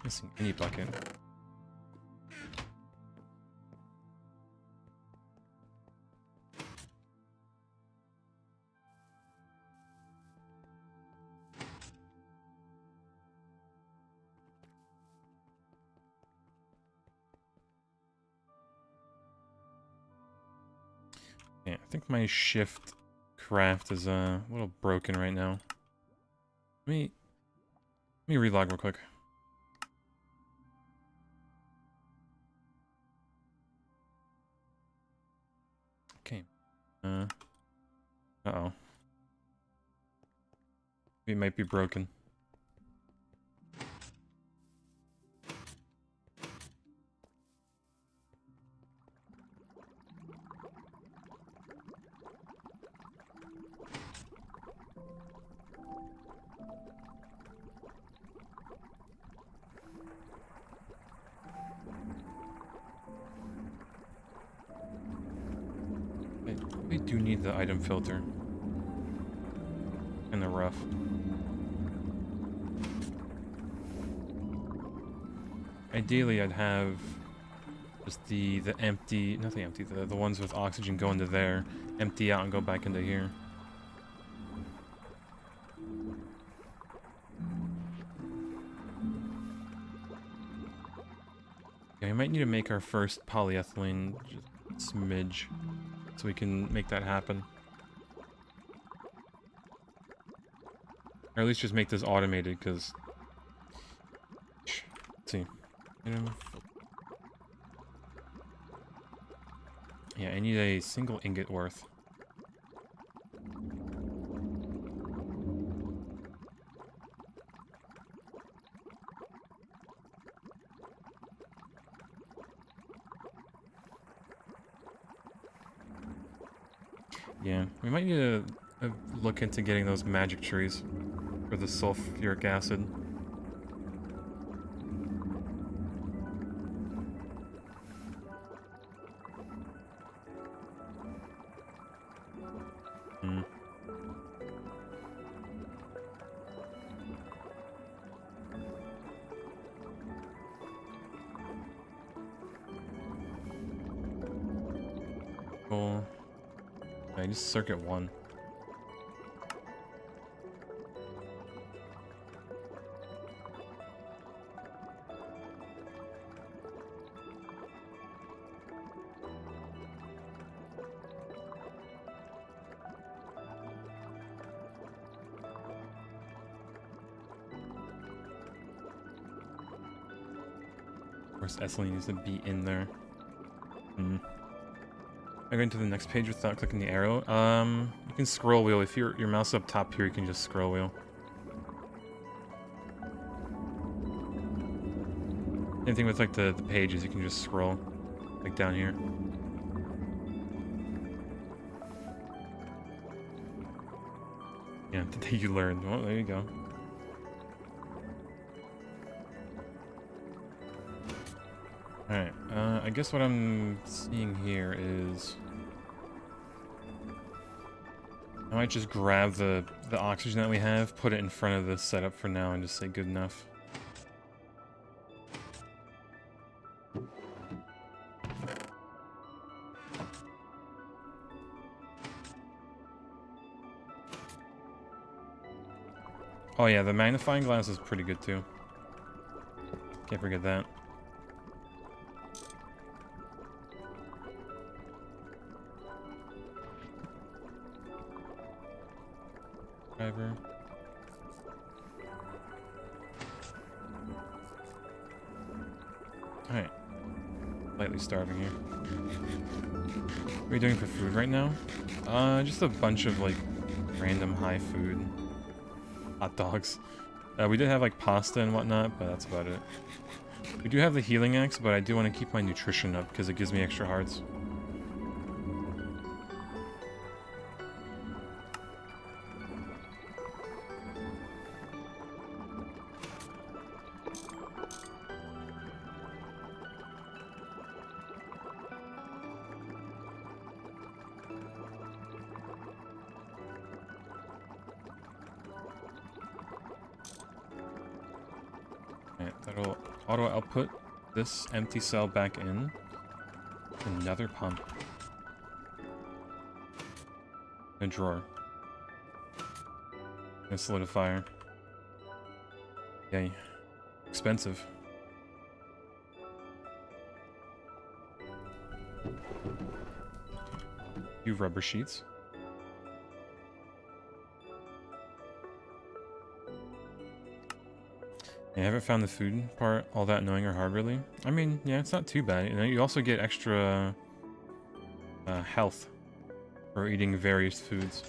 Missing any bucket. Yeah, I think my shift craft is a little broken right now. Let me relog real quick. Okay. Uh-oh. It might be broken. We do need the item filter. In the rough. Ideally, I'd have just the empty, not the empty, the ones with oxygen go into there, empty out and go back into here. Okay, we might need to make our first polyethylene just smidge so we can make that happen. Or at least just make this automated, because... Let's see. Yeah, I need a single ingot worth. Yeah, we might need to look into getting those magic trees for the sulfuric acid. Cool. I just circuit one. Of course, ethylene needs to be in there. I go into the next page without clicking the arrow. You can scroll wheel. If your mouse is up top here, you can just scroll wheel. Same thing with like the pages, you can just scroll, like down here. Yeah, the day you learned. Well, there you go. Alright, I guess what I'm seeing here is... I might just grab the oxygen that we have, put it in front of the setup for now, and just say good enough. Oh yeah, the magnifying glass is pretty good too. Can't forget that. Driver. Alright. Slightly starving here. What are you doing for food right now? Just a bunch of, like, random high food. Hot dogs. We did have, like, pasta and whatnot, but that's about it. We do have the healing axe, but I do want to keep my nutrition up because it gives me extra hearts. That'll auto output this empty cell back in. Another pump. A drawer. A solidifier. Yay. Expensive. Few rubber sheets. I haven't found the food part all that annoying or hard, really. I mean, yeah, it's not too bad. You know, you also get extra health for eating various foods.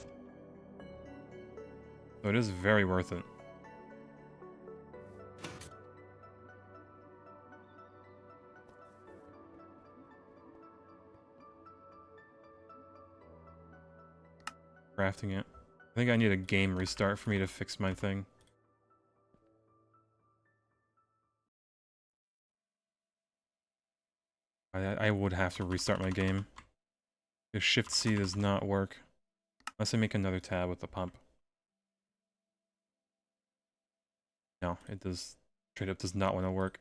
So it is very worth it. Crafting it. I think I need a game restart for me to fix my thing. I would have to restart my game. If Shift C does not work. Unless I make another tab with the pump. No, it does. Straight up does not want to work.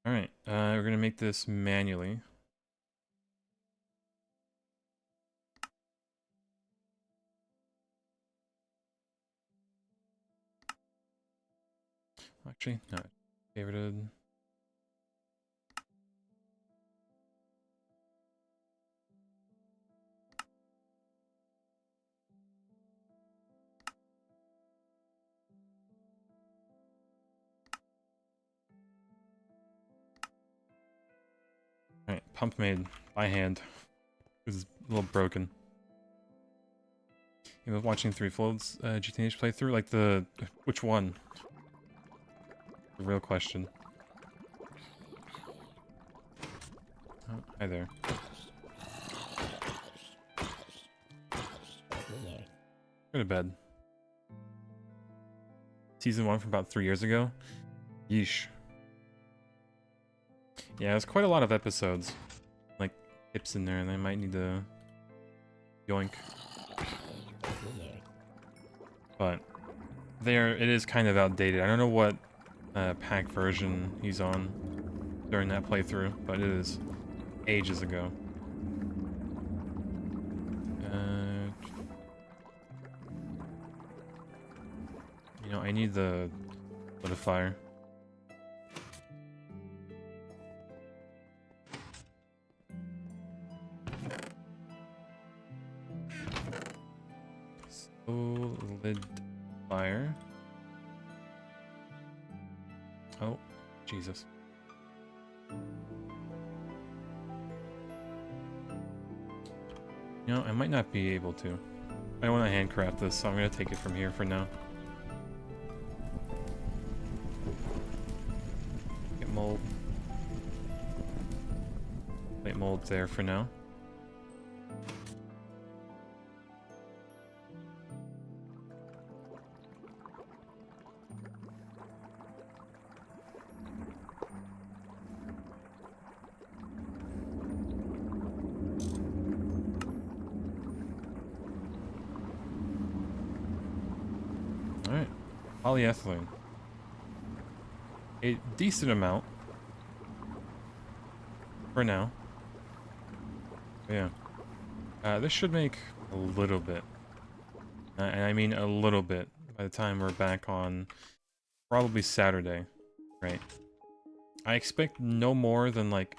Alright, we're gonna make this manually. Actually, no. Favorited. Alright, pump made by hand. This is a little broken. You love watching Three Folds GTH playthrough? Like the... which one? The real question. Oh, hi there. Go to bed. Season 1 from about 3 years ago? Yeesh. Yeah, there's quite a lot of episodes. Like, tips in there, and I might need to... yoink. But... it is kind of outdated. I don't know what pack version he's on during that playthrough, but it is ages ago. You know, I need the solidifier. Solidifier. Oh, Jesus. You know, I might not be able to. I want to handcraft this, so I'm going to take it from here for now. Get mold. Plate mold there for now. Alright, polyethylene. A decent amount. For now. But yeah. This should make a little bit. And I mean a little bit by the time we're back on probably Saturday. Right. I expect no more than like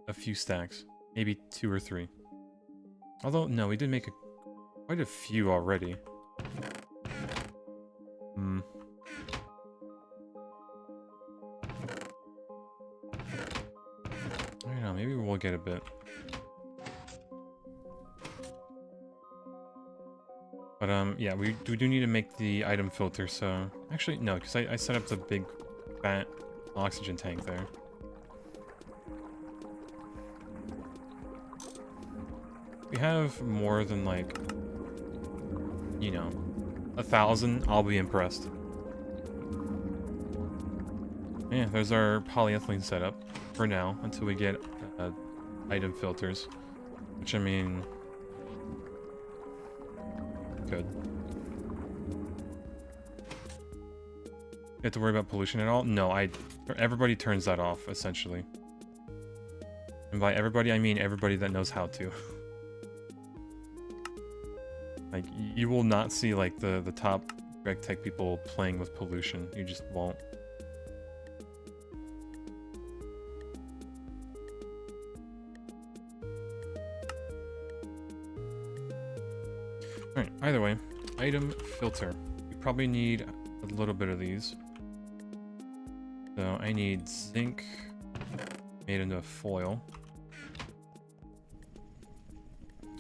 a few stacks. Maybe 2 or 3. Although, no, we did make quite a few already. Hmm. I don't know, maybe we'll get a bit. But, yeah, we do need to make the item filter, so... Actually, no, because I set up the big, fat oxygen tank there. We have more than, like, you know, 1,000, I'll be impressed. Yeah, there's our polyethylene setup for now, until we get item filters. Which, I mean... good. You have to worry about pollution at all? No, everybody turns that off, essentially. And by everybody, I mean everybody that knows how to. Like, you will not see, like, the top reg tech people playing with pollution. You just won't. Alright, either way, item filter. You probably need a little bit of these. So I need zinc made into foil.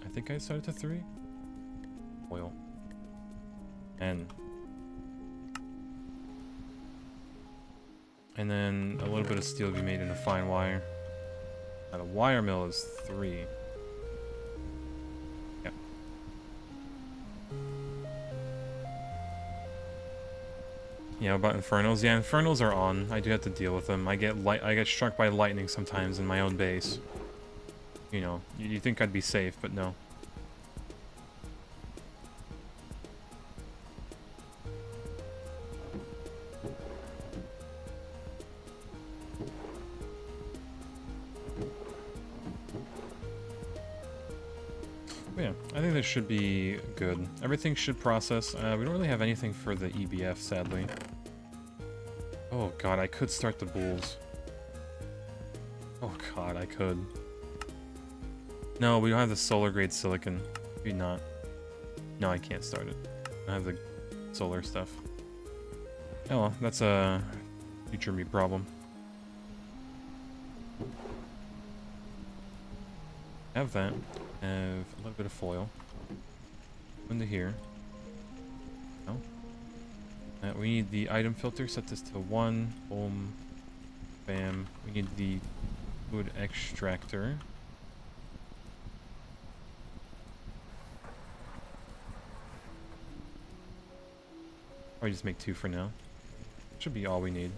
I think I set it to 3. Foil. And then a little bit of steel to be made into fine wire. Now the wire mill is 3. Yep. Yeah, about Infernos. Yeah, Infernos are on. I do have to deal with them. I get struck by lightning sometimes in my own base. You know, you think I'd be safe, but no. Yeah, I think this should be good. Everything should process. We don't really have anything for the EBF, sadly. Oh god, I could start the bulls. Oh god, I could. No, we don't have the solar grade silicon. Maybe not. No, I can't start it. I don't have the solar stuff. Oh well, that's a future me problem. Have that. Have a little bit of foil. Into here. No. We need the item filter. Set this to 1. Boom. Bam. We need the wood extractor. Or just make 2 for now. Should be all we need.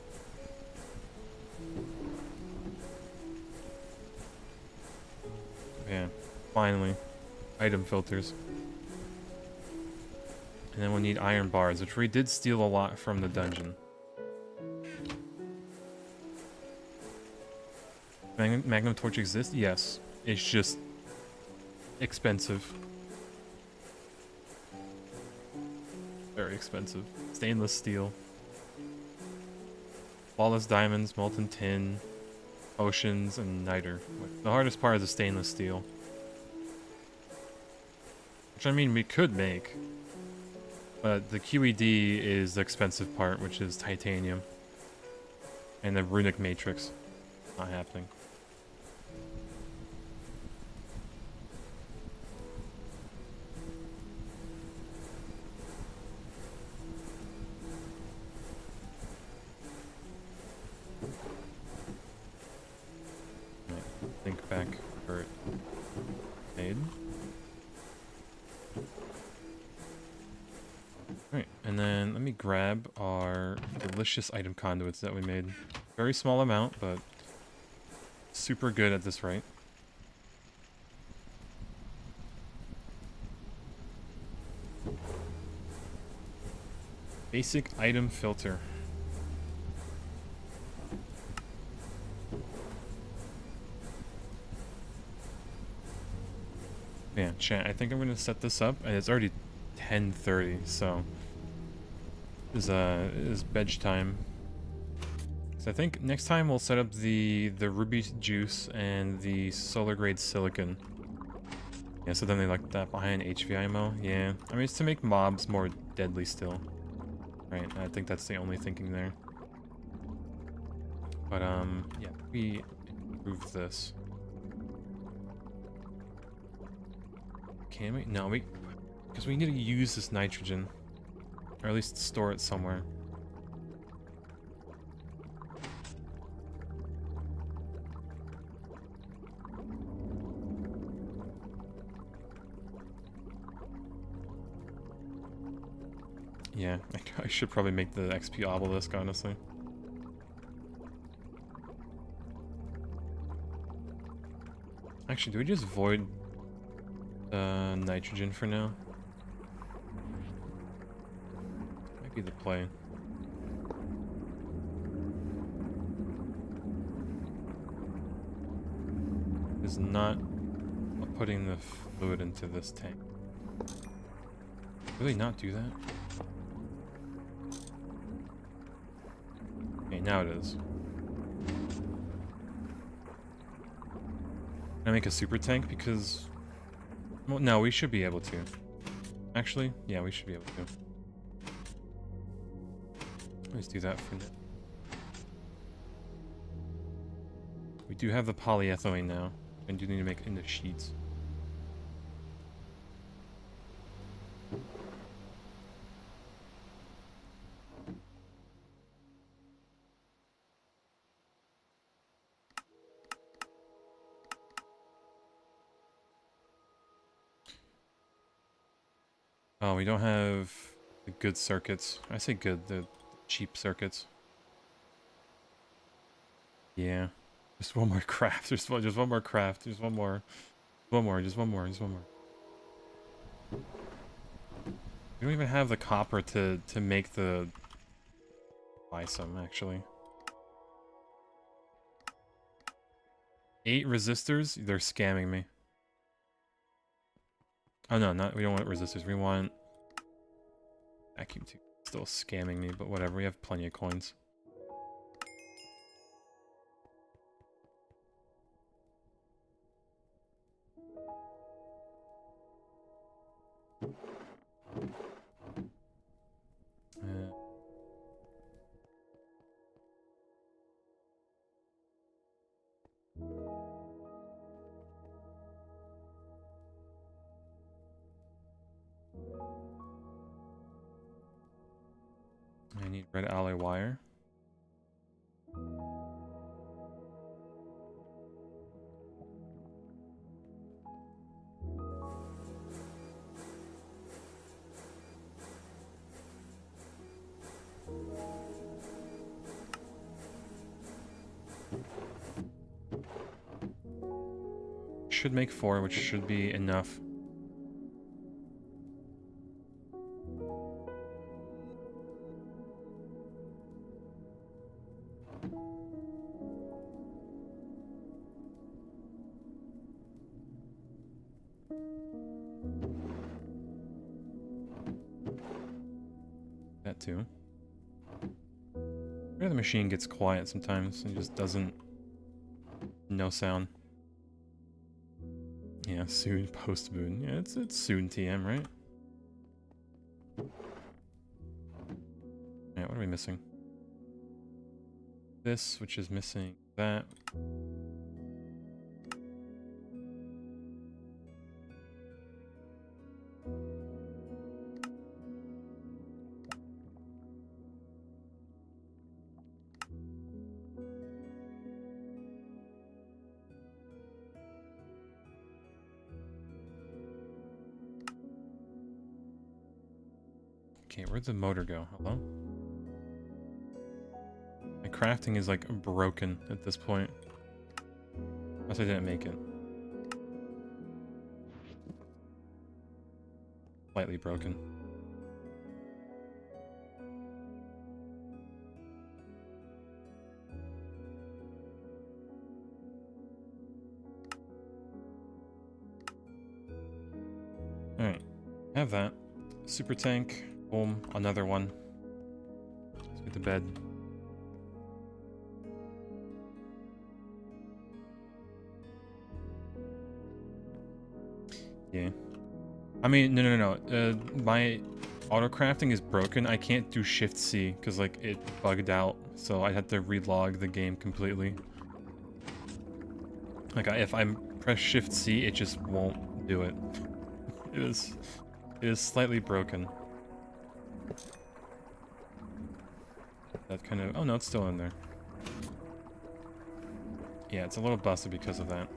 Yeah. Finally. Item filters. And then we'll need iron bars, which we did steal a lot from the dungeon. Magnum torch exists? Yes. It's just expensive. Very expensive. Stainless steel. Flawless diamonds, molten tin, oceans, and niter. The hardest part is the stainless steel. Which, I mean, we could make. But the QED is the expensive part, which is titanium. And the runic matrix. Not happening. Right, think back for it. Made. Alright, and then let me grab our delicious item conduits that we made. Very small amount, but super good at this rate. Basic item filter. Yeah, chat, I think I'm gonna set this up, and it's already 10:30, so is bedge time. So I think next time we'll set up the ruby juice and the solar grade silicon. Yeah, so then they like that behind HV ammo. Yeah, I mean it's to make mobs more deadly still. Right, I think that's the only thinking there. But, yeah, we improve this. Can we? No, because we need to use this nitrogen. Or at least store it somewhere. Yeah, I should probably make the XP obelisk, honestly. Actually, do we just void nitrogen for now? Might be the play. Is not putting the fluid into this tank. Really not do that? Okay, now it is. Can I make a super tank? Because... well, no, we should be able to. Actually, yeah, we should be able to. Let's do that for now. We do have the polyethylene now. And do need to make into sheets. Oh, we don't have the good circuits. I say good, the cheap circuits. Yeah. Just one more craft. Just one more craft. Just one more. One more. Just one more. Just one more. We don't even have the copper to make the... buy some, actually. 8 resistors? They're scamming me. Oh no, we don't want resistors. We want... vacuum tube. Still scamming me, but whatever. We have plenty of coins. I need red alloy wire. Should make 4, which should be enough. That too. Where the machine gets quiet sometimes and just doesn't... no sound. Yeah, soon post boon. Yeah, it's soon TM, right? Alright, what are we missing? This, which is missing that. Okay, where'd the motor go? Hello? My crafting is like broken at this point. Unless I didn't make it. Slightly broken. Alright, have that. Super tank. Boom, another one. Let's get to bed. Yeah. I mean, no. My Auto crafting is broken. I can't do Shift C because like it bugged out, so I had to relog the game completely. Like if I press Shift C, it just won't do it. It is slightly broken. That kind of... Oh no, it's still in there. Yeah, it's a little busted because of that.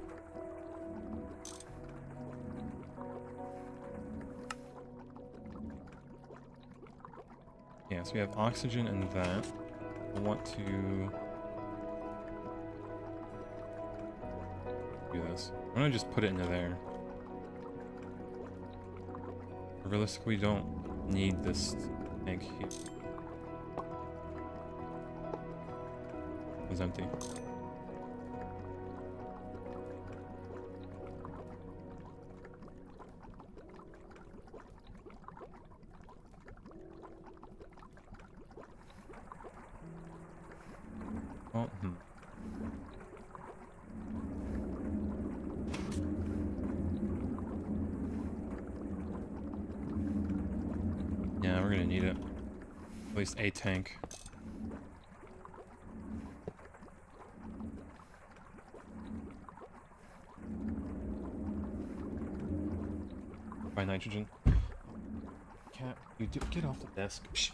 Yeah, so we have oxygen and that. I want to do this. I'm gonna just put it into there. Realistically, we don't need this tank here. It was empty. Oh, Yeah, we're gonna need it. At least a tank. By nitrogen. Cat, you do get off the desk. Psh.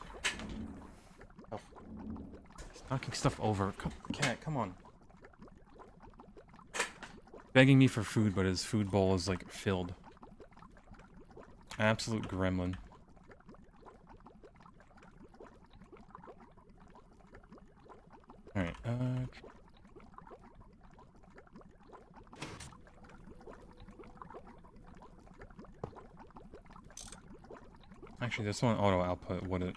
Oh. He's knocking stuff over. Come, cat, come on. Begging me for food, but his food bowl is like filled. Absolute gremlin. Alright, actually, this one auto output, would it?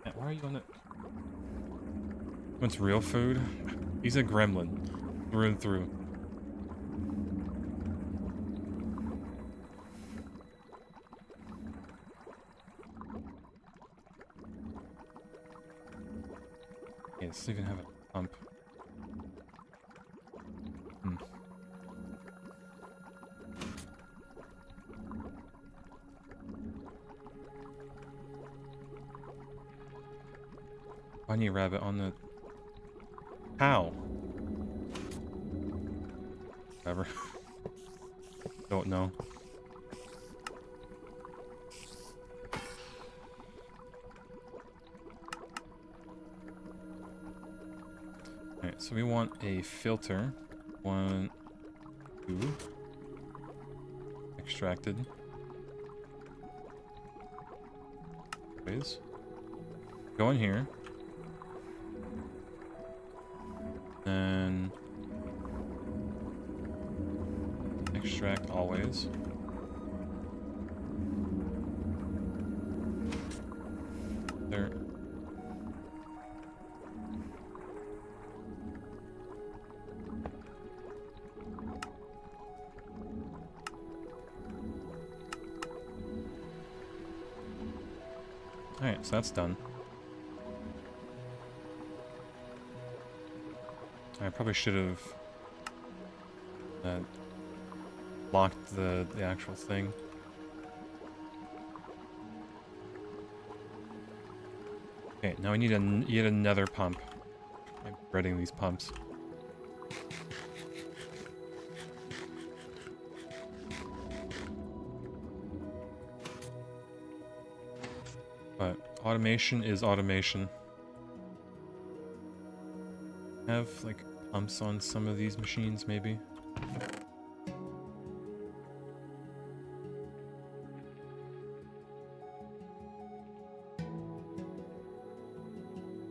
Yeah, why are you on it? What's real food? He's a gremlin. Through and through. Yeah, does it even have a pump? Bunny rabbit on the... How? Whatever. Don't know. Alright, so we want a filter. 1, 2. Extracted. Please. Go in here. Then extract always. There. Alright, so that's done. I probably should have locked the actual thing. Okay, now we need yet another pump. I'm dreading these pumps. But automation is automation. Have like pumps on some of these machines, maybe.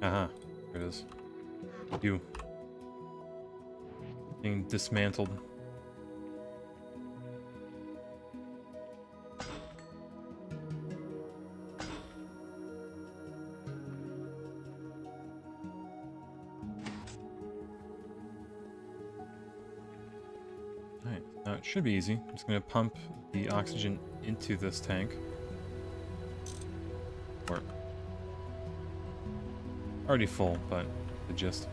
Aha, there it is. You. Being dismantled. Alright, now it should be easy. I'm just gonna pump the oxygen into this tank. Or already full, but the gist.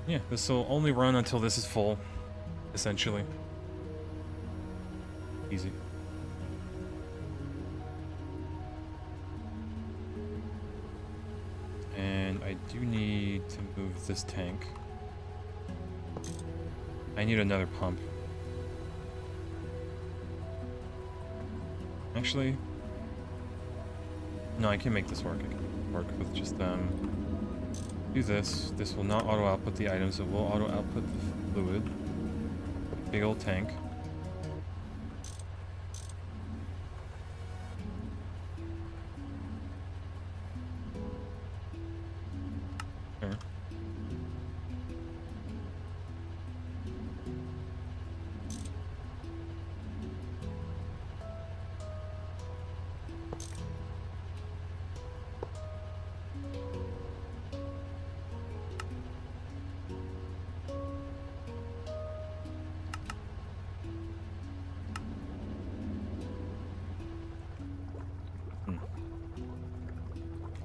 Yeah, this will only run until this is full, essentially. Easy. And I do need to move this tank. I need another pump. Actually, no, I can make this work. I can work with just do this. This will not auto output the items. It will auto output the fluid. Big old tank. Sure.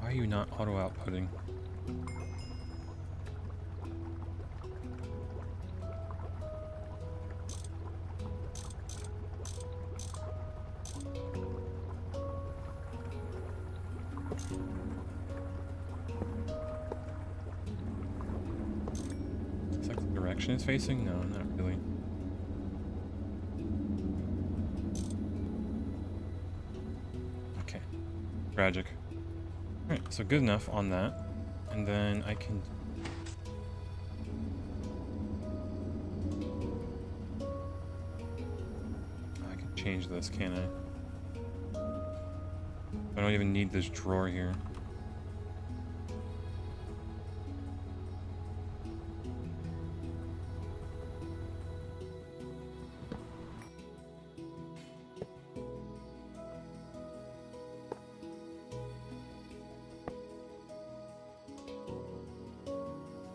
Why are you not auto outputting? It's like the direction it's facing? No, not really. Okay. Tragic. Alright, so good enough on that. And then I can... I can change this, can't I? I don't even need this drawer here.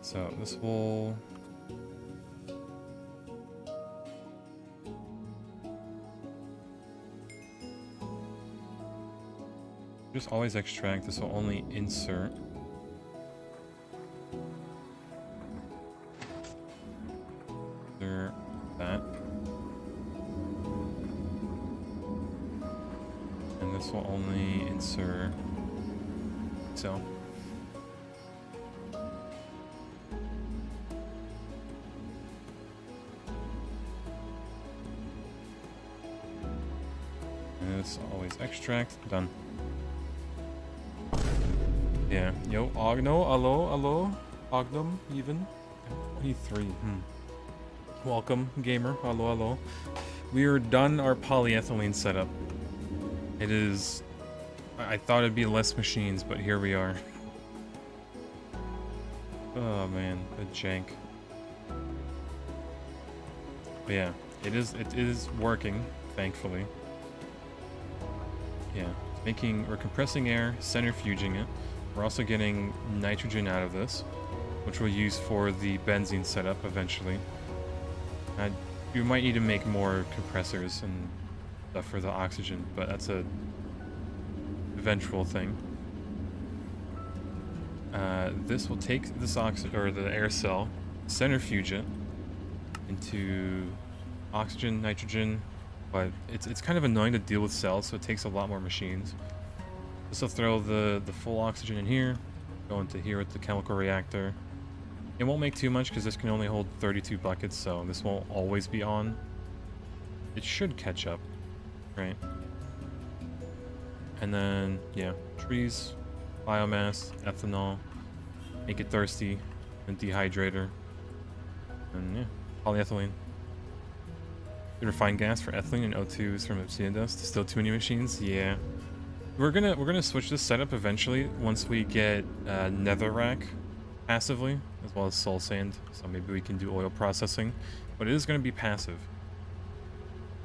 So this will... just always extract. This will only insert. Insert that. And this will only insert. So. And this always extract. Done. Yeah. Yo, Ogno, hello, Ognum, even. E3. Welcome, gamer. Hello. We are done our polyethylene setup. It is... I thought it'd be less machines, but here we are. Oh man, the jank. But yeah, it is working, thankfully. Yeah, we're compressing air, centrifuging it. We're also getting nitrogen out of this, which we'll use for the benzene setup eventually. You might need to make more compressors and stuff for the oxygen, but that's a eventual thing. This will take this the air cell, centrifuge it into oxygen, nitrogen, but it's kind of annoying to deal with cells, so it takes a lot more machines. This will throw the full oxygen in here, go into here with the chemical reactor. It won't make too much because this can only hold 32 buckets, so this won't always be on. It should catch up, right? And then, yeah, trees, biomass, ethanol, make it thirsty, and dehydrator, and yeah, polyethylene. The refined gas for ethylene and O2s from obsidian dust. Still too many machines? Yeah. We're gonna switch this setup eventually once we get netherrack passively, as well as soul sand. So maybe we can do oil processing, but it is gonna be passive.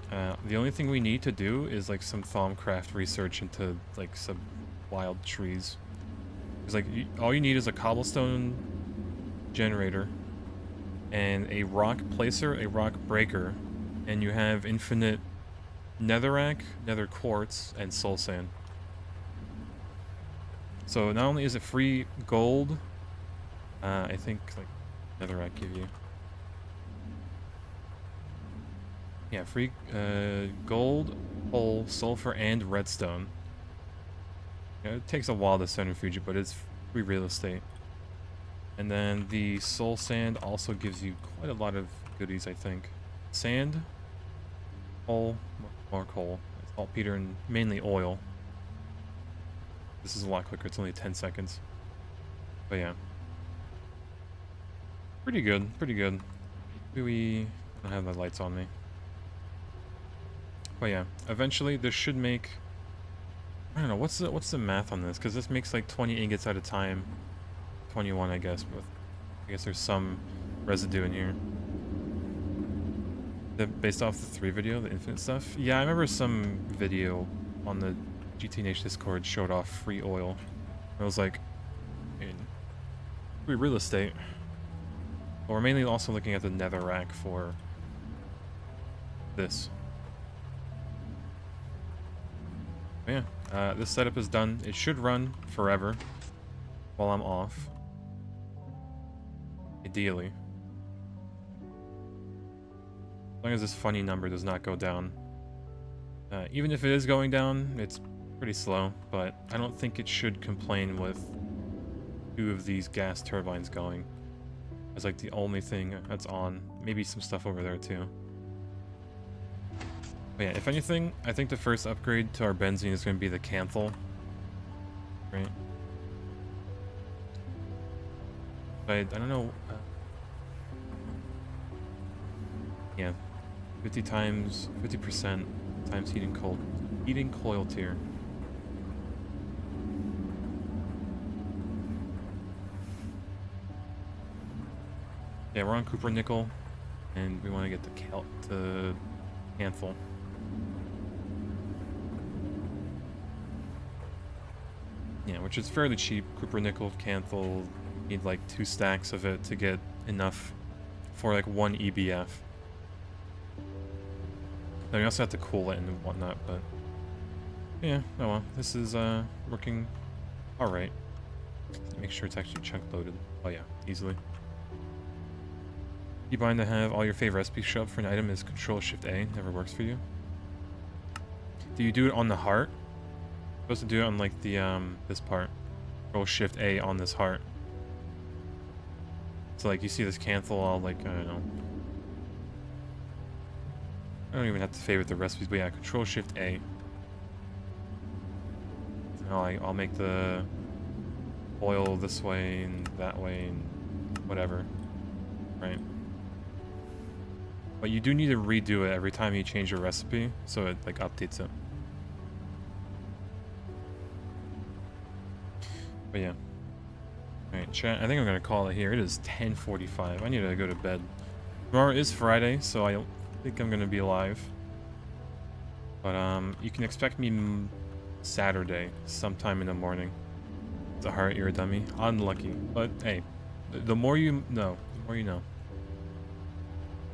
The only thing we need to do is like some Thaumcraft research into like some wild trees. Because like all you need is a cobblestone generator and a rock placer, a rock breaker, and you have infinite netherrack, nether quartz, and soul sand. So not only is it free gold, I think like netherrack give you? Yeah, free gold, coal, sulfur, and redstone. Yeah, it takes a while to centrifuge, but it's free real estate. And then the soul sand also gives you quite a lot of goodies, I think. Sand, coal, more coal, saltpeter, and mainly oil. This is a lot quicker, it's only 10 seconds. But yeah. Pretty good, pretty good. Maybe I don't have the lights on me. But yeah, eventually this should make... I don't know, what's the math on this? Because this makes like 20 ingots at a time. 21, I guess, but I guess there's some residue in here. Based off the 3 video, the infinite stuff? Yeah, I remember some video on the GTNH Discord showed off free oil. I was like, free real estate. But we're mainly also looking at the netherrack for this. But yeah, this setup is done. It should run forever while I'm off. Ideally. As long as this funny number does not go down. Even if it is going down, it's pretty slow, but I don't think it should complain with 2 of these gas turbines going. It's like the only thing that's on. Maybe some stuff over there too. But yeah, if anything, I think the first upgrade to our benzene is going to be the Canthal. Right? But I don't know. Yeah. 50% times heating coil tier. Yeah, we're on Cooper Nickel, and we want to get the Canthal. Yeah, which is fairly cheap. Cooper Nickel, Canthal, need like 2 stacks of it to get enough for like 1 EBF. Then you also have to cool it and whatnot, but yeah, oh well, this is working alright. Make sure it's actually chunk loaded. Oh yeah, easily. You bind to have all your favorite recipes show up for an item is Control-Shift-A. Never works for you. Do you do it on the heart? You're supposed to do it on like the this part. Control-Shift-A on this heart. So like you see this Canthal, all like I don't know. I don't even have to favorite the recipes, but yeah, Control-Shift-A. I'll make the oil this way and that way and whatever, right? But you do need to redo it every time you change your recipe, so it like updates it. But yeah. Alright, chat, I think I'm gonna call it here. It is 10:45. I need to go to bed. Tomorrow is Friday, so I don't think I'm gonna be alive. But you can expect me Saturday, sometime in the morning. It's a heart, you're a dummy. Unlucky. But hey, the more you know, the more you know.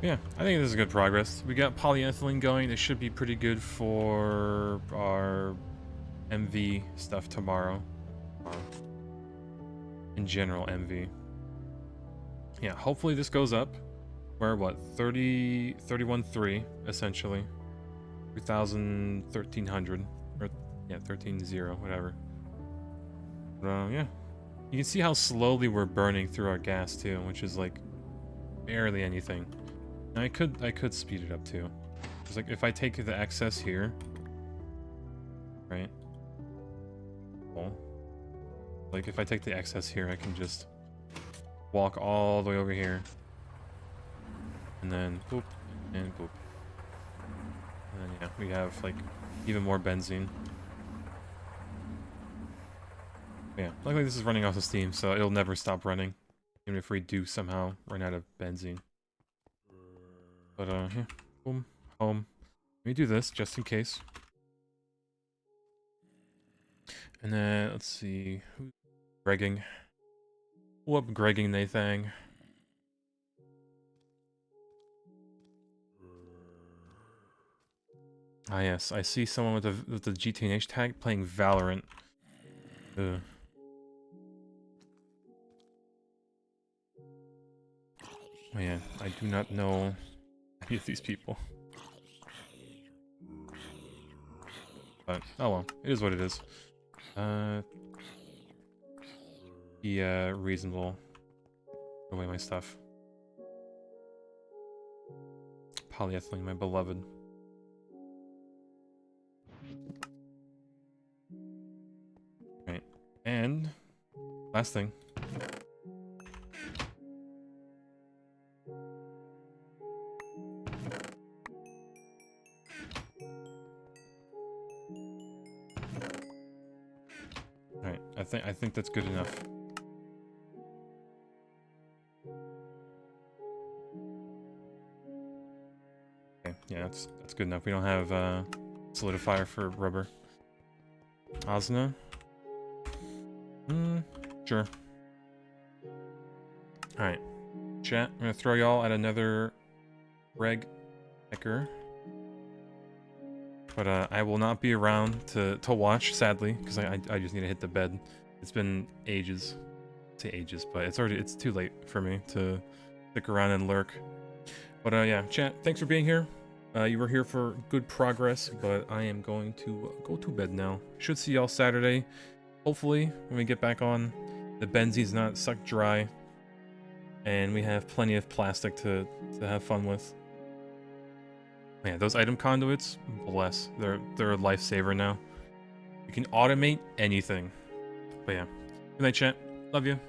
Yeah, I think this is good progress. We got polyethylene going. It should be pretty good for our MV stuff tomorrow. In general, MV. Yeah, hopefully this goes up. We're what, 31.3 essentially. 1300. Or yeah, 13.0, whatever. But yeah. You can see how slowly we're burning through our gas too, which is like barely anything. And I could speed it up too. It's like if I take the excess here, right? Well, like if I take the excess here, I can just walk all the way over here. And then boop and boop. And then yeah, we have like even more benzene. Yeah, luckily this is running off of steam, so it'll never stop running. Even if we do somehow run out of benzene. But yeah, boom, home. Let me do this just in case. And then let's see, who's Gregging? What Gregging Nathang? Ah yes, I see someone with the GTNH tag playing Valorant. Ugh. Oh yeah, I do not know any of these people. But, oh well, it is what it is. Be reasonable. Throw away my stuff. Polyethylene, my beloved. Right, and last thing. Alright, I think that's good enough. Okay, yeah, that's good enough. We don't have solidifier for rubber. Asna? Sure. Alright. Chat, I'm gonna throw y'all at another reg ecker. But I will not be around to watch, sadly, because I just need to hit the bed. It's been ages. I say ages, but it's too late for me to stick around and lurk. But yeah, chat, thanks for being here. You were here for good progress, but I am going to go to bed now. Should see y'all Saturday. Hopefully, when we get back on, the benzene's not sucked dry. And we have plenty of plastic to have fun with. Man, those item conduits, bless. They're a lifesaver now. You can automate anything. But yeah. Good night, chat. Love you.